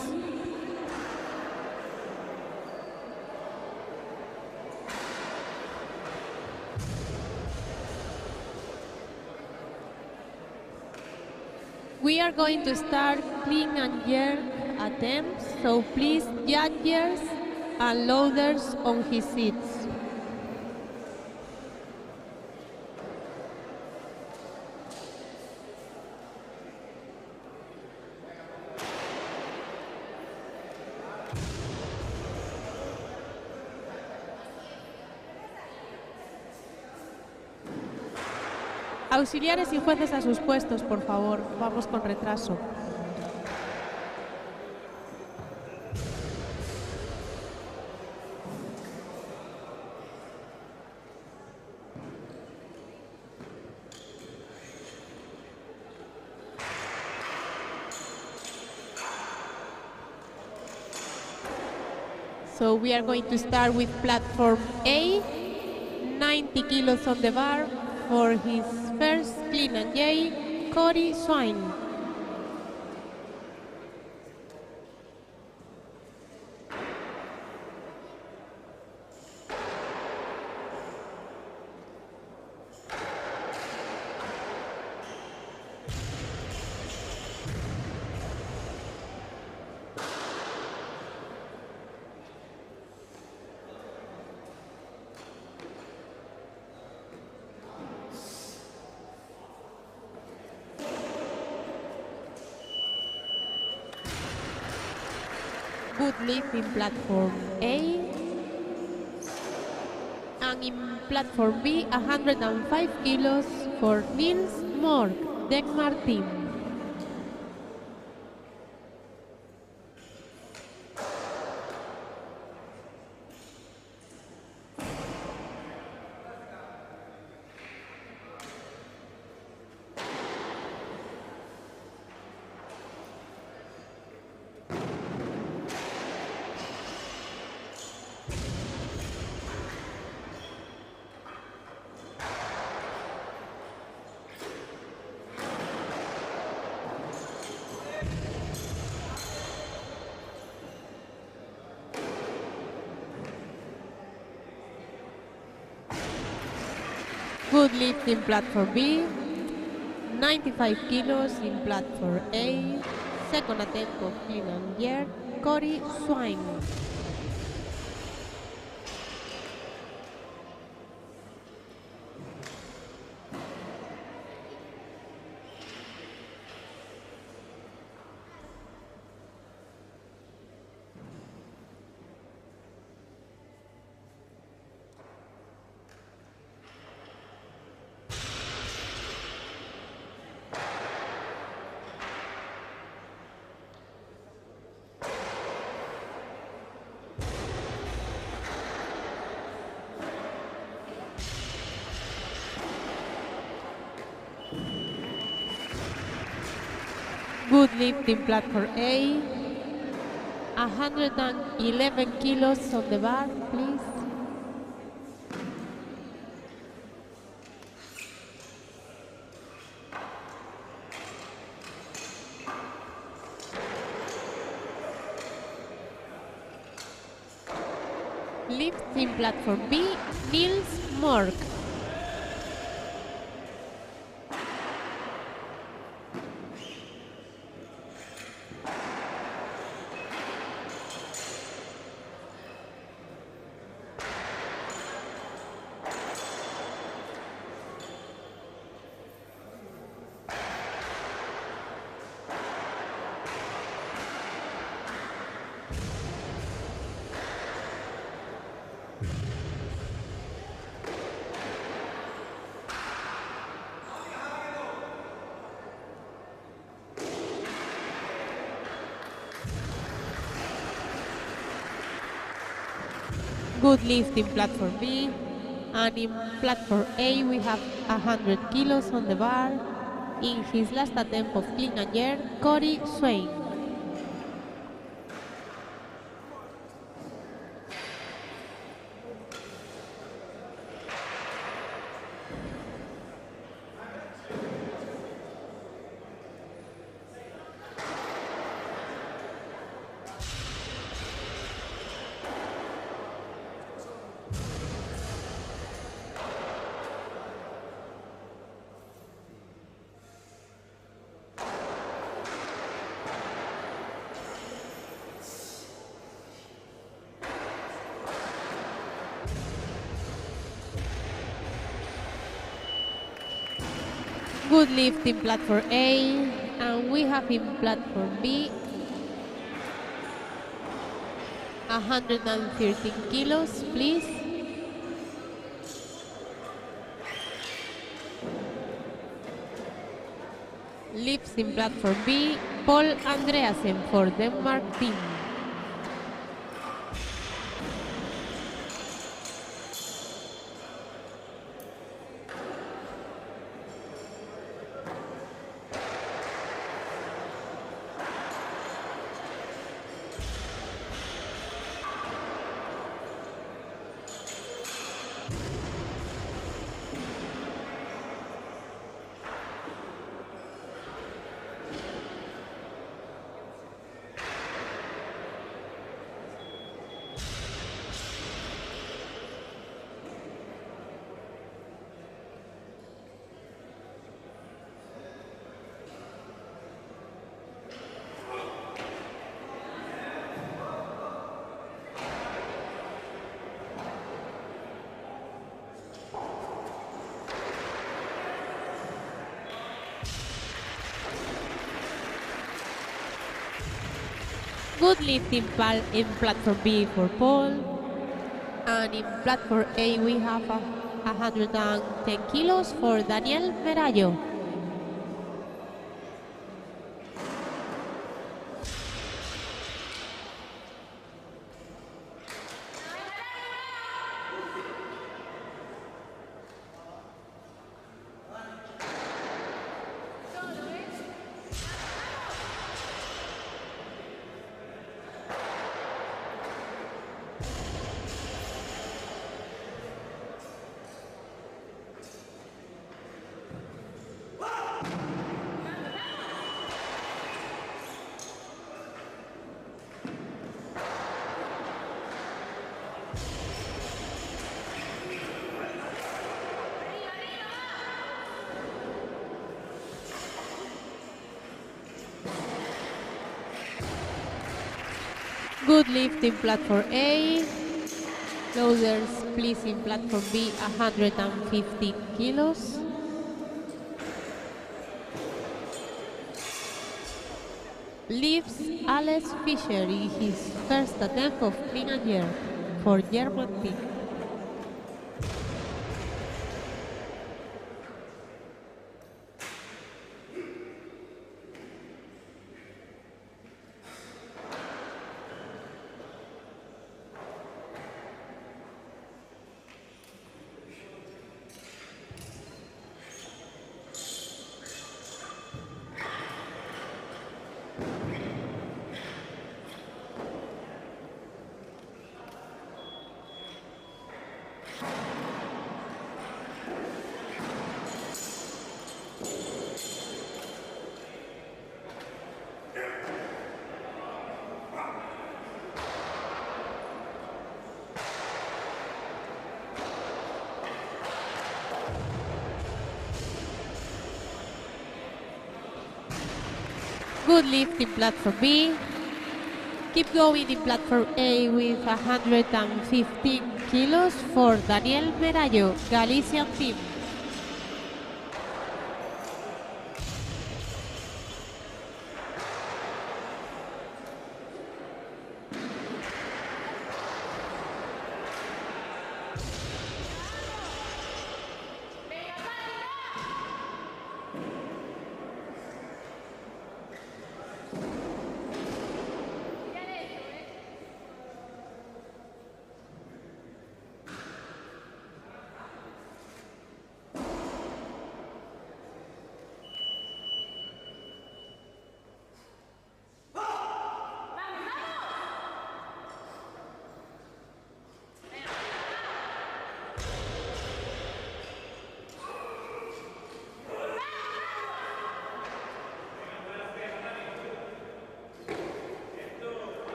F: We are going to start clean and jerk attempts, so please judges and loaders on his seats. Auxiliares y jueces a sus puestos, por favor. Vamos con retraso. So we are going to start with platform A, 90 kilos on the bar for his first clean and jerk, Cory Swain. Good lift in platform A, and in platform B, 105 kilos for Nils Mork, Denmark team. Good lift in platform B, 95 kilos in platform A, second attempt of clean and jerk, Cory Swain. Good lift in platform A, 111 kilos on the bar, please. Lift in platform B, Nils Mork. Good lift in platform B, and in platform A we have 100 kilos on the bar. In his last attempt of clean and jerk, Cory Swain. Good lift in platform A, and we have in platform B 113 kilos, please. Lifts in platform B, Paul Andreasen for Denmark team. Good lift in platform B for Paul. And in platform A we have 110 kilos for Daniel Merallo. Good lift in platform A. Loaders, please, in platform B, 115 kilos. Lifts Alex Fischer in his first attempt of clean and jerk for German team. Good lift in platform B. Keep going in platform A with 115 kilos for Daniel Merallo, Galician team.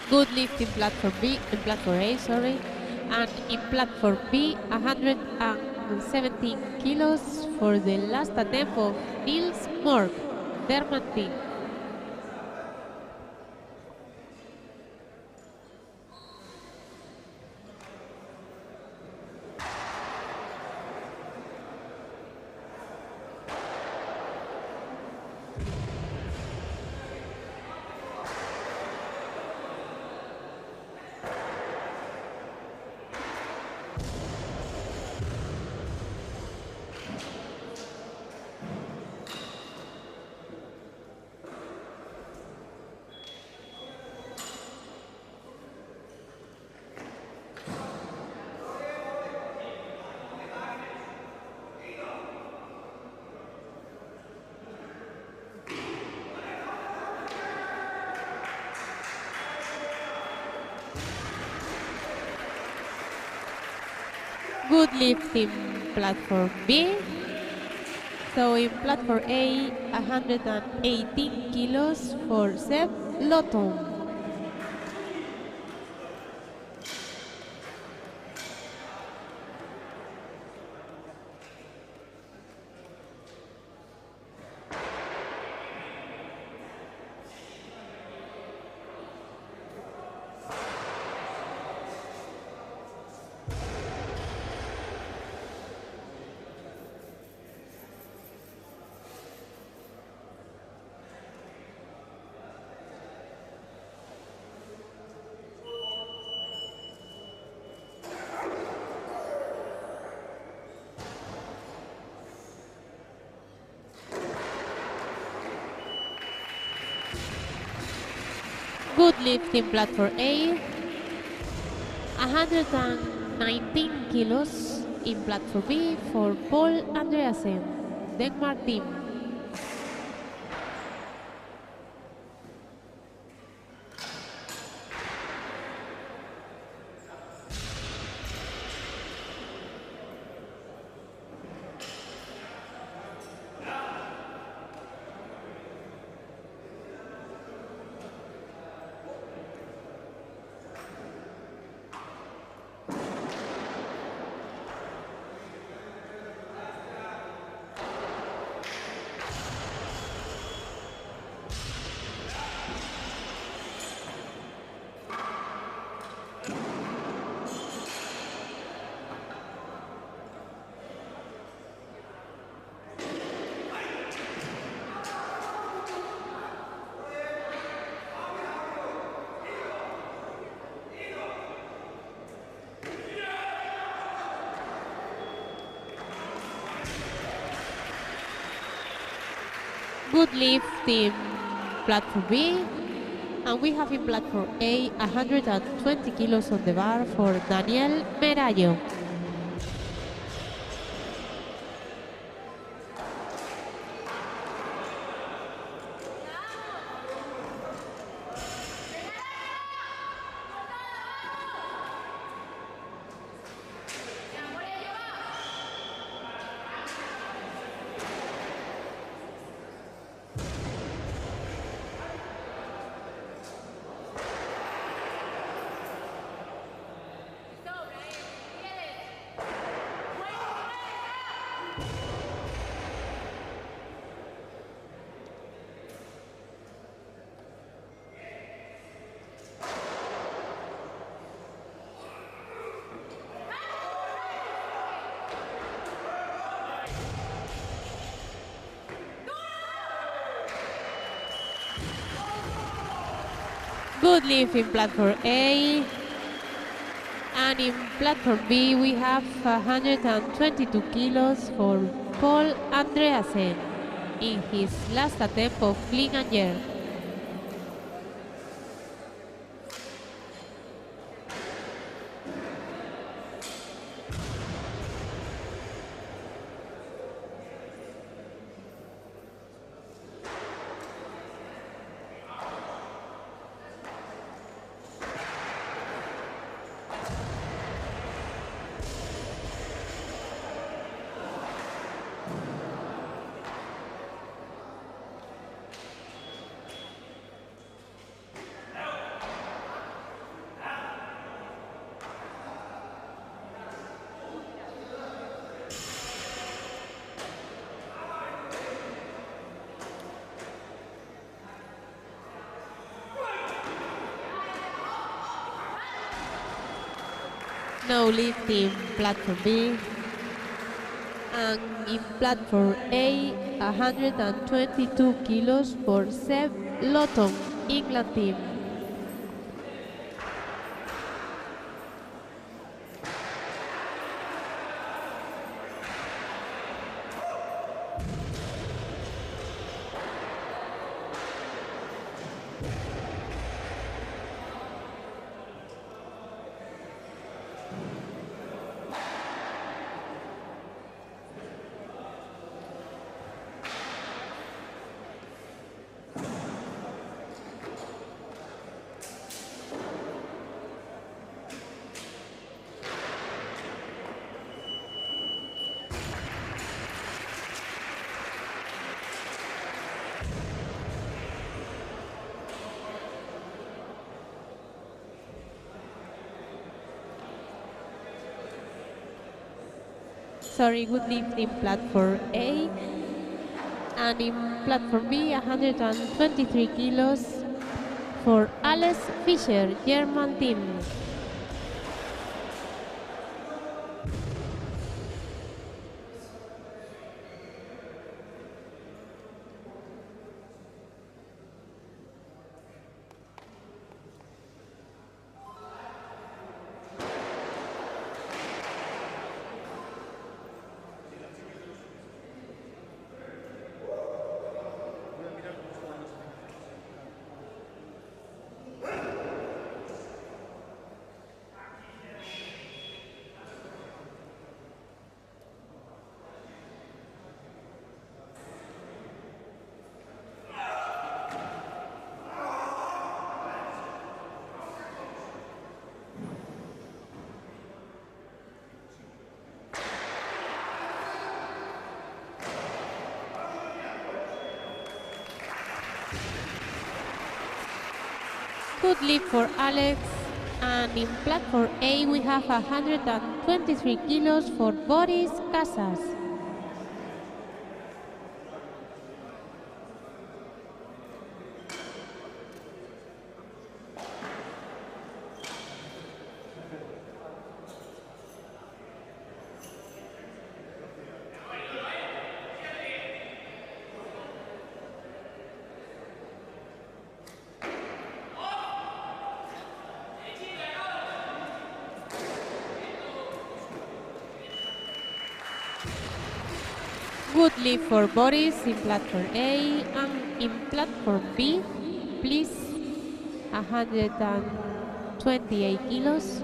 F: Good lift in platform B, in platform A, sorry, and in platform B, 117 kilos for the last attempt of Niels Mork, German team. Good lift in platform B. So in platform A, 118 kilos for Seb Loton. Good lift in platform A, 119 kilos in platform B for Paul Andreasen, Denmark team. Good lift in platform B, and we have in platform A 120 kilos on the bar for Daniel Merallo. Good lift in platform A, and in platform B we have 122 kilos for Paul Andreasen in his last attempt of clean and jerk. No lift in platform B, and in platform A 122 kilos for Seb Loton, England team. Sorry, good lift in platform A. And in platform B, 123 kilos for Alex Fischer, German team. Good lift for Alex. And in platform A, we have 123 kilos for Boris Casas. Good lift for Boris in platform A, and in platform B, please, 128 kilos.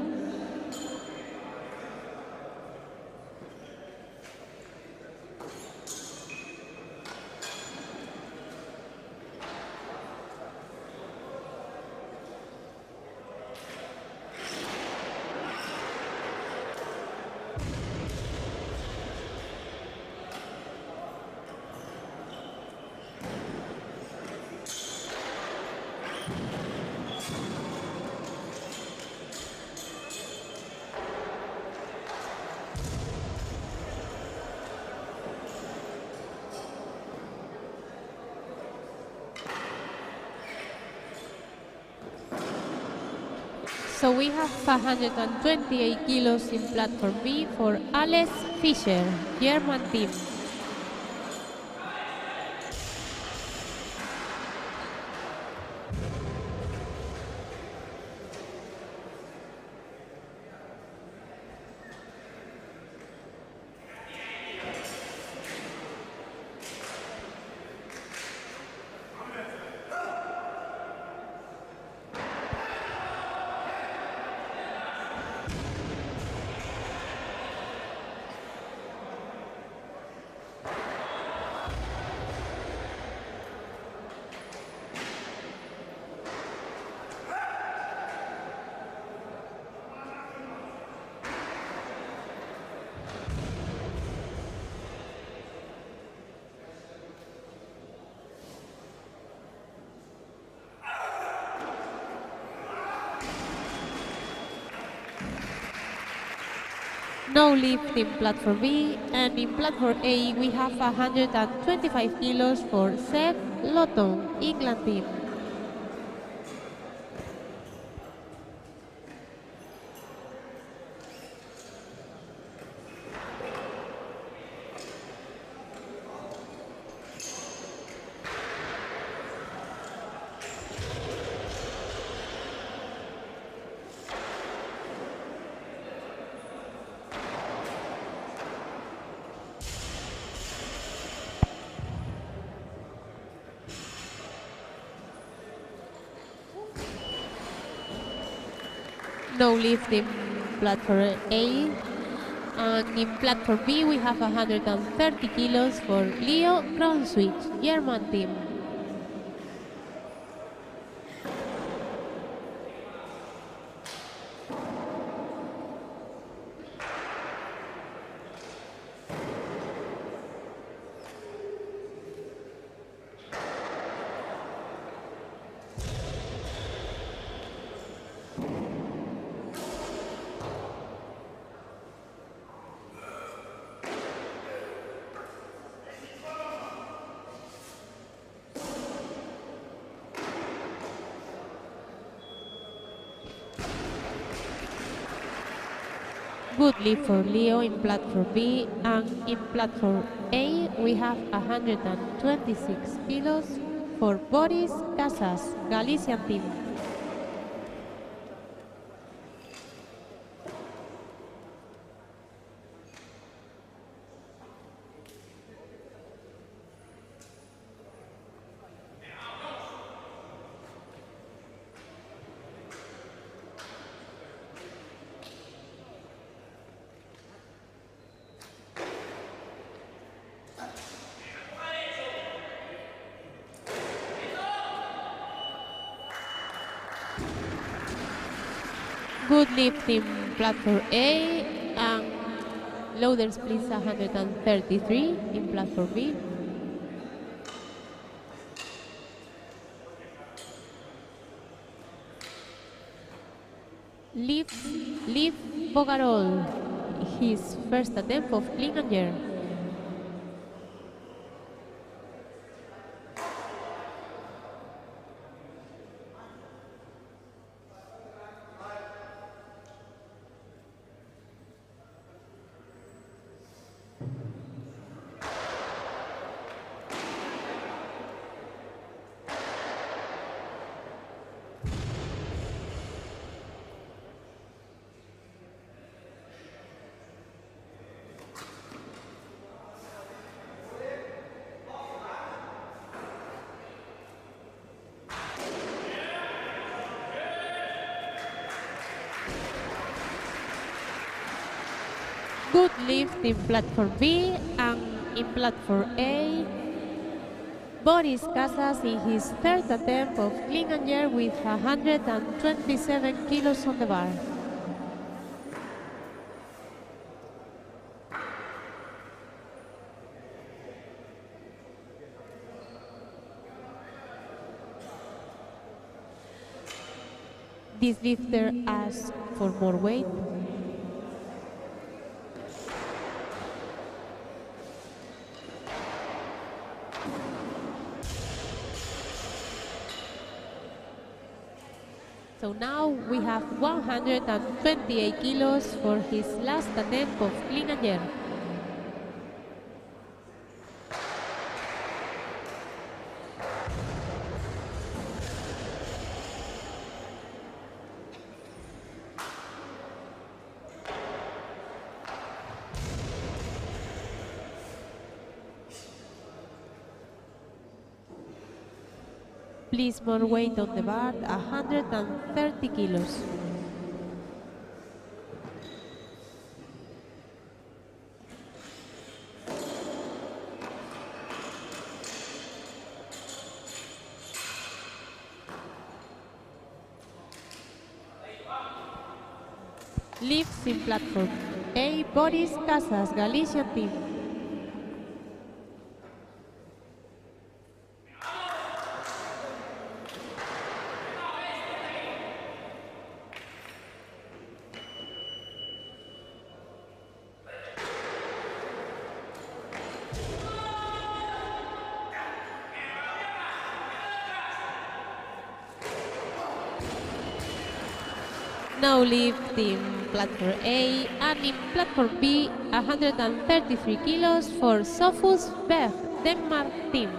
F: So we have 528 kilos in platform B for Alex Fischer, German team. No lift in platform B, and in platform A we have 125 kilos for Seth Lotton, England team. No lift in platform A, and in platform B we have 130 kilos for Leo Kronwitz, German team. Good lift for Leo in platform B, and in platform A we have 126 kilos for Boris Casas, Galician team. Good lift in platform A, and loader splits 133 in platform B. Lift Bogarol, his first attempt of clean and jerk. Good lift in platform B, and in platform A, Boris Casas in his third attempt of clean and jerk with 127 kilos on the bar. This lifter asks for more weight. So now we have 128 kilos for his last attempt of clean and jerk. Please more weight on the bar, 130 kilos. Lifts in platform A, Boris Casas, Galician team. Now lift in platform A, and in platform B, 133 kilos for Sofus Berg, Denmark team.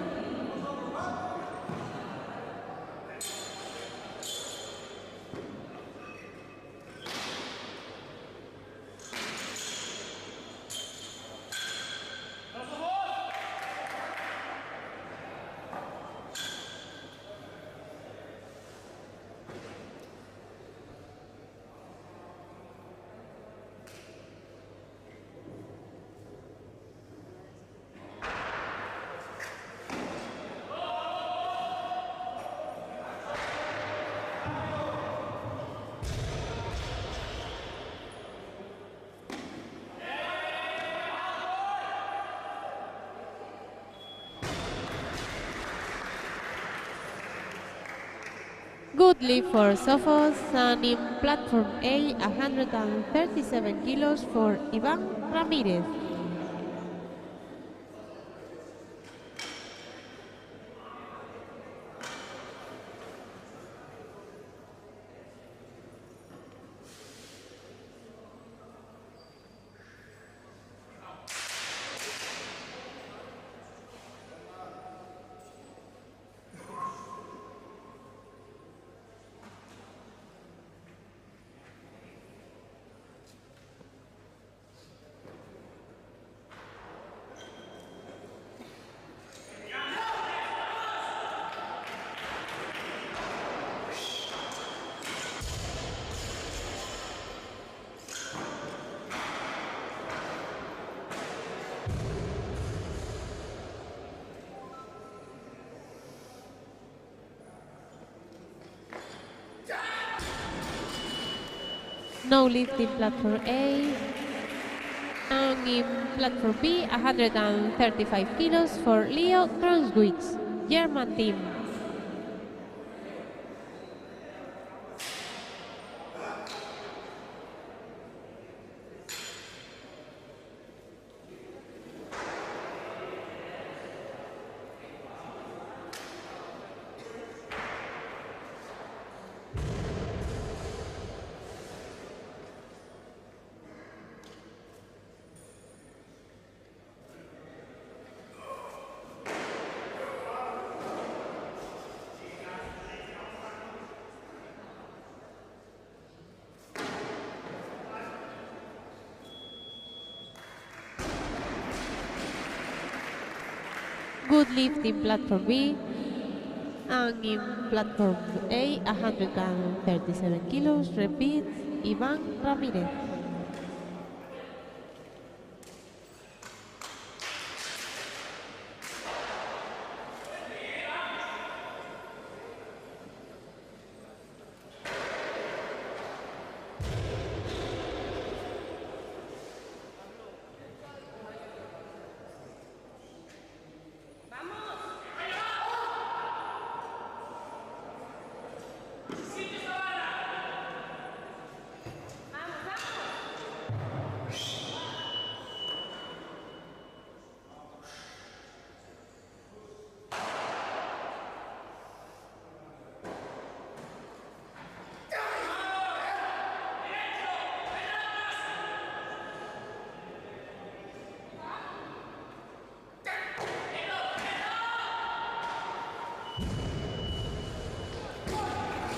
F: Good lift for Sofos, and in platform A, 137 kilos for Ivan Ramirez. No lift in platform A. And in platform B, 135 kilos for Leo Kronwitz, German team. Good lift in platform B, and in platform A, 137 kilos, repeat, Ivan Ramirez.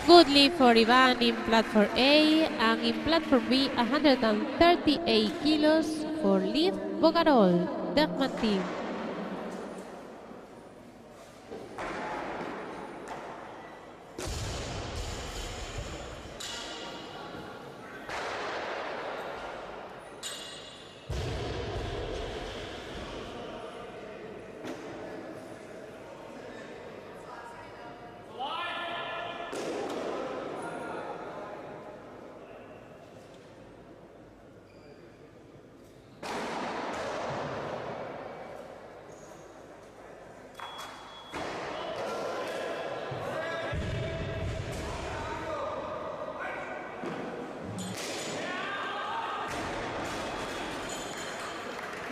F: Good lift for Ivan in platform A, and in platform B, 138 kilos for Liv Bogarol, Derman team.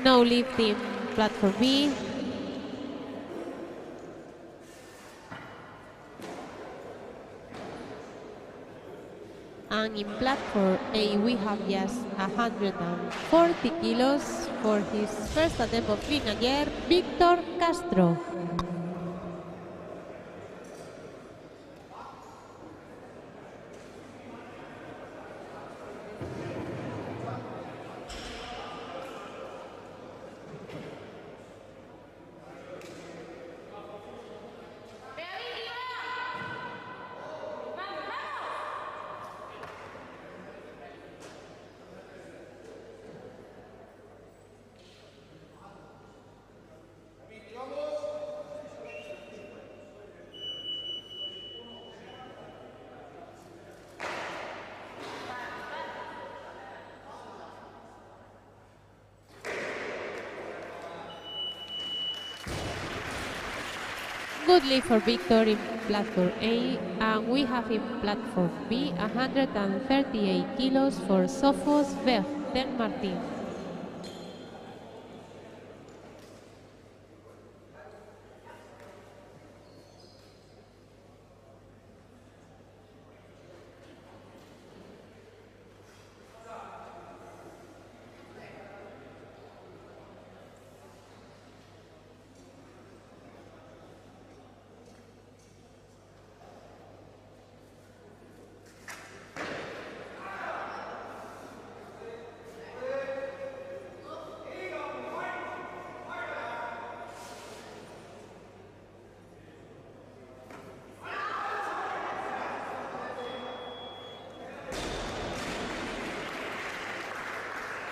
F: No lift in platform B. And in platform A, we have just 140 kilos for his first attempt of being a year, Victor Castro. Good lift for Victor in platform A, and we have in platform B 138 kilos for Sophos Berg, Denmark team.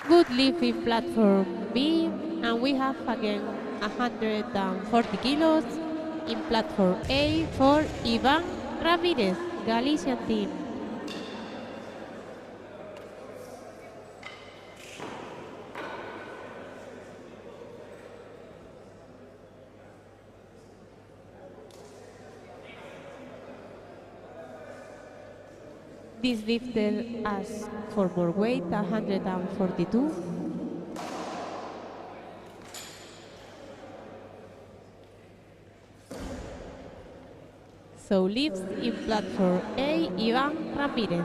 F: Good lift in platform B, and we have again 140 kilos in platform A for Ivan Ramirez, Galician team. This lifter asks for more weight, 142. So lifts in platform A, Ivan Ramirez.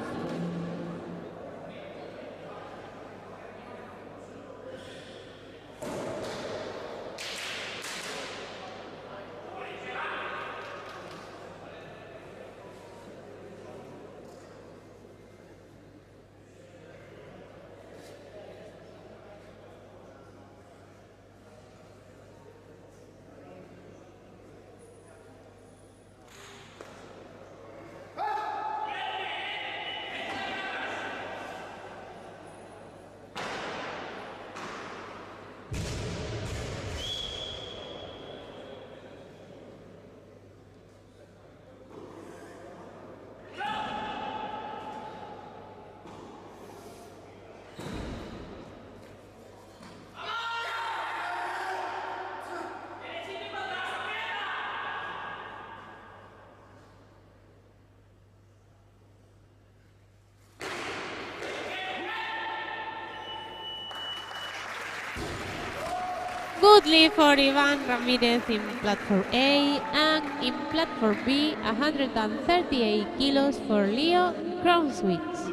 F: Good lift for Ivan Ramirez in platform A, and in platform B, 138 kilos for Leo Kronwitz.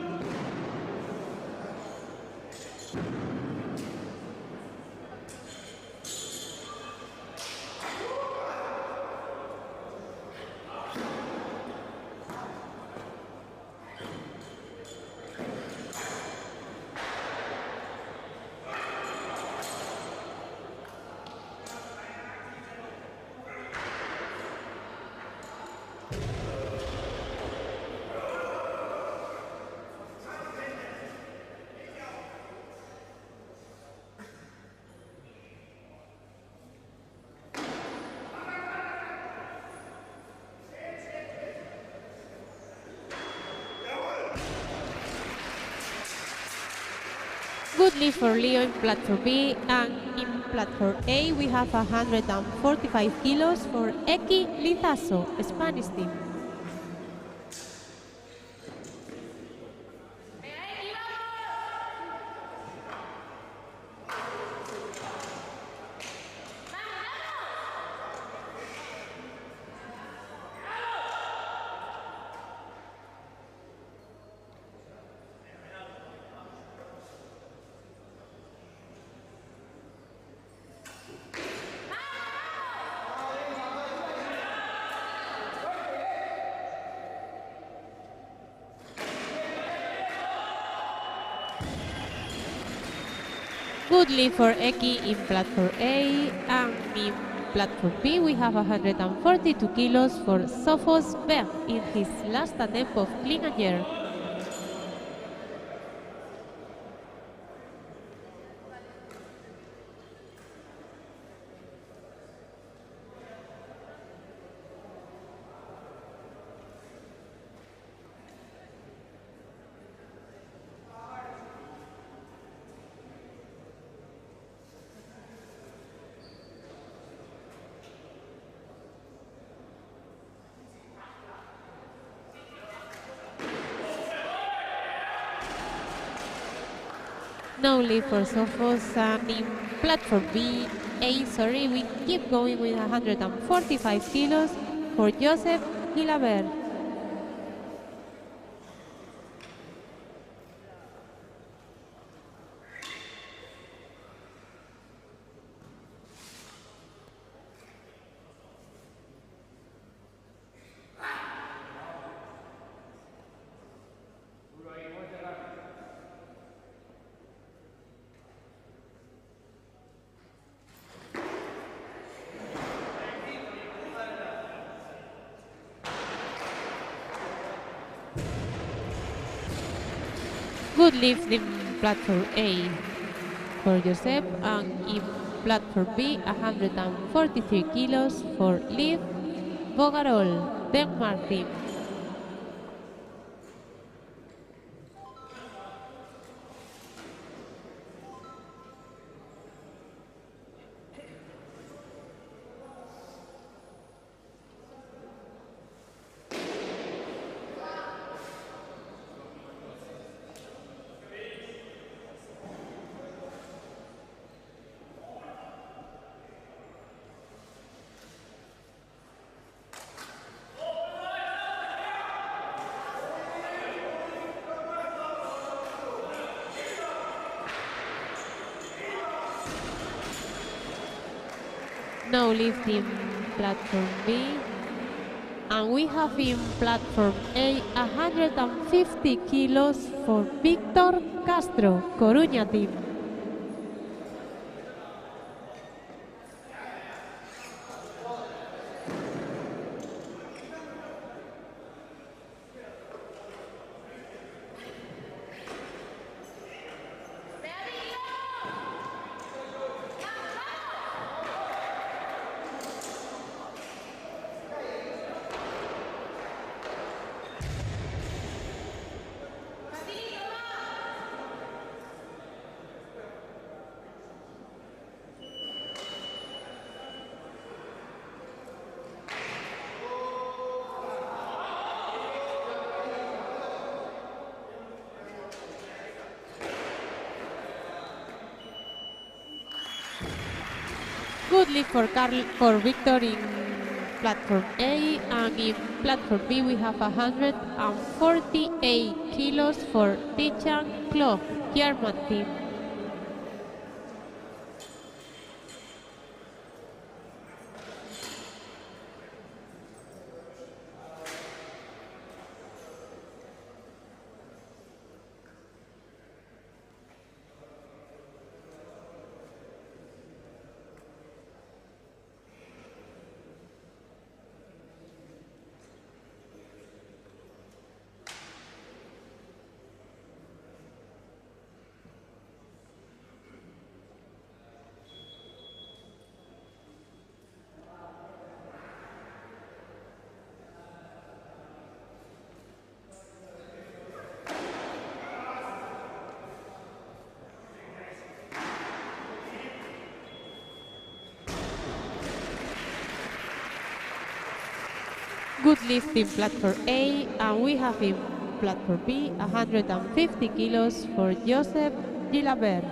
F: Good lift for Leo in platform B, and in platform A we have 145 kilos for Eki Lizazo, Spanish team. Good lift for Eki in platform A, and in platform B we have 142 kilos for Sophos Berg in his last attempt of clean and jerk. No lift for Sophos, and in platform B, we keep going with 145 kilos for Joseph Gilabert. Good lift in platform A for Josep, and in platform B 143 kilos for Liv Bogarol, Denmark team. No lift in platform B. And we have in platform A 150 kilos for Victor Castro, Coruña team. Good lift for Victor in platform A, and in platform B we have 148 kilos for Tichan Kloch, German team. Good lift in platform A, and we have in platform B 150 kilos for Joseph Gilabert.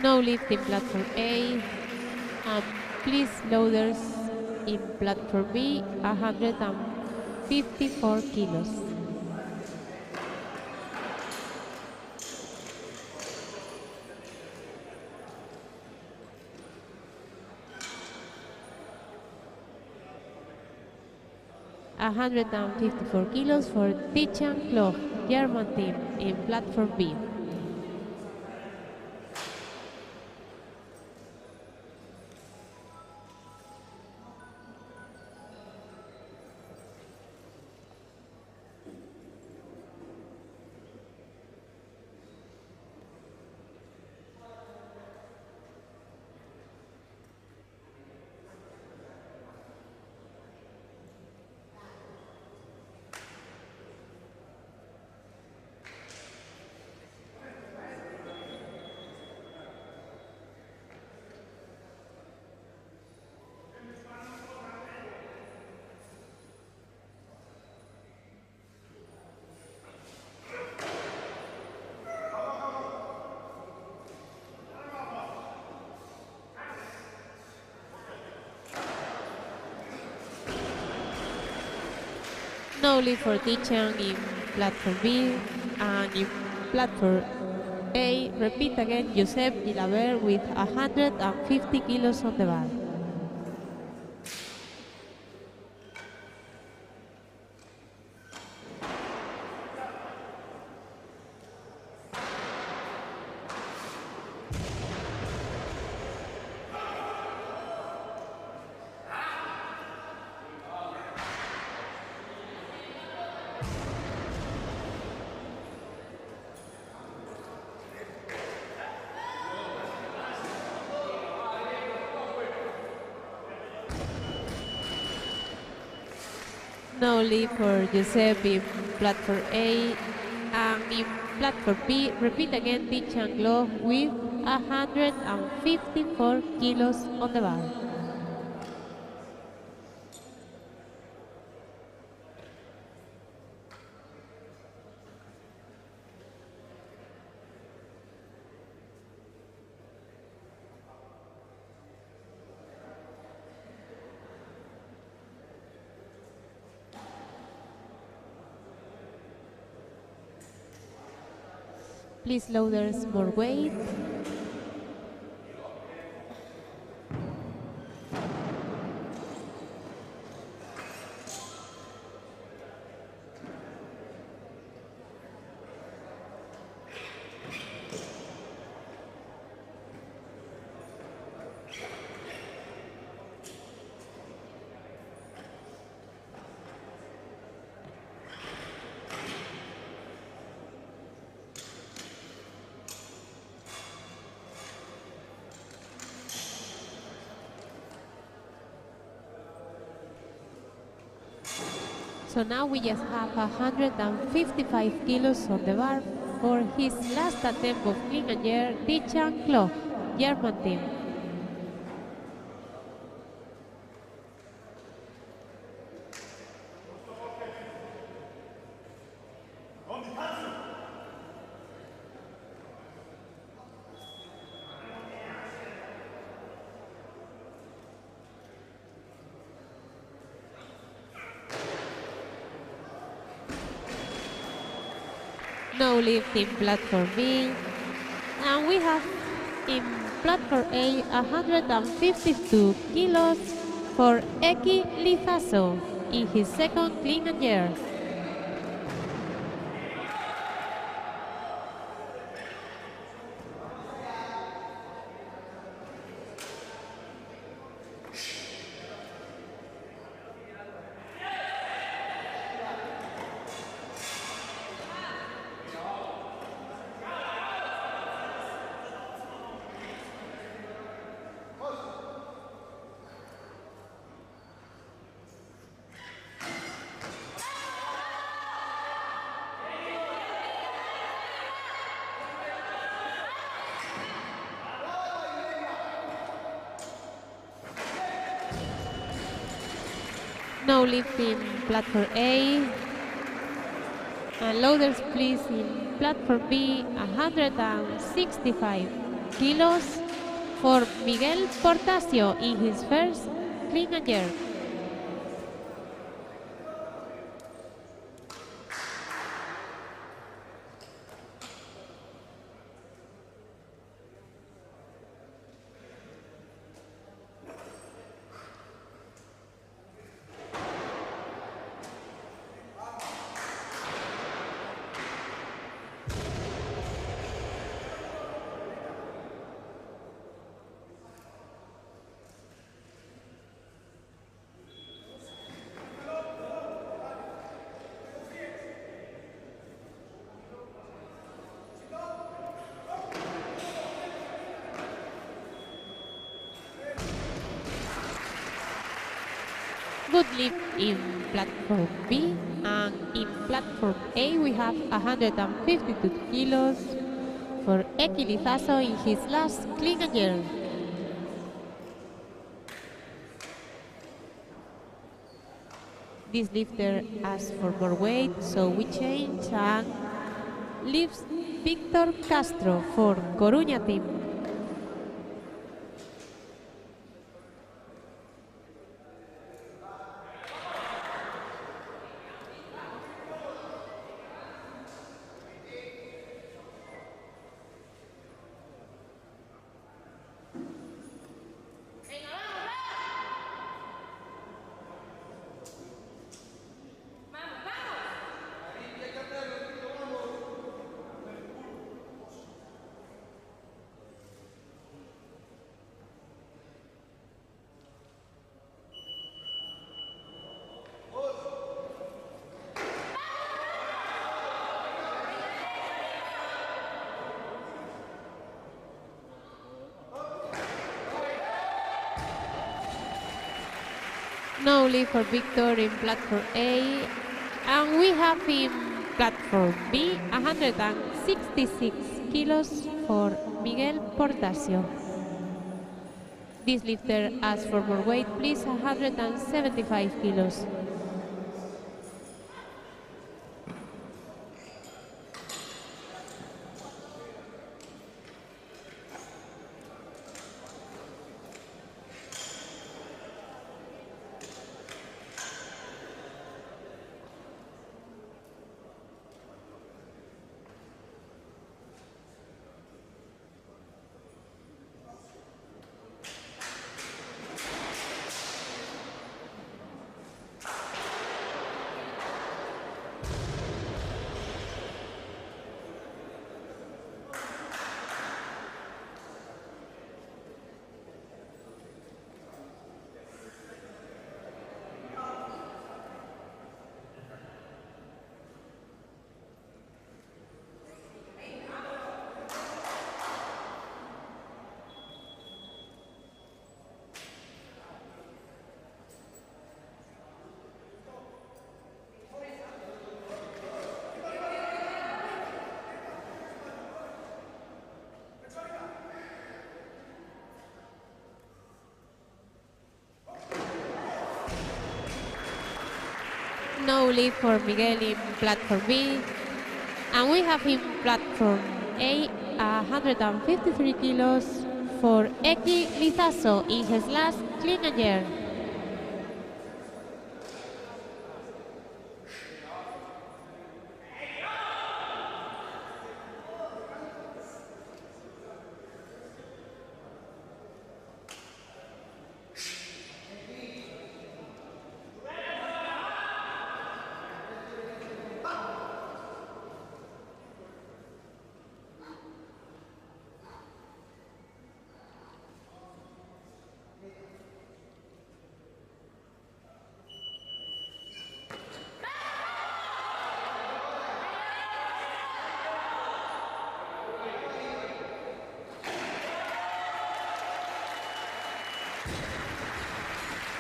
F: No lift in platform A, and please loaders in platform B 154 kilos. $154 kilos for Tichan Kloch, German team in platform B. No lift for Tichan in platform B, and in platform A, repeat again, Josep Gilabert with 150 kilos on the bar. No lift for Giuseppe in platform A, and in platform B, repeat again, Tichan Kloch with 154 kilos on the bar. Please loaders more weight. So now we just have 155 kilos on the bar for his last attempt of clean and jerk, Tichan Kloch, German team. No lift in platform B, and we have in platform A 152 kilos for Eki Lizaso in his second clean and jerk. No lift in platform A, and loaders please in platform B 165 kilos for Miguel Portasio in his first clean and jerk. Good lift in platform B, and in platform A we have 152 kilos for Eki Lizaso in his last clean and jerk. This lifter asks for more weight, so we change and lifts Victor Castro for Coruña team. No lift for Victor in platform A, and we have in platform B 166 kilos for Miguel Portasio. This lifter asks for more weight, please, 175 kilos. No lead for Miguel in platform B. And we have in platform A 153 kilos for Eki Lizaso in his last clean and jerk.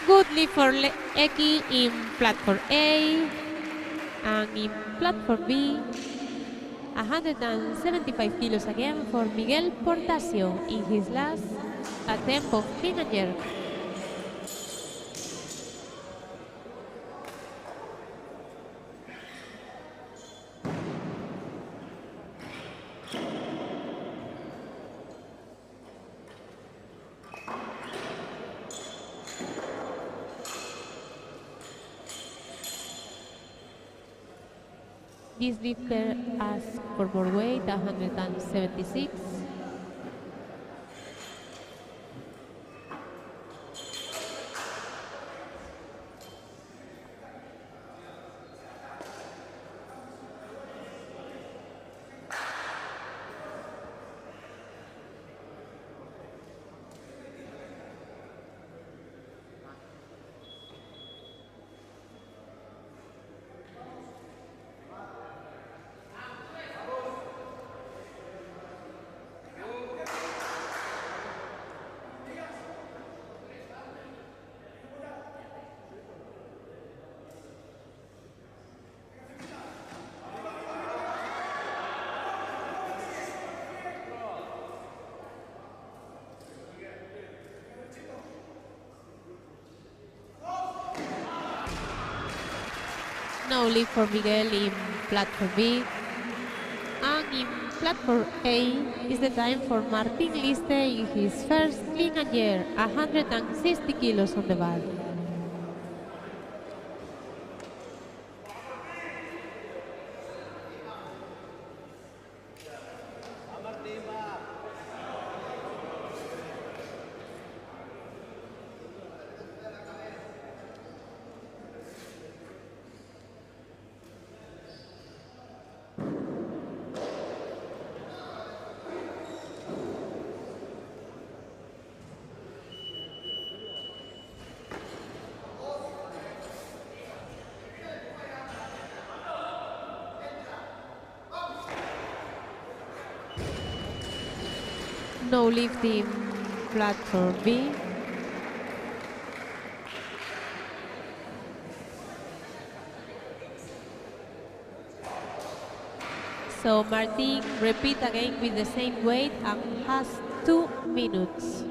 F: Good lead for Eki in platform A, and in platform B, 175 kilos again for Miguel Portasio in his last attempt of clean and jerk. This lifter asks for more weight, 176. No lead for Miguel in platform B. And in platform A is the time for Martin Liste in his first clean and jerk, 160 kilos on the bar. No lift in platform B. So Martin repeat again with the same weight and has 2 minutes.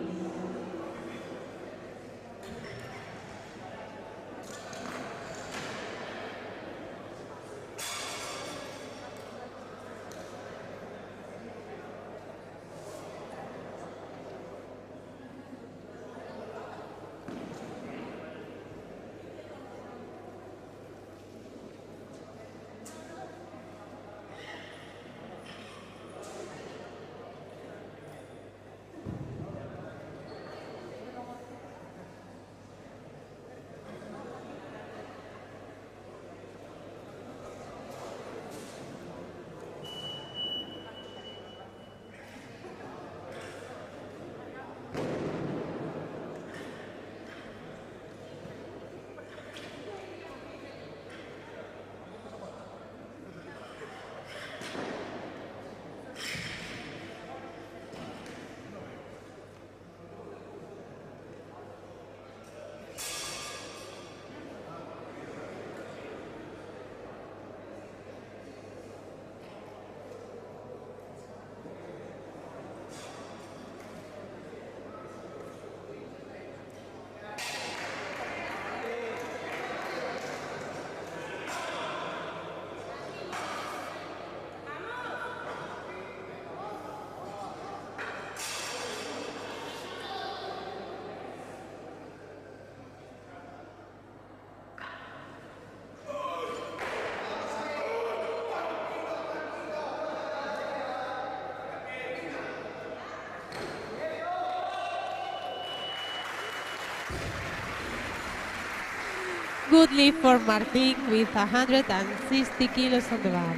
F: Good lift for Martin with 160 kilos on the bar.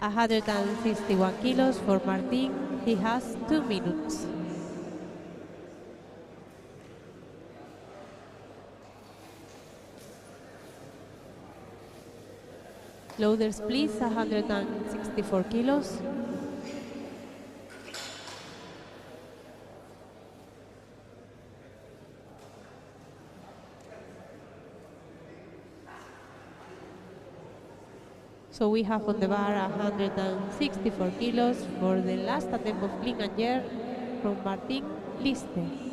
F: A 161 kilos for Martin. He has 2 minutes. Loaders, please, 164 kilos. So we have on the bar 164 kilos for the last attempt of clean and jerk from Martin Liste.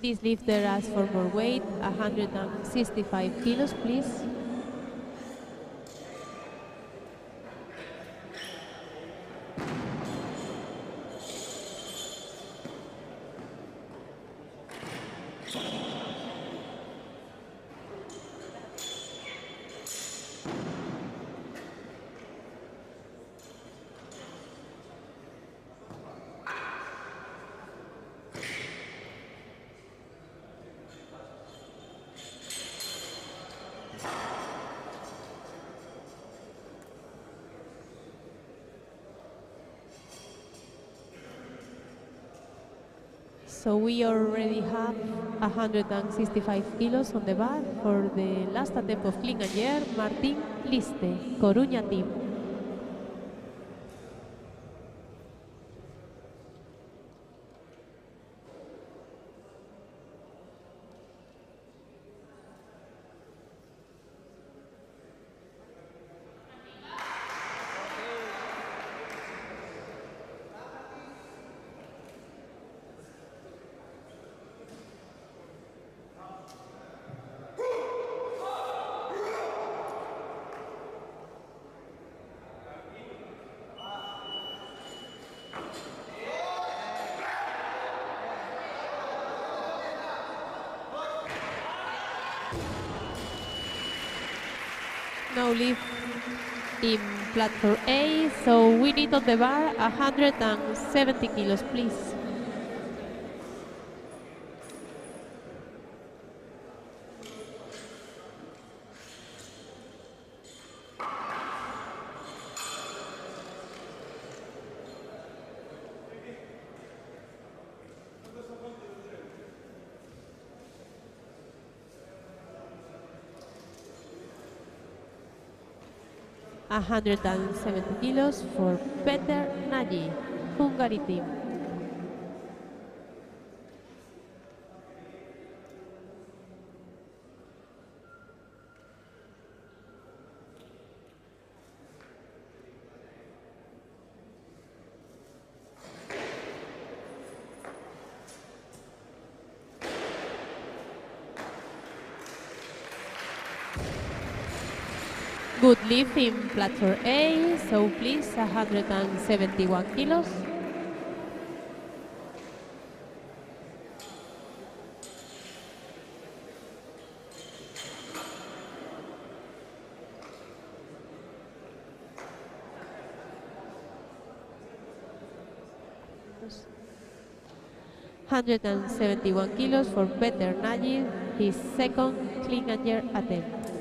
F: This lifter asks for more weight, 165 kilos, please. So we already have 165 kilos on the bar for the last attempt of clean and jerk, Martin Liste, Coruña team. Now lift in platform A, so we need on the bar 170 kilos, please. A 170 kilos for Peter Nagy, Hungary team. Good lift in platform A, so please 171 kilos. $171 for Peter Nagy, his second clean and jerk attempt.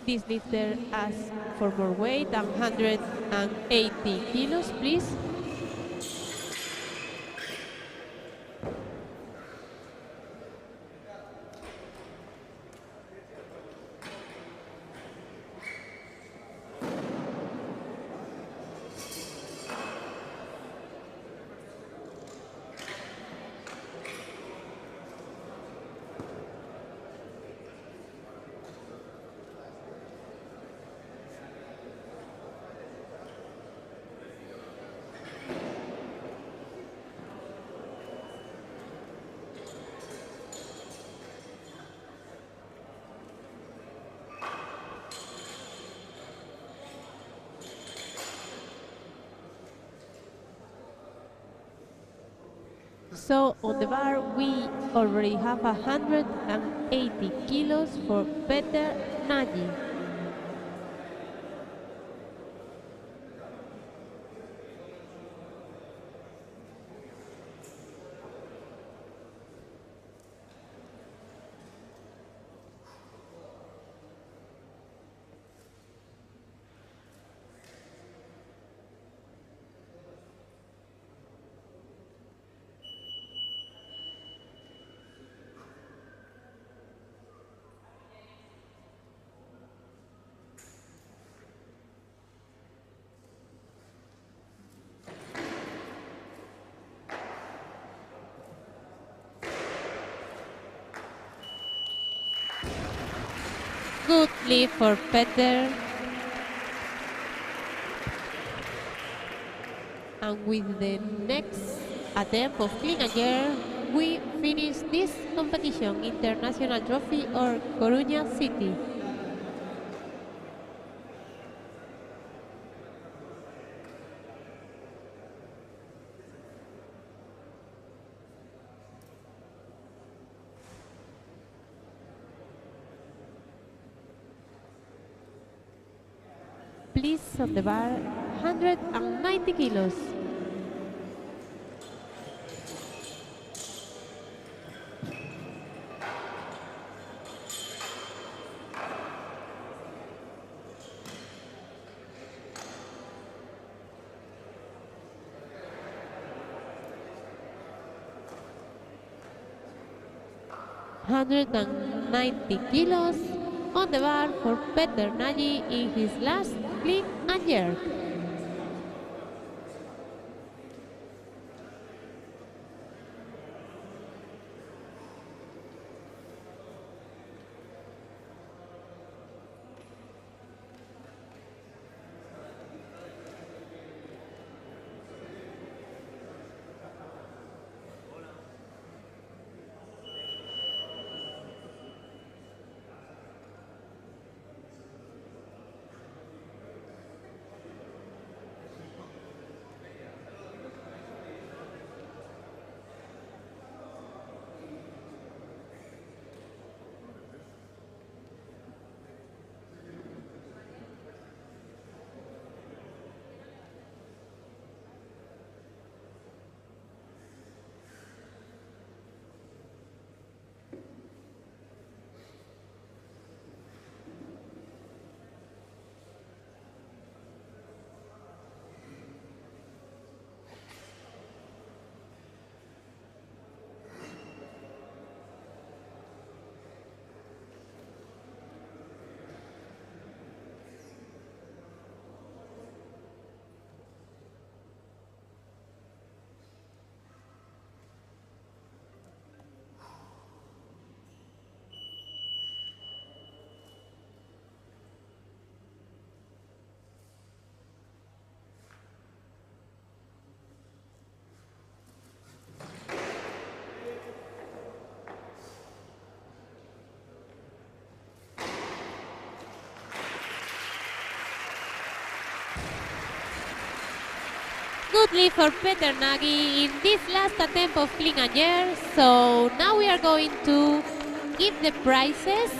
F: This lifter asks for more weight than 180 kilos, please. So on the bar we already have 180 kilos for Peter Nagy. Good lift for Peter. And with the next attempt of clean and jerk, we finish this competition, International Trophy or Coruña City. Please on the bar, 190 kilos. $190 on the bar for Peter Nagy in his last clean and jerk. Good lift for Peter Nagy in this last attempt of clean and jerk. So now we are going to give the prizes.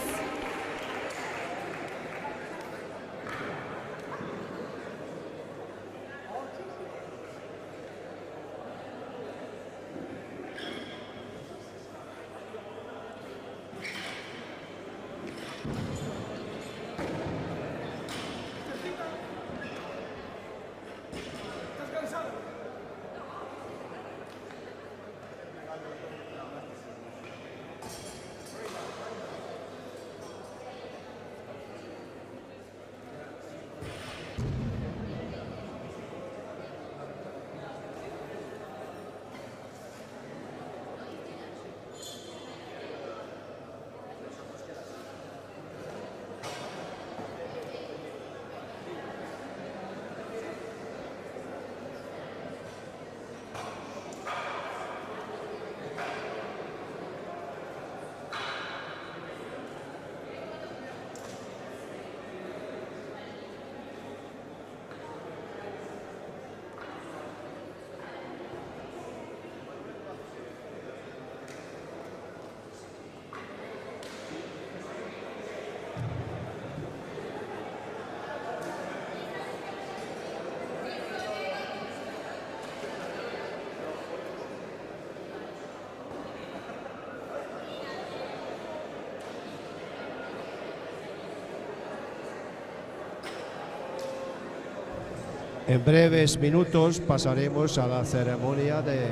A: En breves minutos pasaremos a la ceremonia de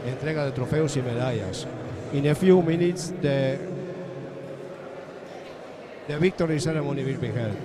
A: entrega de trofeos y medallas. In a few minutes, the victory ceremony will be held.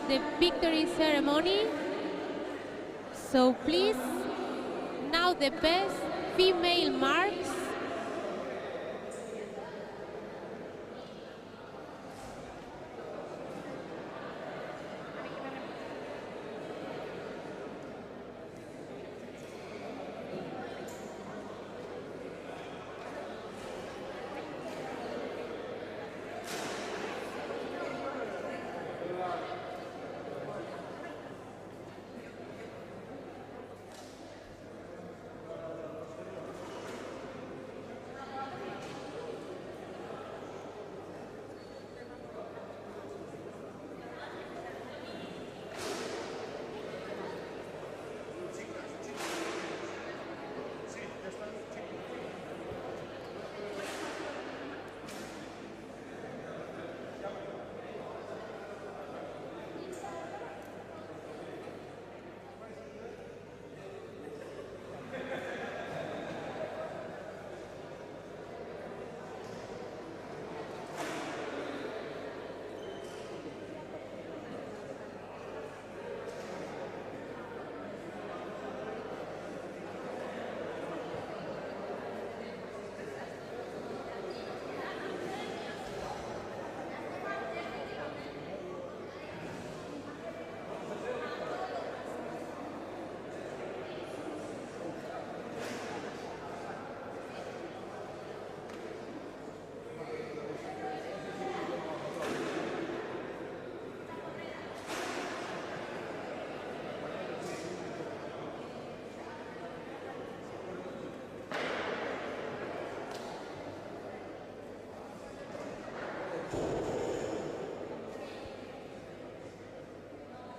F: the victory ceremony. So please, now the best female marks.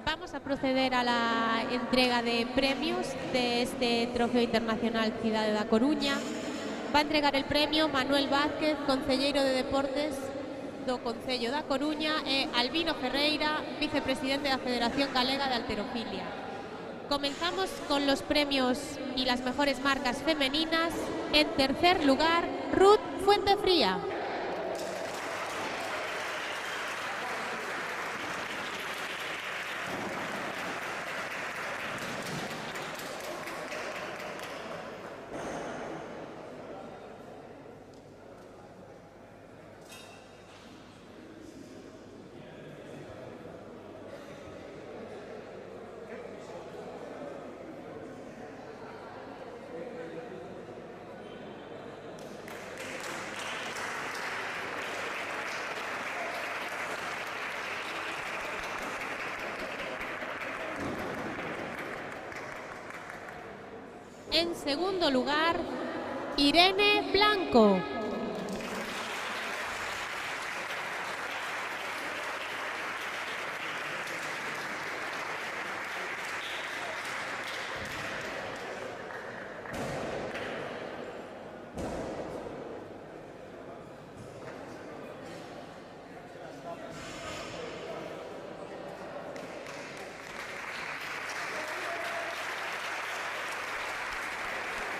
F: Vamos a proceder a la entrega de premios de este Trofeo Internacional Cidade da Coruña. Va a entregar el premio Manuel Vázquez, concelleiro de Deportes do Concello da Coruña, e Albino Ferreira, vicepresidente da Federación Galega de Halterofilia. Comenzamos con los premios y las mejores marcas femeninas. En tercer lugar, Ruth Fuentefría. En segundo lugar, Irene Blanco.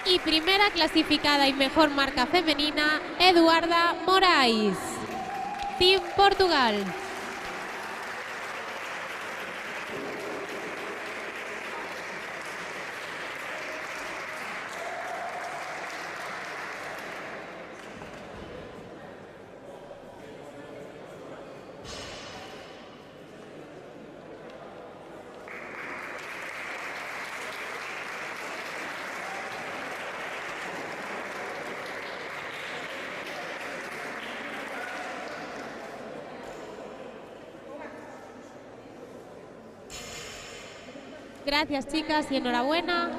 F: Y primera clasificada y mejor marca femenina, Eduarda Morais, Team Portugal. Gracias, chicas, y enhorabuena.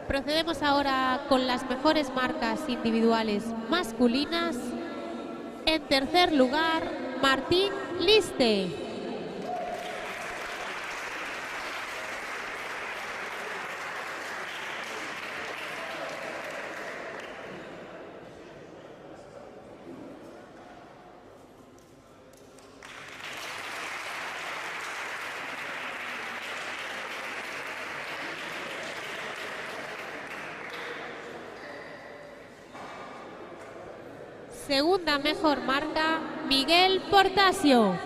F: Procedemos ahora con las mejores marcas individuales masculinas. tercer lugar, Martín Liste. Segunda mejor marca, Miguel Portasio.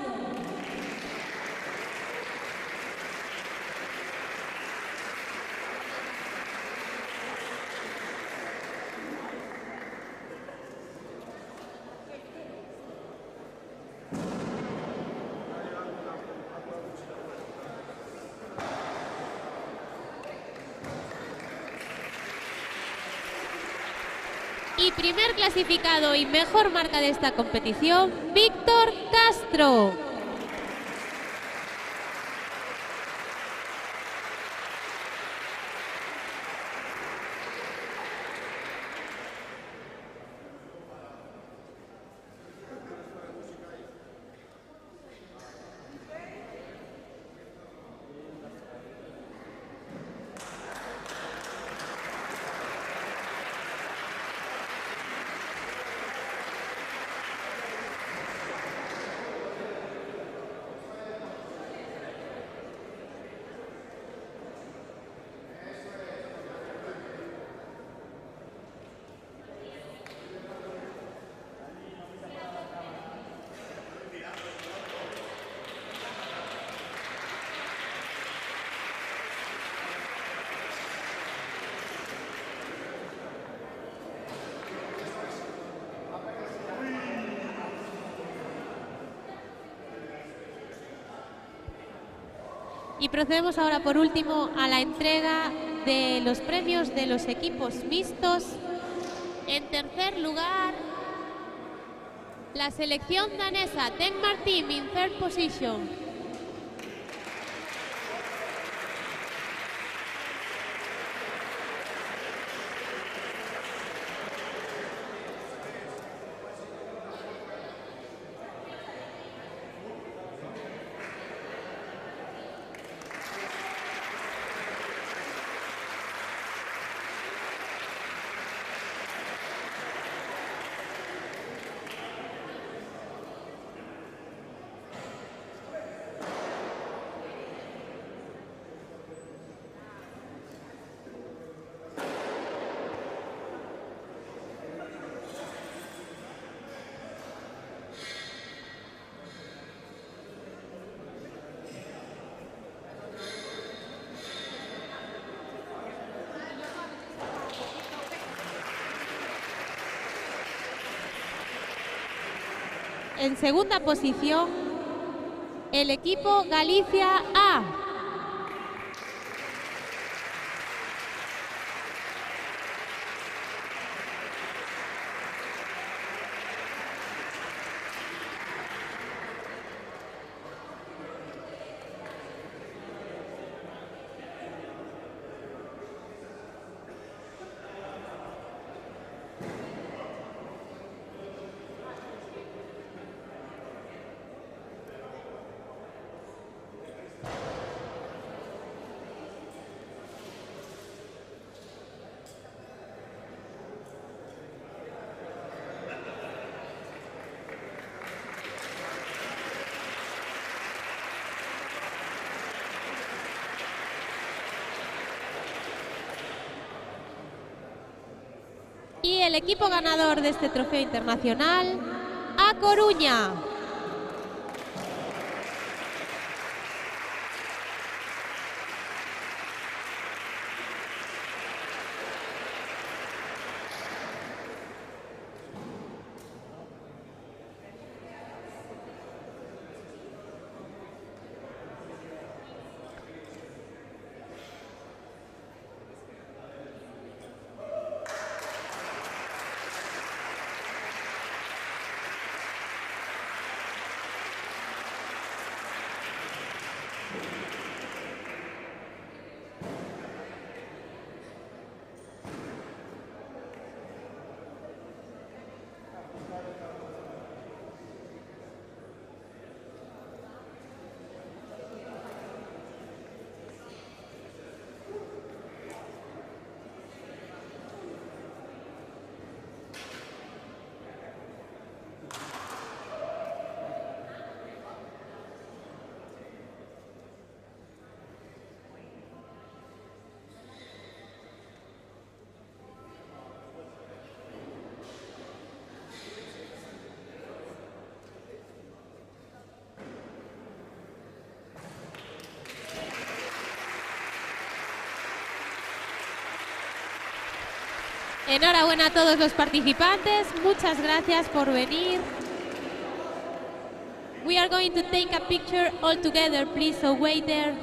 F: Y primer clasificado y mejor marca de esta competición, Víctor Castro. Y procedemos ahora por último a la entrega de los premios de los equipos mixtos. En tercer lugar, la selección danesa, Denmark Team in third position. En segunda posición, el equipo Galicia A. Y el equipo ganador de este trofeo internacional, A Coruña. Enhorabuena a todos los participantes. Muchas gracias por venir. We are going to take a picture all together, please, so wait there.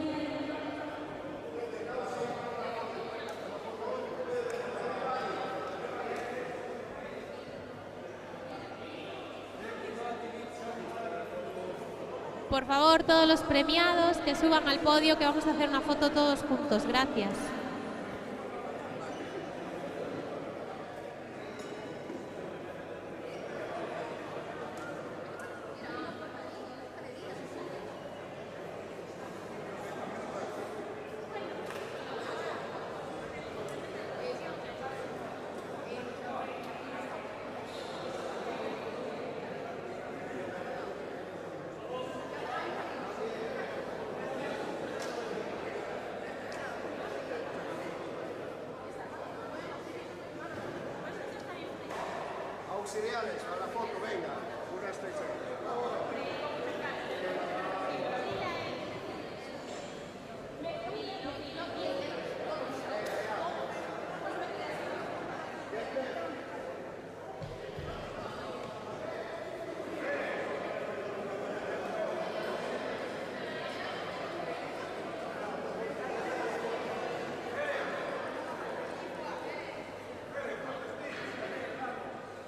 F: Por favor, todos los premiados que suban al podio, que vamos a hacer una foto todos juntos. Gracias.
A: Auxiliares, para la foto, venga.